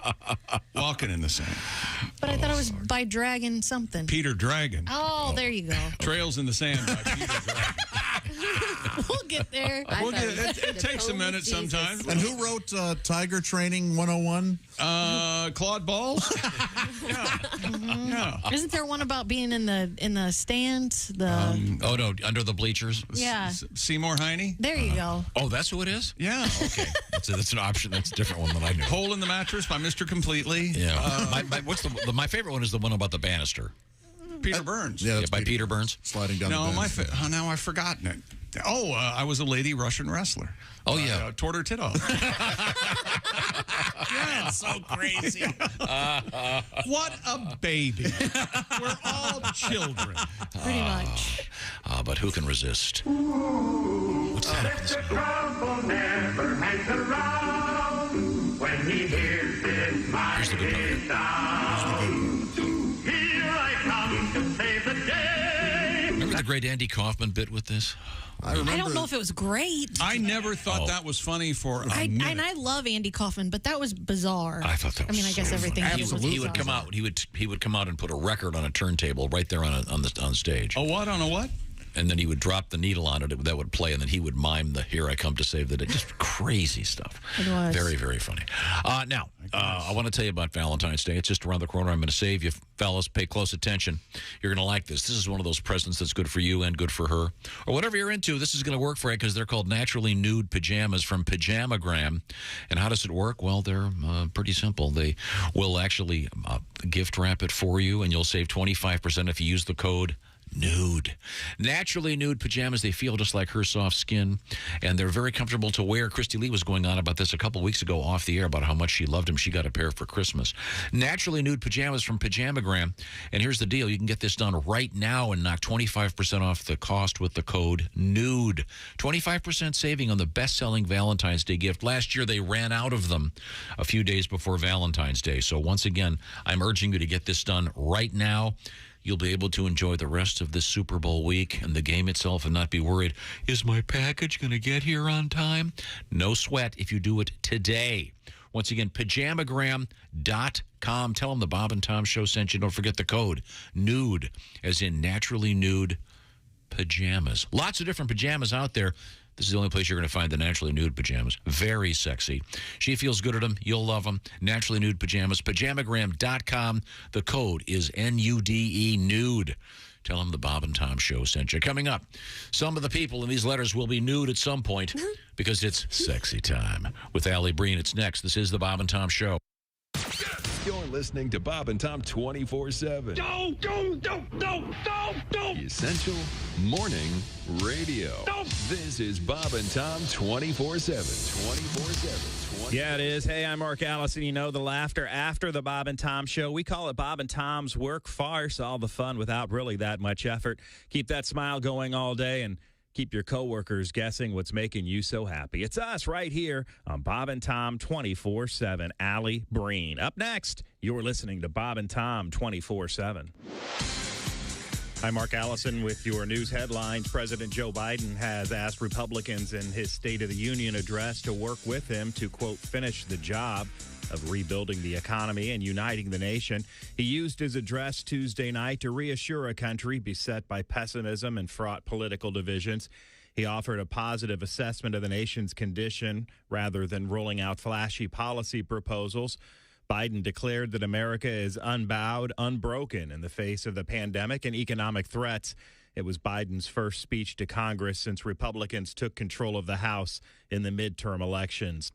Walking in the sand. But I thought it was by Dragon something. Peter Dragon. Oh, there you go. Trails in the Sand by Peter Dragon. We'll get there. It takes a minute sometimes. And who wrote Tiger Training 101? Claude Balls. Yeah. Isn't there one about being in the stands? Oh no, under the bleachers. Yeah. Seymour Heine. There you go. Oh, that's who it is. Yeah. Okay, that's an option. That's a different one than I knew. Hole in the Mattress by Mr. Completely. Yeah. My favorite one is the one about the banister. Peter Burns. Yeah, by Peter Burns. Sliding down the banister. Now I've forgotten it. Oh, I was a lady Russian wrestler. Oh, yeah. Torter Titov. That's so crazy. What a baby. We're all children. Pretty much. But who can resist? What's that? Mr. Crumble never hangs around when he hears his mighty sound. Here I come to save the day. Remember the great Andy Kaufman bit with this? I don't know if it was great. I never thought that was funny for a minute. And I love Andy Kaufman, but that was bizarre. I thought that was I guess everything funny. he was He would come out. He would come out and put a record on a turntable right there on stage. A what on a what? and then he would drop the needle on it. That would play, and then he would mime the "Here I Come to Save the Day." Just crazy stuff. It was. Very, very funny. Now, I want to tell you about Valentine's Day. It's just around the corner. I'm going to save you, fellas. Pay close attention. You're going to like this. This is one of those presents that's good for you and good for her. Or whatever you're into, this is going to work for you because they're called Naturally Nude Pajamas from Pajamagram. And how does it work? Well, they're pretty simple. They will actually gift wrap it for you, and you'll save 25% if you use the code NUDE. Naturally nude pajamas. They feel just like her soft skin, and they're very comfortable to wear. Christy Lee was going on about this a couple weeks ago off the air about how much she loved them. She got a pair for Christmas. Naturally nude pajamas from Pajamagram. And here's the deal. You can get this done right now and knock 25% off the cost with the code NUDE. 25% saving on the best-selling Valentine's Day gift. Last year, they ran out of them a few days before Valentine's Day. So once again, I'm urging you to get this done right now. You'll be able to enjoy the rest of this Super Bowl week and the game itself and not be worried, is my package going to get here on time? No sweat if you do it today. Once again, pajamagram.com. Tell them the Bob and Tom Show sent you. Don't forget the code NUDE, as in naturally nude pajamas. Lots of different pajamas out there. This is the only place you're going to find the naturally nude pajamas. Very sexy. She feels good at them. You'll love them. Naturally nude pajamas. Pajamagram.com. The code is NUDE, nude. Tell them the Bob and Tom Show sent you. Coming up, some of the people in these letters will be nude at some point because it's sexy time. With Allie Breen, it's next. This is the Bob and Tom Show. You're listening to Bob and Tom 24/7. The Essential Morning Radio. This is Bob and Tom 24/7. 24/7. Yeah, it is. Hey, I'm Mark Allison. You know the laughter after the Bob and Tom Show. We call it Bob and Tom's Work Farce. All the fun without really that much effort. Keep that smile going all day and keep your coworkers guessing what's making you so happy. It's us right here on Bob and Tom 24/7. Allie Breen. Up next, you're listening to Bob and Tom 24/7. I'm Mark Allison with your news headlines. President Joe Biden has asked Republicans in his State of the Union address to work with him to, quote, finish the job of rebuilding the economy and uniting the nation. He used his address Tuesday night to reassure a country beset by pessimism and fraught political divisions. He offered a positive assessment of the nation's condition rather than rolling out flashy policy proposals. Biden declared that America is unbowed, unbroken in the face of the pandemic and economic threats. It was Biden's first speech to Congress since Republicans took control of the House in the midterm elections.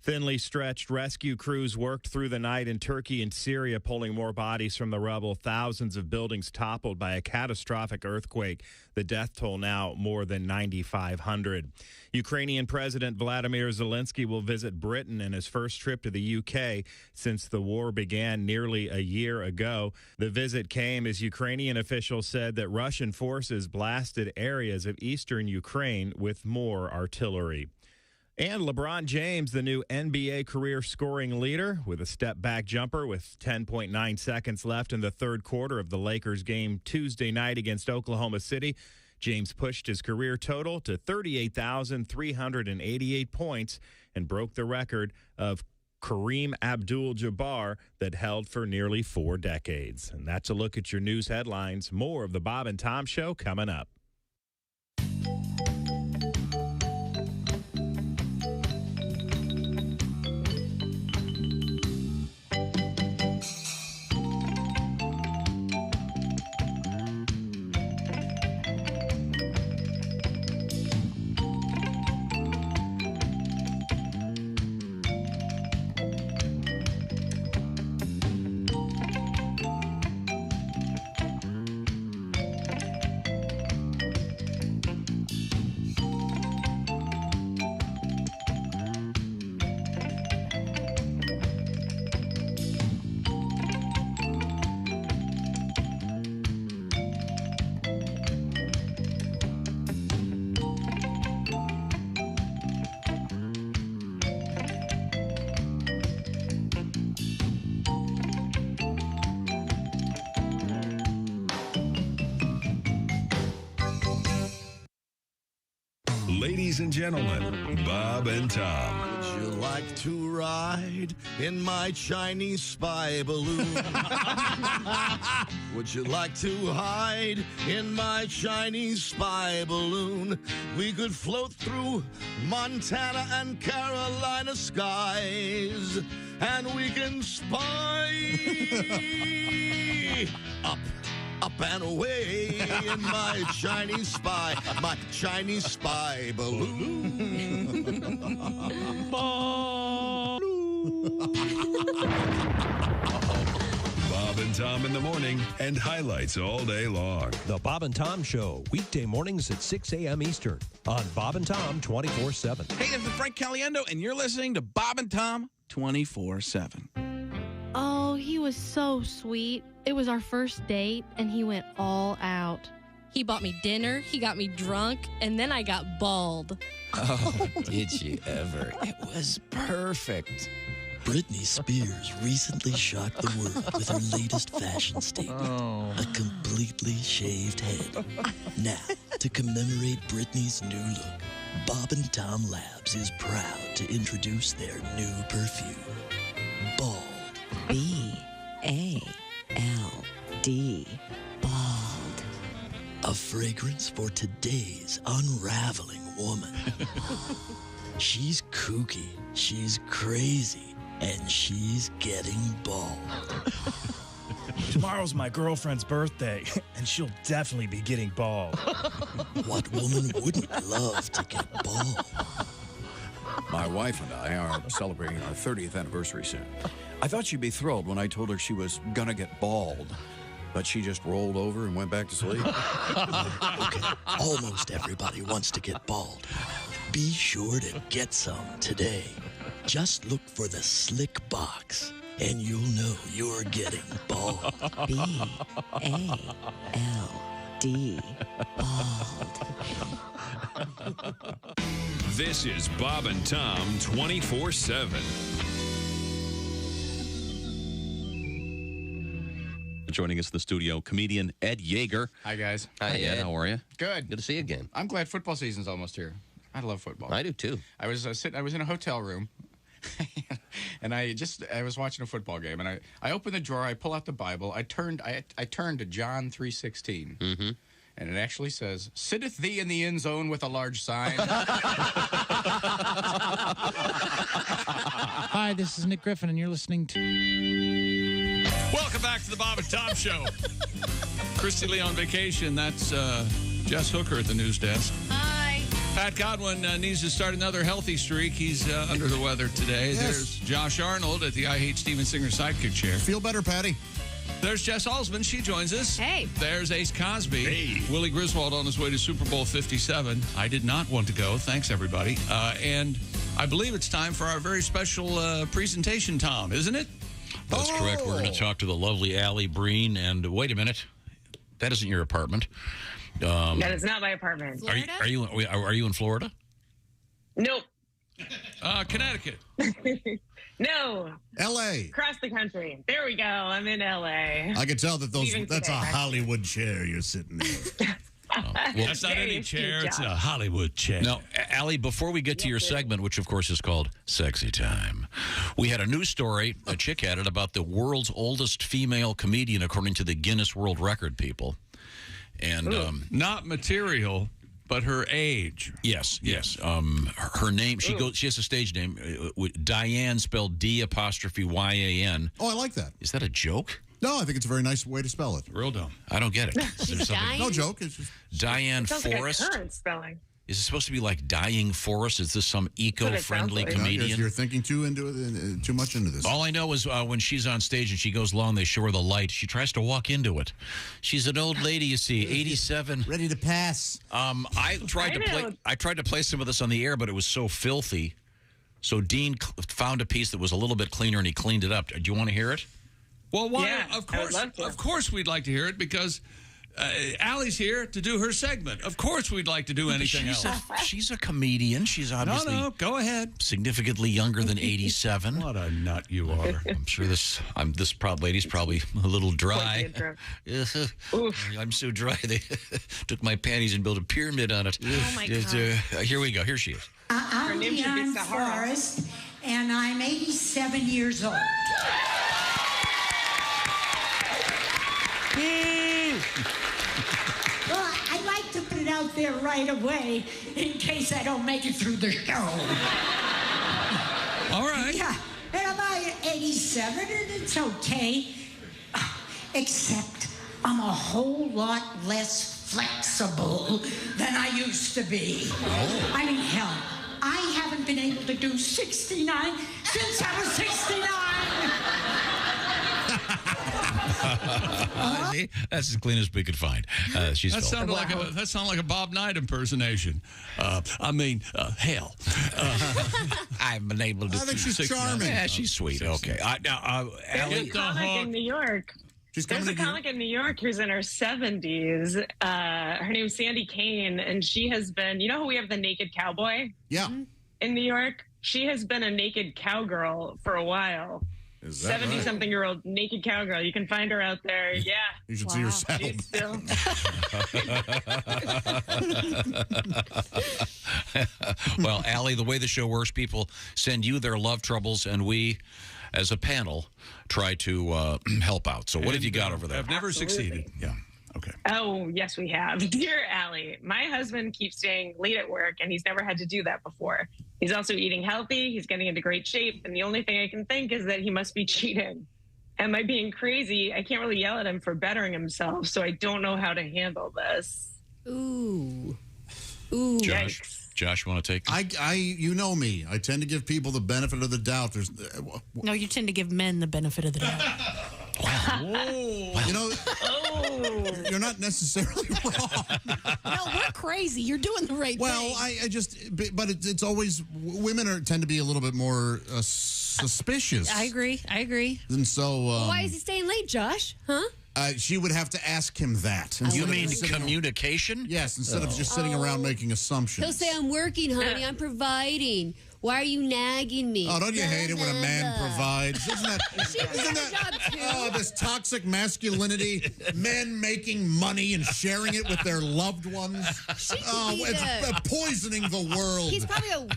Thinly stretched rescue crews worked through the night in Turkey and Syria, pulling more bodies from the rubble. Thousands of buildings toppled by a catastrophic earthquake. The death toll now more than 9,500. Ukrainian President Vladimir Zelensky will visit Britain in his first trip to the UK since the war began nearly a year ago. The visit came as Ukrainian officials said that Russian forces blasted areas of eastern Ukraine with more artillery. And LeBron James, the new NBA career scoring leader, with a step-back jumper with 10.9 seconds left in the third quarter of the Lakers game Tuesday night against Oklahoma City. James pushed his career total to 38,388 points and broke the record of Kareem Abdul-Jabbar that held for nearly 4 decades. And that's a look at your news headlines. More of the Bob and Tom Show coming up. Ladies and gentlemen, Bob and Tom. you like to ride in my Chinese spy balloon? Would you like to hide in my Chinese spy balloon? We could float through Montana and Carolina skies, and we can spy up and away in my Chinese spy balloon. Bob and Tom in the morning and highlights all day long. The Bob and Tom Show, weekday mornings at 6 a.m. Eastern on Bob and Tom 24/7. Hey, this is Frank Caliendo, and you're listening to Bob and Tom 24/7. Oh, he was so sweet. It was our first date, and he went all out. He bought me dinner, he got me drunk, and then I got bald. Oh, did you ever? It was perfect. Britney Spears recently shocked the world with her latest fashion statement. A completely shaved head. Now, to commemorate Britney's new look, Bob and Tom Labs is proud to introduce their new perfume, Bald. B-A-L-D. Bald. A fragrance for today's unraveling woman. She's kooky, she's crazy, and she's getting bald. Tomorrow's my girlfriend's birthday, and she'll definitely be getting bald. What woman wouldn't love to get bald? My wife and I are celebrating our 30th anniversary soon. I thought she'd be thrilled when I told her she was gonna get bald, but she just rolled over and went back to sleep. Okay, almost everybody wants to get bald. Be sure to get some today. Just look for the slick box, and you'll know you're getting bald. B-A-L-D. Bald. This is Bob and Tom 24/7. Joining us in the studio, comedian Ed Yeager. Hi, guys. Hi, Ed. How are you? Good. Good to see you again. I'm glad football season's almost here. I love football. I do too. I was I was in a hotel room, and I was watching a football game, and I opened the drawer, I pull out the Bible, I turned to John 3:16, and it actually says, "Sitteth thee in the end zone with a large sign." Hi, this is Nick Griffin, and you're listening to... Welcome back to the Bob and Tom Show. Christy Lee on vacation. That's Jess Hooker at the news desk. Hi. Pat Godwin needs to start another healthy streak. He's under the weather today. Yes. There's Josh Arnold at the I Hate Steven Singer sidekick chair. Feel better, Patty. There's Jess Alsman. She joins us. Hey. There's Ace Cosby. Hey. Willie Griswold on his way to Super Bowl 57. I did not want to go. Thanks, everybody. And I believe it's time for our very special presentation, Tom, isn't it? That's correct. We're going to talk to the lovely Allie Breen. And wait a minute. That isn't your apartment. That is not my apartment. Are you in Florida? Nope. Connecticut. No. L.A. Across the country. There we go. I'm in L.A. I can tell that Leaving that's today, a actually. Hollywood chair you're sitting in. Well, that's not any chair. It's a Hollywood chair. Now, Allie, before we get to your segment, which, of course, is called Sexy Time, we had a news story, a chick had it, about the world's oldest female comedian, according to the Guinness World Record people. And not material, but her age. Yes. Her name, she has a stage name, Diane, spelled D''Y''A''N. Oh, I like that. Is that a joke? No, I think it's a very nice way to spell it. Real dumb. I don't get it. She's dying? No joke. It's just Diane Sounds Forrest. like a current spelling. Is it supposed to be like Dying Forest? Is this some eco-friendly like. comedian? You're thinking too much into this. All I know is when she's on stage and she goes long, they show her the light. She tries to walk into it. She's an old lady, you see, 87, ready to pass. I tried to play some of this on the air, but it was so filthy. So Dean found a piece that was a little bit cleaner, and he cleaned it up. Do you want to hear it? Well, why? Yeah, of course, we'd like to hear it because Allie's here to do her segment. Of course, we'd like to do anything else. She's a comedian. She's obviously go ahead. Significantly younger than 87. What a nut you are! I'm sure this lady's probably a little dry. I'm so dry. They took my panties and built a pyramid on it. Oh my God! Here we go. Here she is. Her I'm name should be Dion Sahara. Forrest, and I'm 87 years old. Well, I'd like to put it out there right away in case I don't make it through the show. All right. Yeah, and I'm 87, and it's okay. Except I'm a whole lot less flexible than I used to be. I mean, hell, I haven't been able to do 69 since I was 69. See? That's as clean as we could find. She's That sounded like a Bob Knight impersonation. Hell. I've been able to. I think she's 69. charming. Yeah, she's sweet. Okay. Now, There's Allie. a comic in New York. There's a comic in New York who's in her 70s. Her name's Sandy Kane, and she has been, you know how we have the naked cowboy? Yeah. In New York? She has been a naked cowgirl for a while. Is that 70-something-year-old naked cowgirl. You can find her out there. Yeah. You should see her saddled. She's still... Well, Allie, the way the show works, people send you their love troubles, and we, as a panel, try to help out. So what have you got over there? I've never succeeded. Yeah. Okay. Oh, yes, we have. Dear Allie, my husband keeps staying late at work, and he's never had to do that before. He's also eating healthy. He's getting into great shape. And the only thing I can think is that he must be cheating. Am I being crazy? I can't really yell at him for bettering himself, so I don't know how to handle this. Ooh. Josh, you want to take this? You know me. I tend to give people the benefit of the doubt. No, you tend to give men the benefit of the doubt. You know, you're not necessarily wrong. No, we're crazy. You're doing the right thing. Well, but it's always, women tend to be a little bit more suspicious. I agree. And so. Why is he staying late, Josh? Huh? She would have to ask him that. You mean communication? Yes, instead of just sitting around making assumptions. He'll say, I'm working, honey. I'm providing. Why are you nagging me? Oh, don't you hate it when a man provides? Isn't that job too. oh, this toxic masculinity? Men making money and sharing it with their loved ones. It's poisoning the world. He's probably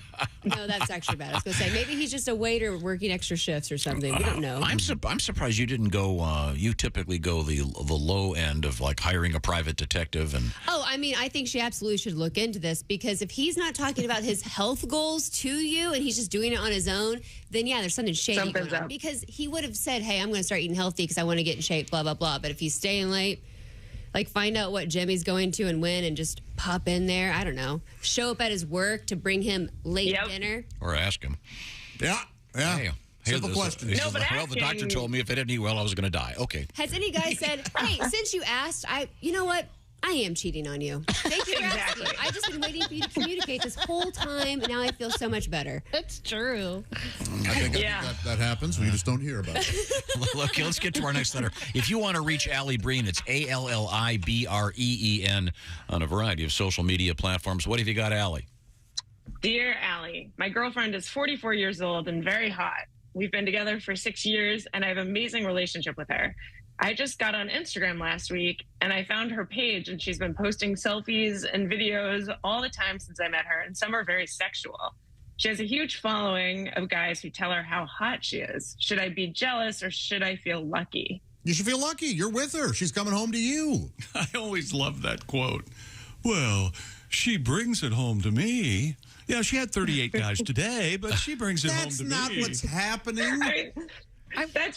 no, that's actually bad. I was going to say maybe he's just a waiter working extra shifts or something. We don't know. I'm surprised you didn't go. You typically go the low end of like hiring a private detective and. Oh, I mean, I think she absolutely should look into this because if he's not talking about his health goals to you and he's just doing it on his own, then yeah, there's something shady going on. Because he would have said, hey, I'm going to start eating healthy because I want to get in shape, blah, blah, blah. But if he's staying late, like find out what gym he's going to and when and just pop in there. I don't know. Show up at his work to bring him late dinner. Or ask him. Yeah. Hey, simple question. No, but well, the doctor told me if I didn't eat well, I was going to die. Okay. Has any guy said, hey, since you asked, you know what? I am cheating on you. Thank you for asking. I've just been waiting for you to communicate this whole time, and now I feel so much better. That's true. I think that happens. We just don't hear about it. Look, let's get to our next letter. If you want to reach Allie Breen, it's ALLIBREEN on a variety of social media platforms. What have you got, Allie? Dear Allie, my girlfriend is 44 years old and very hot. We've been together for 6 years, and I have an amazing relationship with her. I just got on Instagram last week, and I found her page, and she's been posting selfies and videos all the time since I met her, and some are very sexual. She has a huge following of guys who tell her how hot she is. Should I be jealous, or should I feel lucky? You should feel lucky. You're with her. She's coming home to you. I always love that quote. Well, she brings it home to me. Yeah, she had 38 guys today, but she brings it home to me. That's not what's happening.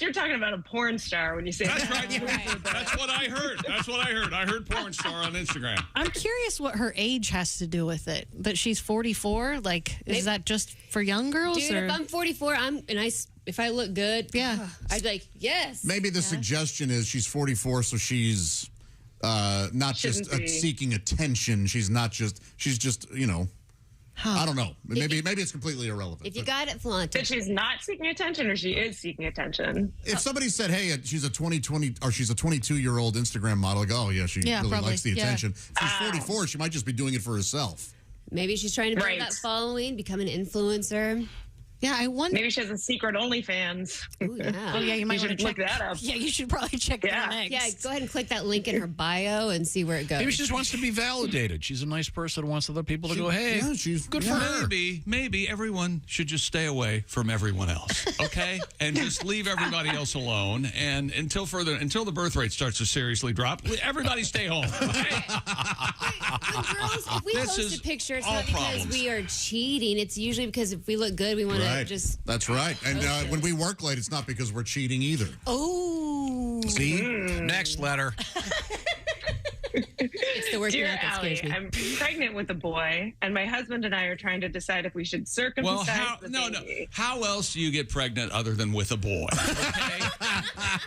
You're talking about a porn star when you say that's that. Right. That's what I heard. I heard porn star on Instagram. I'm curious what her age has to do with it. That she's 44. Like, is that just for young girls? Dude, if I'm 44, if I look good, I'd be like, yes. Maybe the suggestion is she's 44, so she's not just seeking attention. She's just, you know. I don't know. Maybe it's completely irrelevant. If you got it, flaunt it. That she's not seeking attention, or she is seeking attention. If somebody said, "Hey, she's a 22-year-old Instagram model," like, "Oh yeah, she really probably likes the attention." If she's 44, she might just be doing it for herself. Maybe she's trying to build that following, become an influencer. Yeah, I wonder. Maybe she has a secret OnlyFans. Ooh, yeah. Oh, yeah, you might You want to should check look that up. Yeah, you should probably check that next. Yeah, go ahead and click that link in her bio and see where it goes. Maybe she just wants to be validated. She's a nice person who wants other people to go, hey, Yeah, she's good for her. Maybe everyone should just stay away from everyone else, okay? And just leave everybody else alone. And until the birth rate starts to seriously drop, everybody stay home. Okay? Girls, if we post a picture, it's not because we are cheating. It's usually because if we look good, we want to just. That's right. And when we work late, it's not because we're cheating either. Oh. See? Next letter. It's the working Dear out that Allie, scares me. I'm pregnant with a boy, and my husband and I are trying to decide if we should circumcise the baby. How else do you get pregnant other than with a boy?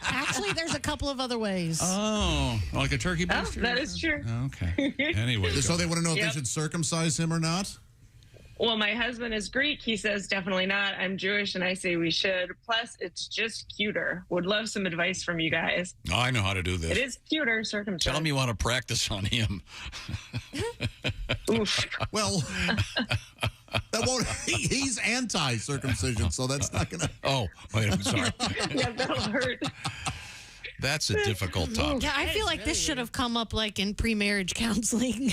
Actually, there's a couple of other ways. Oh, like a turkey Oh, baster? that is true. Okay. Anyway. So they want to know if Yep. they should circumcise him or not? Well, my husband is Greek. He says definitely not. I'm Jewish, and I say we should. Plus, it's just cuter. Would love some advice from you guys. Oh, I know how to do this. It is cuter, circumcised. Tell him you want to practice on him. Oof. Well, that won't. He's anti-circumcision, so that's not going to. Oh, wait, I'm sorry. Yeah, that'll hurt. That's a difficult topic. Yeah, I feel like this should have come up like in pre-marriage counseling.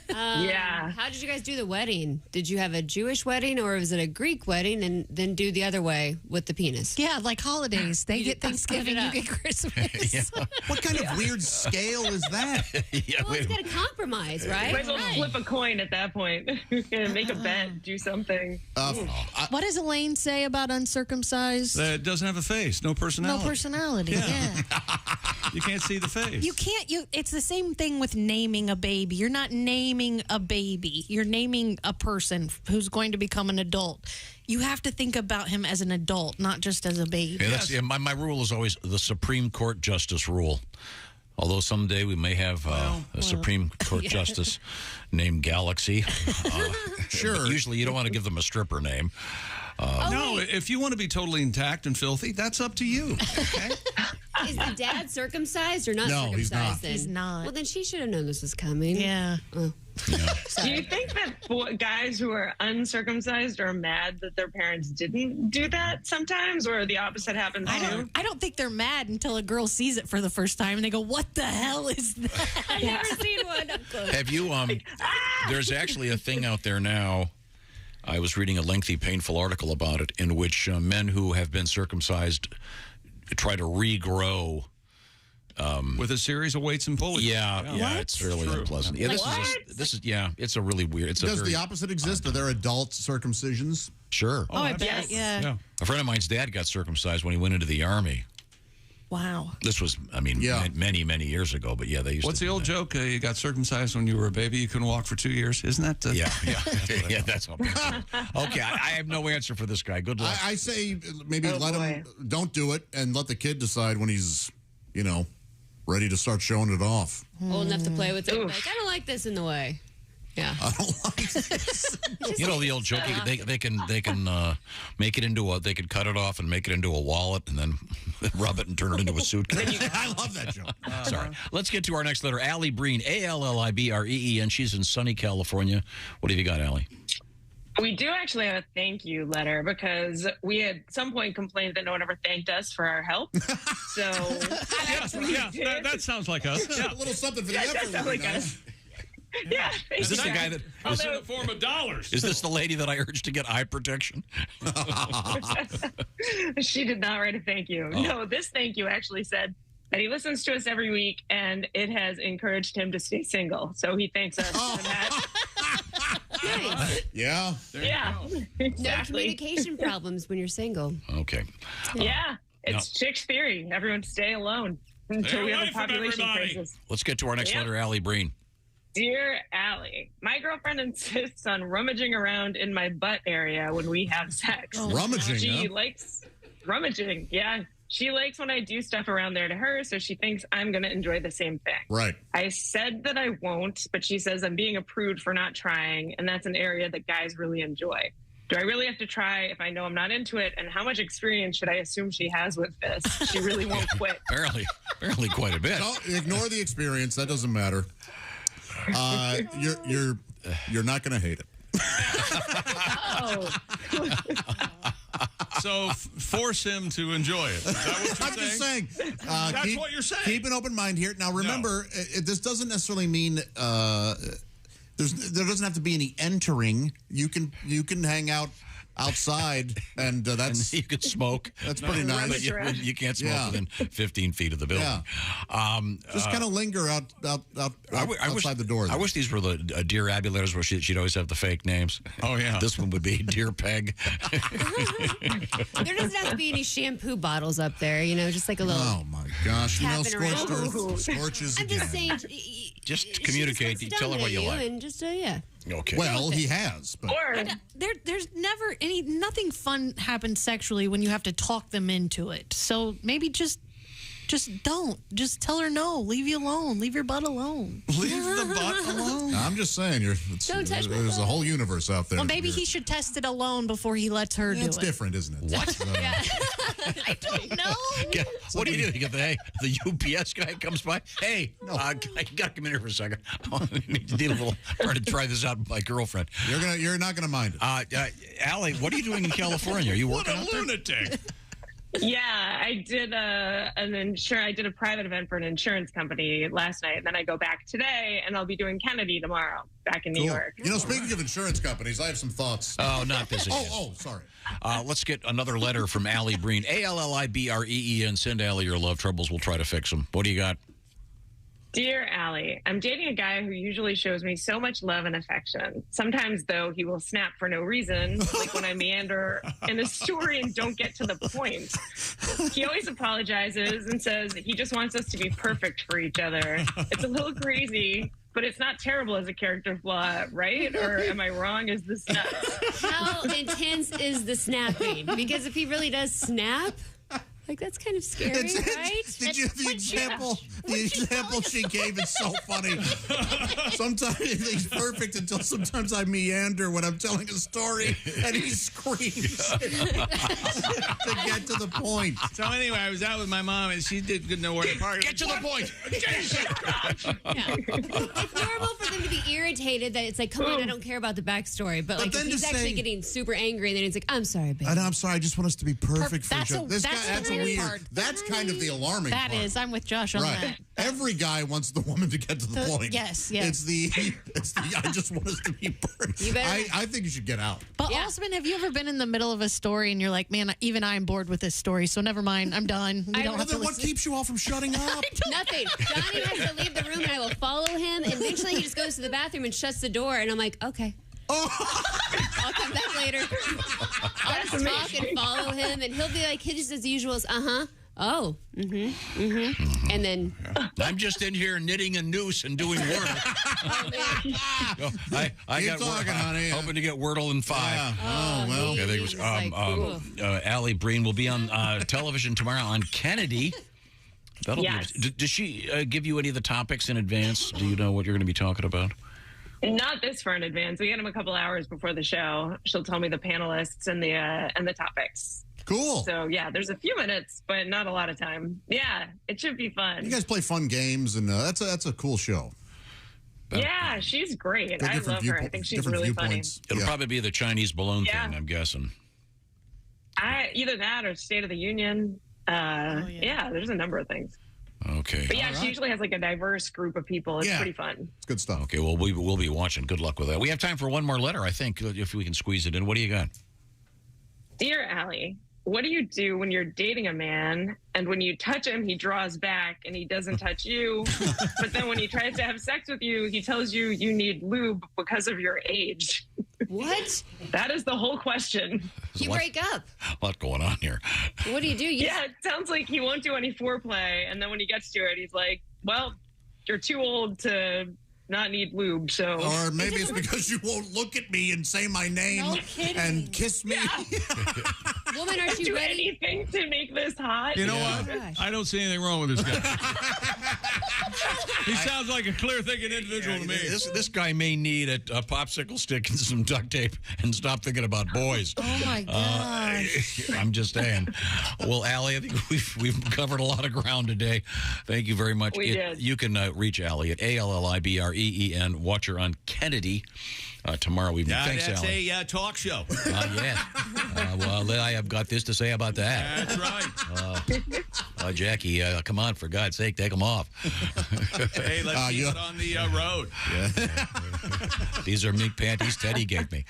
Yeah. How did you guys do the wedding? Did you have a Jewish wedding or was it a Greek wedding and then do the other way with the penis? Yeah, like holidays. They get Thanksgiving, you get Christmas. What kind of weird scale is that? Well, it's got to compromise, right? Might as well flip a coin at that point. Make a bet, do something. What does Elaine say about uncircumcised? That doesn't have a face, no personality. No personality, yeah. You can't see the face. You can't. It's the same thing with naming a baby. You're not naming a baby. You're naming a person who's going to become an adult. You have to think about him as an adult, not just as a baby. Yeah, my rule is always the Supreme Court Justice rule. Although someday we may have a Supreme Court Justice named Galaxy. Sure. Usually you don't want to give them a stripper name. No, if you want to be totally intact and filthy, that's up to you. Okay? Is the dad circumcised or not No, circumcised? he's not. Then? He's not. Well, then she should have known this was coming. Yeah. Oh. Do you think that guys who are uncircumcised are mad that their parents didn't do that sometimes, or the opposite happens too? I don't think they're mad until a girl sees it for the first time and they go, "What the hell is that?" I've never seen one up close. Have you, there's actually a thing out there now. I was reading a lengthy, painful article about it in which men who have been circumcised try to regrow. With a series of weights and pulleys. Yeah, it's really unpleasant. Yeah, this is it's a really weird. Does the opposite exist? Are there adult circumcisions? Sure. Oh, I bet. Yeah. A friend of mine's dad got circumcised when he went into the Army. Wow. This was, many, many years ago, but yeah, they used What's to the old joke? You got circumcised when you were a baby, you couldn't walk for 2 years. Isn't that? Yeah, that's all. Okay, I have no answer for this guy. Good luck. I say maybe let him, don't do it, and let the kid decide when he's, ready to start showing it off. Old enough to play with it. Like, I don't like this in the way. Yeah. I don't like this. You know the old joke. They can make it into they could cut it off and make it into a wallet and then rub it and turn it into a suitcase. I love that joke. Sorry. Let's get to our next letter. Allie Breen, Allibreen. She's in sunny California. What have you got, Allie? We do actually have a thank you letter because we at some point complained that no one ever thanked us for our help. So that sounds like us. Yeah. A little something for the That effort. sounds like us. Yeah. Is this the guy that? It's in the form of dollars. Is this the lady that I urged to get eye protection? She did not write a thank you. Oh. No, this thank you actually said that he listens to us every week and it has encouraged him to stay single. So he thanks us for that. Nice. Yeah. Yeah. No Exactly. communication problems when you're single. Okay. Yeah. It's chick's theory. Everyone stay alone until Stay we have away a from population everybody. crisis. Let's get to our next Yep. letter, Allie Breen. Dear Allie, my girlfriend insists on rummaging around in my butt area when we have sex. Rummaging, She huh? likes rummaging. Yeah. She likes when I do stuff around there to her, so she thinks I'm going to enjoy the same thing. Right. I said that I won't, but she says I'm being a prude for not trying, and that's an area that guys really enjoy. Do I really have to try if I know I'm not into it? And how much experience should I assume she has with this? She really won't quit. Apparently quite a bit. Don't ignore the experience. That doesn't matter. You're not going to hate it. So force him to enjoy it. Is that what you're I'm just saying. That's what you're saying. Keep an open mind here. Now, remember, this doesn't necessarily mean there doesn't have to be any entering. You can hang out outside, and that's and you can smoke. That's pretty nice. But you can't smoke within 15 feet of the building. Yeah. Just kind of linger outside the door. I wish these were the deer abulators where she'd always have the fake names. Oh, yeah. This one would be Deer Peg. There doesn't have to be any shampoo bottles up there, just like a little. Oh, my gosh. Tapping around. Scorches I'm again. just saying. Just communicate. Tell her what you like. And just, yeah. Okay. Well, he has. But. There's never nothing fun happens sexually when you have to talk them into it. So maybe just don't. Just tell her no. Leave you alone. Leave your butt alone. Leave the butt alone. I'm just saying, Don't touch my there's butt. a whole universe out there. Well, maybe he should test it alone before he lets her do it. It's different, isn't it? What? I don't know. Yeah. What do you do? You get the UPS guy comes by. Hey, I got to come in here for a second. I need to deal a little. Trying to try this out with my girlfriend. You're not gonna mind it. Allie, what are you doing in California? Are you working out there? Lunatic. Yeah, I did I did a private event for an insurance company last night, and then I go back today, and I'll be doing Kennedy tomorrow back in New York. Speaking of insurance companies, I have some thoughts. Oh, not this again. Sorry. Let's get another letter from Allie Breen. ALLIBREEN. Send Allie your love troubles. We'll try to fix them. What do you got? Dear Allie, I'm dating a guy who usually shows me so much love and affection. Sometimes, though, he will snap for no reason, like when I meander in a story and don't get to the point. He always apologizes and says he just wants us to be perfect for each other. It's a little crazy, but it's not terrible as a character flaw, right? Or am I wrong? Is this nuts? How intense is the snapping? Because if he really does snap, like that's kind of scary, right? The example she gave is so funny. Sometimes he's perfect until sometimes I meander when I'm telling a story and he screams to get to the point. So anyway, I was out with my mom and she didn't know where to park. Get to the point. It's normal for them to be irritated that it's like, come on, I don't care about the backstory. But like, then if he's to actually say- getting super angry, then it's like, I'm sorry, baby. I'm sorry. I just want us to be perfect for That's each a- other. that's the weird part. That's kind of the alarming That part. is. I'm with Josh on that. Right. Every guy wants the woman to get to the point. Yes. It's the I just want us to be perfect. You better- I think you should get out. But Osman, have you ever been in the middle of a story and you're like, man, even I'm bored with this story, so never mind. I'm done. We don't have to What listen. keeps you all from shutting up? Nothing. Johnny has to leave the room and I will follow him. And eventually he just goes to the bathroom and shuts the door. And I'm like, okay. I'll come back later. I'll just talk and follow him. And he'll be like, his as usual. Oh, and then I'm just in here knitting a noose and doing Wordle. I Keep got talking, honey. hoping to get Wordle in 5. Yeah. Oh, well. I think it was, Allie Breen will be on television tomorrow on Kennedy. That'll Yes. be. Does she give you any of the topics in advance? Do you know what you're going to be talking about? Not this far in advance. We get him a couple hours before the show. She'll tell me the panelists and the topics. Cool. So yeah, there's a few minutes, but not a lot of time. Yeah, it should be fun. You guys play fun games, and that's a cool show. Yeah, she's great. They're I different love her. I think she's different really funny. viewpoints. It'll probably be the Chinese balloon Yeah. thing, I'm guessing. Either that or State of the Union. Yeah, there's a number of things. Okay. But yeah, she usually has like a diverse group of people. It's pretty fun. It's good stuff. Okay, well, we'll be watching. Good luck with that. We have time for one more letter, I think, if we can squeeze it in. What do you got? Dear Allie, what do you do when you're dating a man and when you touch him, he draws back and he doesn't touch you? But then when he tries to have sex with you, he tells you you need lube because of your age. What? That is the whole question. You break up. A lot going on here. What do you do? Yeah, it sounds like he won't do any foreplay. And then when he gets to it, he's like, well, you're too old to not need lube. So, Or maybe it's because you won't look at me and say my name and kiss me. Woman, aren't you do ready? anything to make this hot? You know what? I don't see anything wrong with this guy. He sounds like a clear-thinking individual to me. This guy may need a popsicle stick and some duct tape and stop thinking about boys. Oh, my gosh. I'm just saying. Well, Allie, I think we've covered a lot of ground today. Thank you very much. We did. You can reach Allie at ALLIBREEN. Watch her on Kennedy tomorrow evening. Thanks, that's Allie. a talk show. Yes. Well, I have got this to say about that. That's right. Jackie, come on, for God's sake, take them off. Hey, let's see it on the road. These are mink panties Teddy gave me.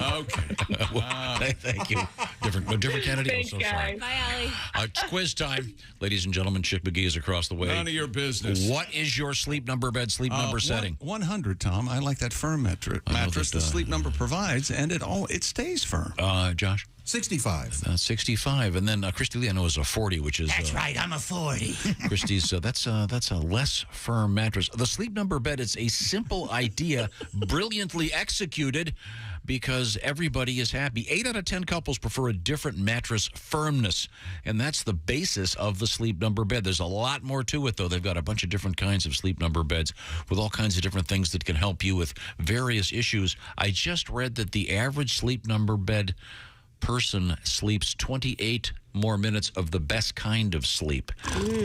Okay. Thank you. Different Kennedy. Thanks, I'm so guys. sorry. Bye, Allie. It's quiz time. Ladies and gentlemen, Chick McGee is across the way. None of your business. What is your sleep number number setting? 100, Tom. I like that firm mattress the Sleep Number provides, and it stays firm. Josh? 65. 65. And then Christy Lee, I know, is a 40, which is... That's right, I'm a 40. Christy's, that's a less firm mattress. The Sleep Number bed, it's a simple idea, brilliantly executed, because everybody is happy. 8 out of 10 couples prefer a different mattress firmness, and that's the basis of the Sleep Number bed. There's a lot more to it, though. They've got a bunch of different kinds of Sleep Number beds with all kinds of different things that can help you with various issues. I just read that the average Sleep Number bed person sleeps 28 more minutes of the best kind of sleep.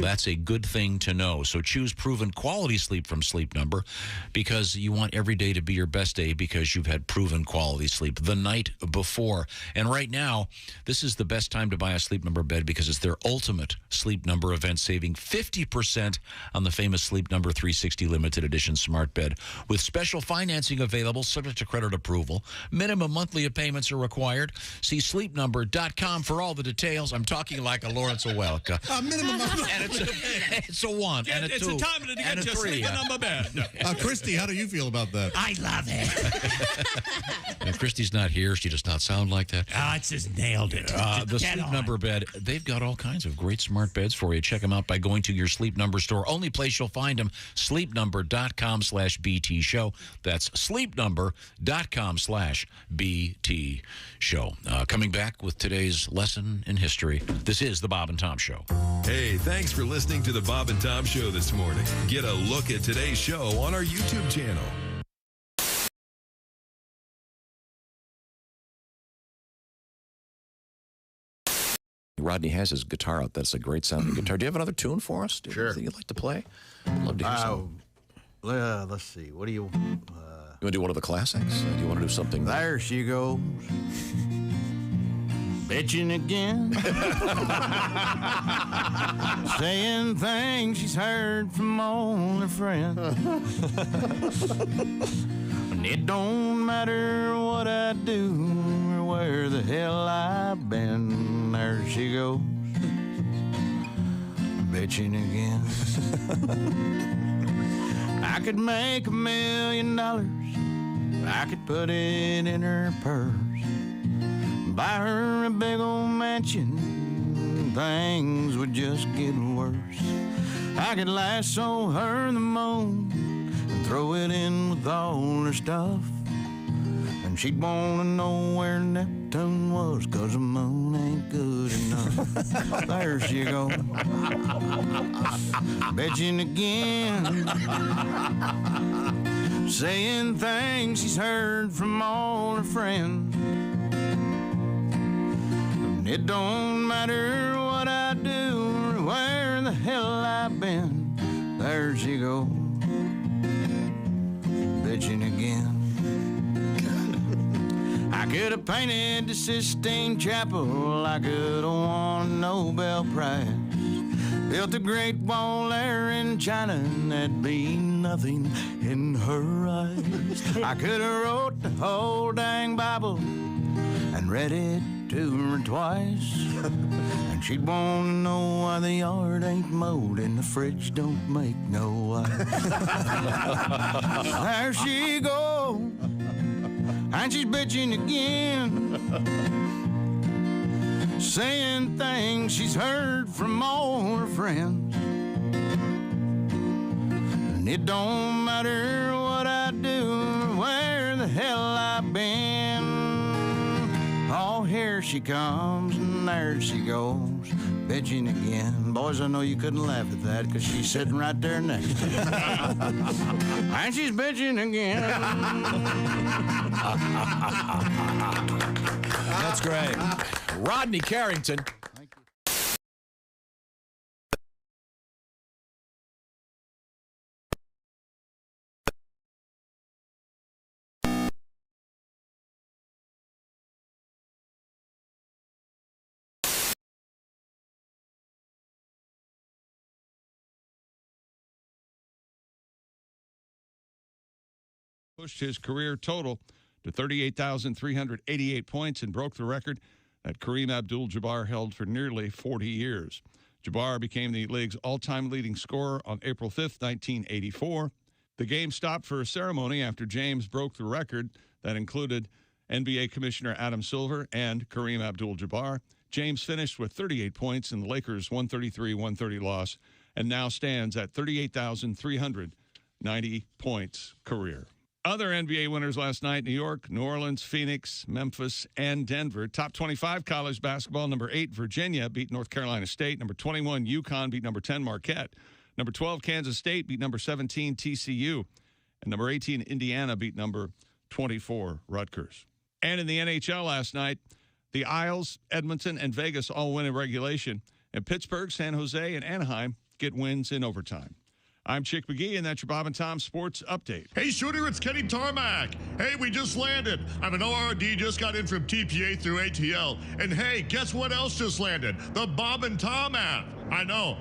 That's a good thing to know. So choose proven quality sleep from Sleep Number, because you want every day to be your best day, because you've had proven quality sleep the night before. And right now, this is the best time to buy a Sleep Number bed, because it's their ultimate Sleep Number event, saving 50% on the famous Sleep Number 360 limited edition smart bed, with special financing available subject to credit approval. Minimum monthly payments are required. See sleepnumber.com for all the details. I'm talking like a Lawrence Welk. Minimum. And it's a 1 and a 2 It's a time to and get a your 3. Sleep Number bed. Christy, how do you feel about that? I love it. If Christy's not here, she does not sound like that. Oh, it's just nailed it. The Get Sleep on. Number bed, they've got all kinds of great smart beds for you. Check them out by going to your Sleep Number store. Only place you'll find them, sleepnumber.com/BT show. That's sleepnumber.com/BT show. Coming back with today's lesson in history. This is the Bob and Tom Show. Hey, thanks for listening to the Bob and Tom Show this morning. Get a look at today's show on our YouTube channel. Rodney has his guitar out. That's a great sounding guitar. Do you have another tune for us? Sure. That you'd like to play? I'd love to hear something. Let's see. What do you... You want to do one of the classics? Do you want to do something? There she goes. Bitching again. Saying things she's heard from all her friends. And it don't matter what I do or where the hell I've been. There she goes. Bitching again. I could make $1 million. I could put it in her purse. Buy her a big old mansion. Things would just get worse. I could lasso her the moon and throw it in with all her stuff. And she'd want to know where Neptune was, 'cause the moon ain't good enough. There she goes. Bitching again. Saying things she's heard from all her friends. And it don't matter what I do or where the hell I've been. There she goes. Bitching again. I could have painted the Sistine Chapel. I could have won a Nobel Prize. Built a great wall there in China, and that'd be nothing in her eyes. I could have wrote the whole dang Bible and read it to her twice. And she'd want to know why the yard ain't mowed and the fridge don't make no ice. There she goes, and she's bitching again. Saying things she's heard from all her friends. And it don't matter what I do or where the hell I've been. Oh, here she comes and there she goes, bitching again. Boys, I know you couldn't laugh at that because she's sitting right there next to you. And she's bitching again. That's great. Rodney Carrington. Pushed his career total to 38,388 points and broke the record that Kareem Abdul-Jabbar held for nearly 40 years. Jabbar became the league's all-time leading scorer on April 5th, 1984. The game stopped for a ceremony after James broke the record that included NBA Commissioner Adam Silver and Kareem Abdul-Jabbar. James finished with 38 points in the Lakers' 133-130 loss and now stands at 38,390 points career. Other NBA winners last night: New York, New Orleans, Phoenix, Memphis, and Denver. Top 25 college basketball: number 8, Virginia beat North Carolina State. Number 21, UConn beat number 10, Marquette. Number 12, Kansas State beat number 17, TCU. And number 18, Indiana beat number 24, Rutgers. And in the NHL last night, the Isles, Edmonton, and Vegas all win in regulation. And Pittsburgh, San Jose, and Anaheim get wins in overtime. I'm Chick McGee, and that's your Bob and Tom Sports Update. Hey, Shooter, it's Kenny Tarmac. Hey, we just landed. I'm an ORD, just got in from TPA through ATL. And hey, guess what else just landed? The Bob and Tom app. I know.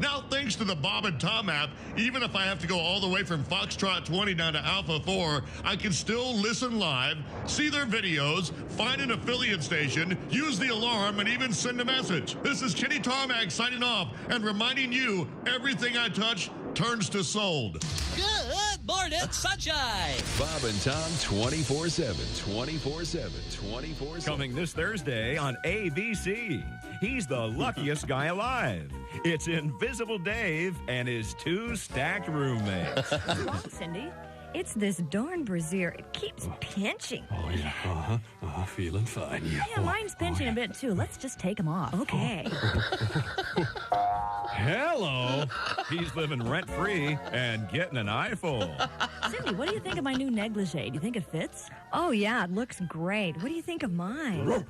Now, thanks to the Bob and Tom app, even if I have to go all the way from Foxtrot 20 down to Alpha 4, I can still listen live, see their videos, find an affiliate station, use the alarm, and even send a message. This is Kenny Tarmac signing off and reminding you everything I touch turns to sold. Good morning, sunshine. Bob and Tom 24/7, 24/7, 24/7. Coming this Thursday on ABC. He's the luckiest guy alive. It's Invisible Dave and his 2 stacked roommates. Come on, Cindy. It's this darn brassiere. It keeps pinching. Oh, yeah. Feeling fine. Yeah, mine's pinching a bit, too. Let's just take them off. Okay. Hello. He's living rent-free and getting an eyeful. Cindy, what do you think of my new negligee? Do you think it fits? Oh, yeah, it looks great. What do you think of mine?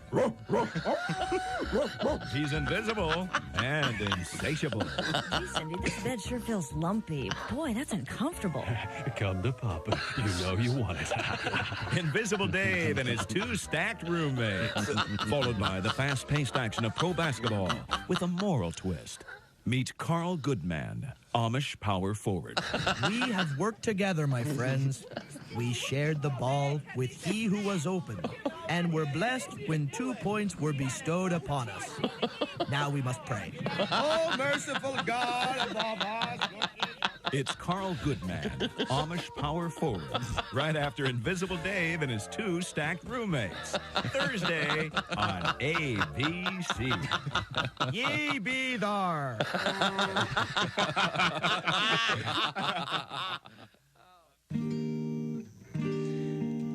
He's invisible and insatiable. Gee, Cindy, this bed sure feels lumpy. Boy, that's uncomfortable. Come to Papa. You know you want it. Invisible Dave and his 2 stacked roommates. Followed by the fast-paced action of pro basketball with a moral twist. Meet Carl Goodman, Amish power forward. We have worked together, my friends. We shared the ball with he who was open, and were blessed when 2 points were bestowed upon us. Now we must pray. Oh, merciful God above us. It's Carl Goodman, Amish power forward, right after Invisible Dave and his 2 stacked roommates. Thursday on ABC. Ye be thar.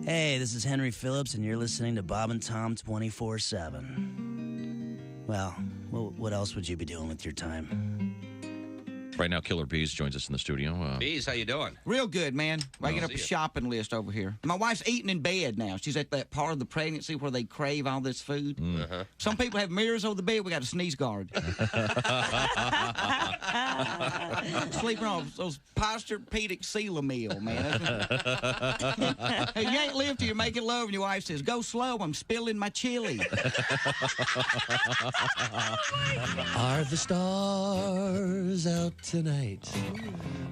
Hey, this is Henry Phillips, and you're listening to Bob and Tom 24/7. Well, what else would you be doing with your time? Right now, Killer Bees joins us in the studio. Bees, how you doing? Real good, man. Waking Well, up a see ya. shopping list over here. My wife's eating in bed now. She's at that part of the pregnancy where they crave all this food. Uh-huh. Some people have mirrors over the bed. We got a sneeze guard. Sleeping on those Posturepedic Sealamil, man. Hey, you ain't lived till you're making love, and your wife says, "Go slow, I'm spilling my chili." Are the stars out tonight?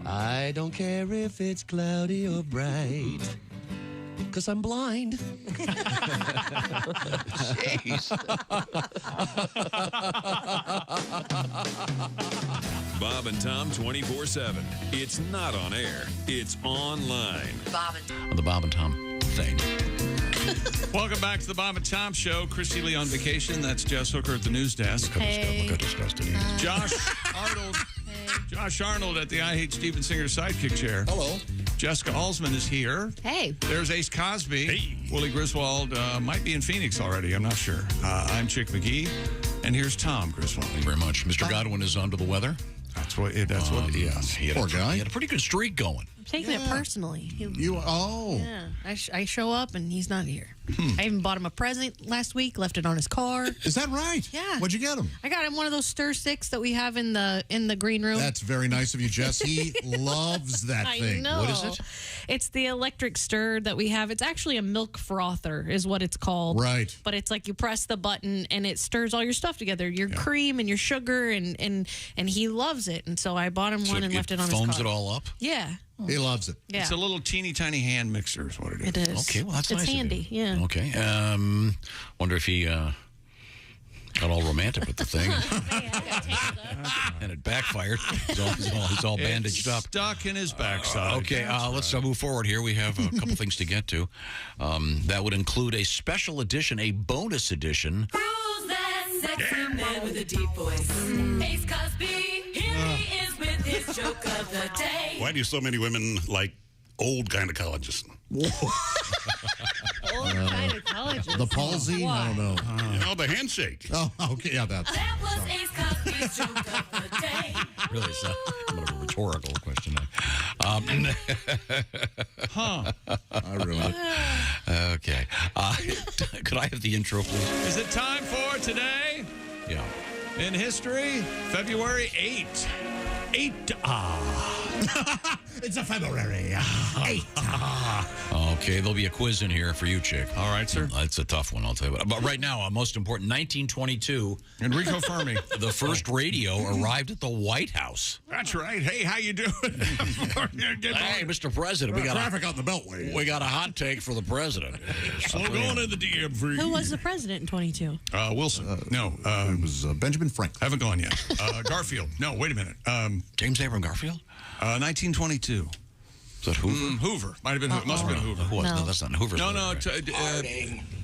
I don't care if it's cloudy or bright, 'cause I'm blind. Jeez. Bob and Tom 24/7. It's not on air. It's online. On the Bob and Tom thing. Welcome back to the Bob and Tom Show. Christy Lee on vacation. That's Jess Hooker at the news desk. We'll go discuss today. Josh Arnold. Josh Arnold at the I Hate Steven Singer sidekick chair. Hello. Jessica Alsman is here. Hey. There's Ace Cosby. Hey. Willie Griswold might be in Phoenix already. I'm not sure. I'm Chick McGee. And here's Tom Griswold. Thank you very much. Mr. Godwin is under the weather. That's what it is. Poor guy. He had a pretty good streak going. I'm taking it personally. Yeah, I show up and he's not here. I even bought him a present last week, left it on his car. Is that right? Yeah. What'd you get him? I got him one of those stir sticks that we have in the green room. That's very nice of you, Jess. He loves that thing. I know. What is it? It's the electric stir that we have. It's actually a milk frother is what it's called. Right. But it's like you press the button and it stirs all your stuff together, your cream and your sugar, and he loves it. And so I bought him one and left it on his car. Foams it all up? Yeah. He loves it. Yeah. It's a little teeny tiny hand mixer is what it is. It is. Okay, well, that's it's nice of handy. Yeah. Okay. Wonder if he got all romantic with the thing. And it backfired. He's all bandaged up. Stuck in his backside. Okay, let's move forward here. We have a couple things to get to. That would include a special edition, a bonus edition. Who's that sexy man with a deep voice? Ace Cosby, here he is with his joke of the day. Why do so many women like old gynecologists? Old gynecologist. The palsy? I don't know. You know, the handshake. Oh, okay, yeah, that's. That was Ace Cosby's joke of the day. Really, it's somewhat of a rhetorical question. I really. Okay. Could I have the intro, please? Is it time for today? Yeah. In history, February 8th. It's a February 8. Okay, there'll be a quiz in here for you, Chick. All right, sir. It's a tough one, I'll tell you what. But right now, most important, 1922. Enrico Fermi. The first radio arrived at the White House. That's right. Hey, how you doing? Hey, Mr. President, we got traffic on the Beltway. We got a hot take for the president. Slow going in the DMV. Who was the president in 22? Wilson. No. It was Benjamin Franklin. Haven't gone yet. Garfield. No, wait a minute. James Abram Garfield? 1922. Is that Hoover? Hoover. Might have been. Must have been Hoover. No, that's not Hoover. No.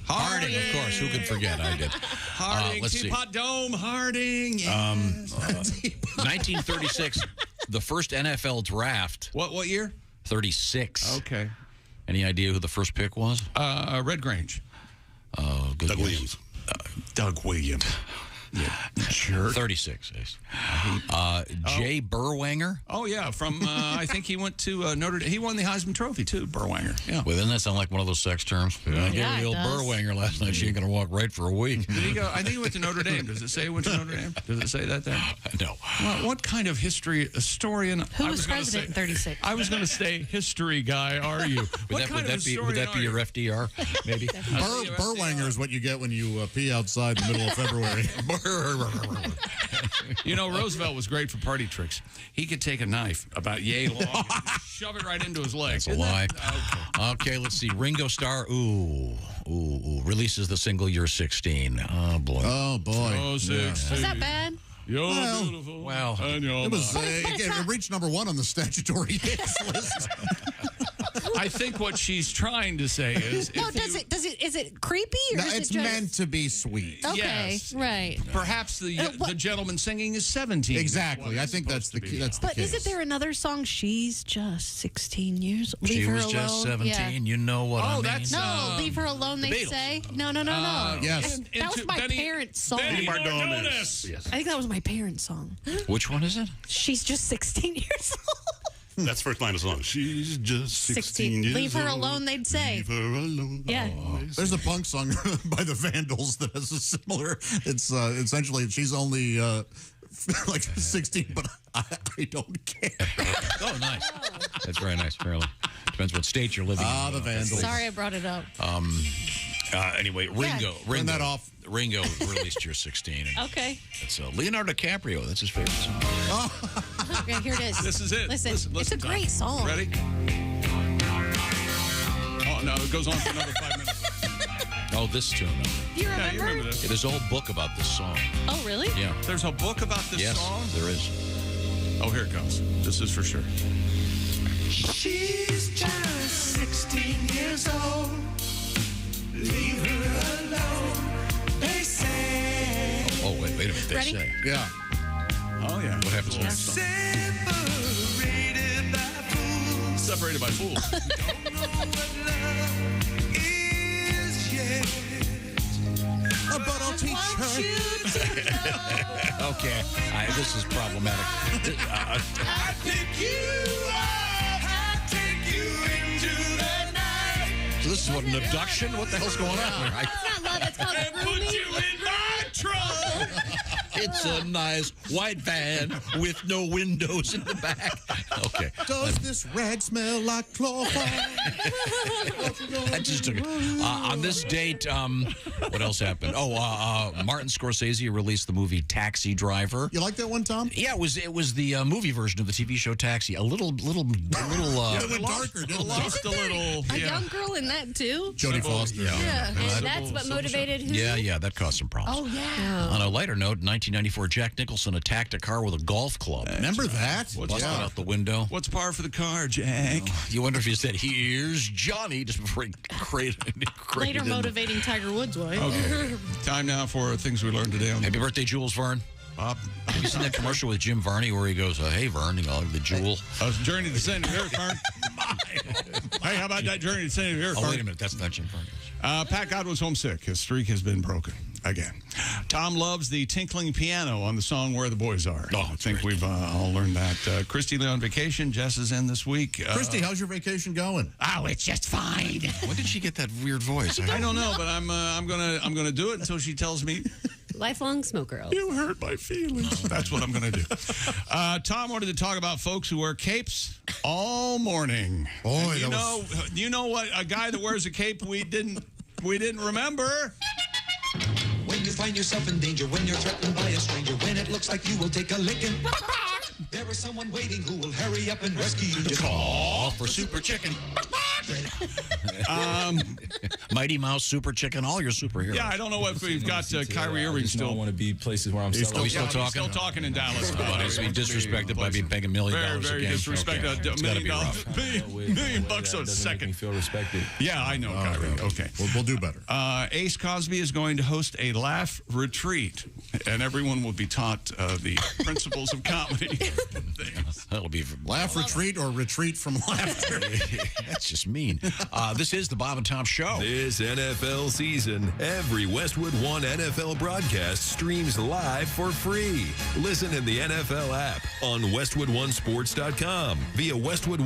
Harding, of course. Who could forget? I did. Harding. Let's see. Teapot Dome. Harding. 1936. The first NFL draft. What year? 36. Okay. Any idea who the first pick was? Red Grange. Good Doug guess. Williams. Doug Williams. Yeah, jerk. 36. Jay Berwanger. Oh, yeah. From, I think he went to Notre Dame. He won the Heisman Trophy, too, Berwanger. Yeah. Well, doesn't that sound like one of those sex terms? I gave her the old Berwanger last night. She ain't going to walk right for a week. Did he go? I think he went to Notre Dame. Does it say he went to Notre Dame? Does it say that there? No. Well, what kind of historian? Who was president in 36? I was going to say history guy, are you? Would that be your FDR, maybe? Berwanger is what you get when you pee outside in the middle of February. You know, Roosevelt was great for party tricks. He could take a knife about yay long and shove it right into his leg. That's a lie. Okay, let's see. Ringo Starr, releases the single You're 16. Oh, boy. Oh, boy. Oh, 16. Was that bad? You're beautiful. Well, it was. It reached number 1 on the statutory hits list. I think what she's trying to say is, No, is it creepy or is it's it just meant to be sweet. Okay, Yes. right. Perhaps the gentleman singing is 17. Exactly. I think that's the key. That's the But case. isn't there another song? She's just 16 years old. She Leave her was alone. just 17. Yeah. You know what I mean? that's No, leave her alone. They Beatles. say no. Yes. That was my parents' song. Benny Mardones. Yes. I think that was my parents' song. Which one is it? She's just 16 years old. That's first line of the song. She's just 16 years Leave her old. alone, they'd say. Leave her alone. Yeah. There's a punk song by the Vandals that has a similar. It's essentially she's only like 16, but I don't care. Oh, nice. That's very nice, apparently. Depends what state you're living in. The Vandals. Sorry I brought it up. Anyway, Ringo. Turn that off. Ringo released You're 16. And Okay. it's Leonardo DiCaprio. That's his favorite song. Okay, here it is. This is it. Listen, it's a Tom. great song. Ready? Oh, no, it goes on for another 5 minutes. Oh, this tune. Do you remember? Yeah, you remember this. There's a whole book about this song. Oh, really? Yeah. There's a book about this Yes, song? there is. Oh, here it comes. This is for sure. She's just 16 years old. Leave her alone. They say. Oh, wait a minute. They Ready? say. Yeah. Oh, yeah. What happens next? Separated by fools. Separated by fools. Don't know what love is yet. but I'll teach her. Okay, this is problematic. I pick you up, I take you into the night. So this is what, an abduction? What the hell's going on here? It's not love, it's called Put you in my trunk. It's a nice white van with no windows in the back. Okay. Does this rag smell like chloroform? That just took it. On this date, what else happened? Martin Scorsese released the movie Taxi Driver. You like that one, Tom? Yeah, it was the movie version of the TV show Taxi. A little. It went darker, didn't it? Lost a little. A young girl in that too. Jodie Foster. Yeah. And that's what motivated who? Yeah, that caused some problems. Oh yeah. On a lighter note, 1994, Jack Nicholson attacked a car with a golf club. Remember that? Busted out the window. What's par for the car, Jack? You wonder if he said, "Here's Johnny," just before he Later motivating Tiger Woods' wife. Okay. Time now for things we learned today. Happy birthday, Jules Verne. Bob. Have you seen that commercial with Jim Varney where he goes, "Hey, Verne," the jewel? Journey to the Center of the Earth, Verne. Hey, how about that Journey to the Center of the Earth, Oh, Verne? wait a minute. That's not Jim Varney. Pat Godwin's homesick. His streak has been broken again. Tom loves the tinkling piano on the song Where the Boys Are. I think we've all learned that. Christy on vacation. Jess is in this week. Christy, how's your vacation going? Oh, it's just fine. When did she get that weird voice? I don't know, but I'm gonna do it until she tells me. Lifelong smoker. You hurt my feelings. That's what I'm going to do. Tom wanted to talk about folks who wear capes all morning. Boy, you know what? A guy that wears a cape we didn't remember. When you find yourself in danger, when you're threatened by a stranger, when it looks like you will take a licking, there is someone waiting who will hurry up and rescue you. Just call for Super Chicken. Mighty Mouse, Super Chicken, all your superheroes. Yeah, I don't know if we've got Kyrie Irving still. I want to be places where I'm He's still still talking. Still talking in Dallas. He's being disrespected by being paying $1 million a game. Very disrespected. Okay. It's gotta be rough. $1 million a second. Feel respected. Yeah, I know, Kyrie. Okay. We'll do better. Ace Cosby is going to host a laugh retreat, and everyone will be taught the principles of comedy. That'll be laugh retreat or retreat from laughter. That's just mean. This is the Bob and Tom Show. This NFL season, every Westwood One NFL broadcast streams live for free. Listen in the NFL app, on WestwoodOneSports.com, via Westwood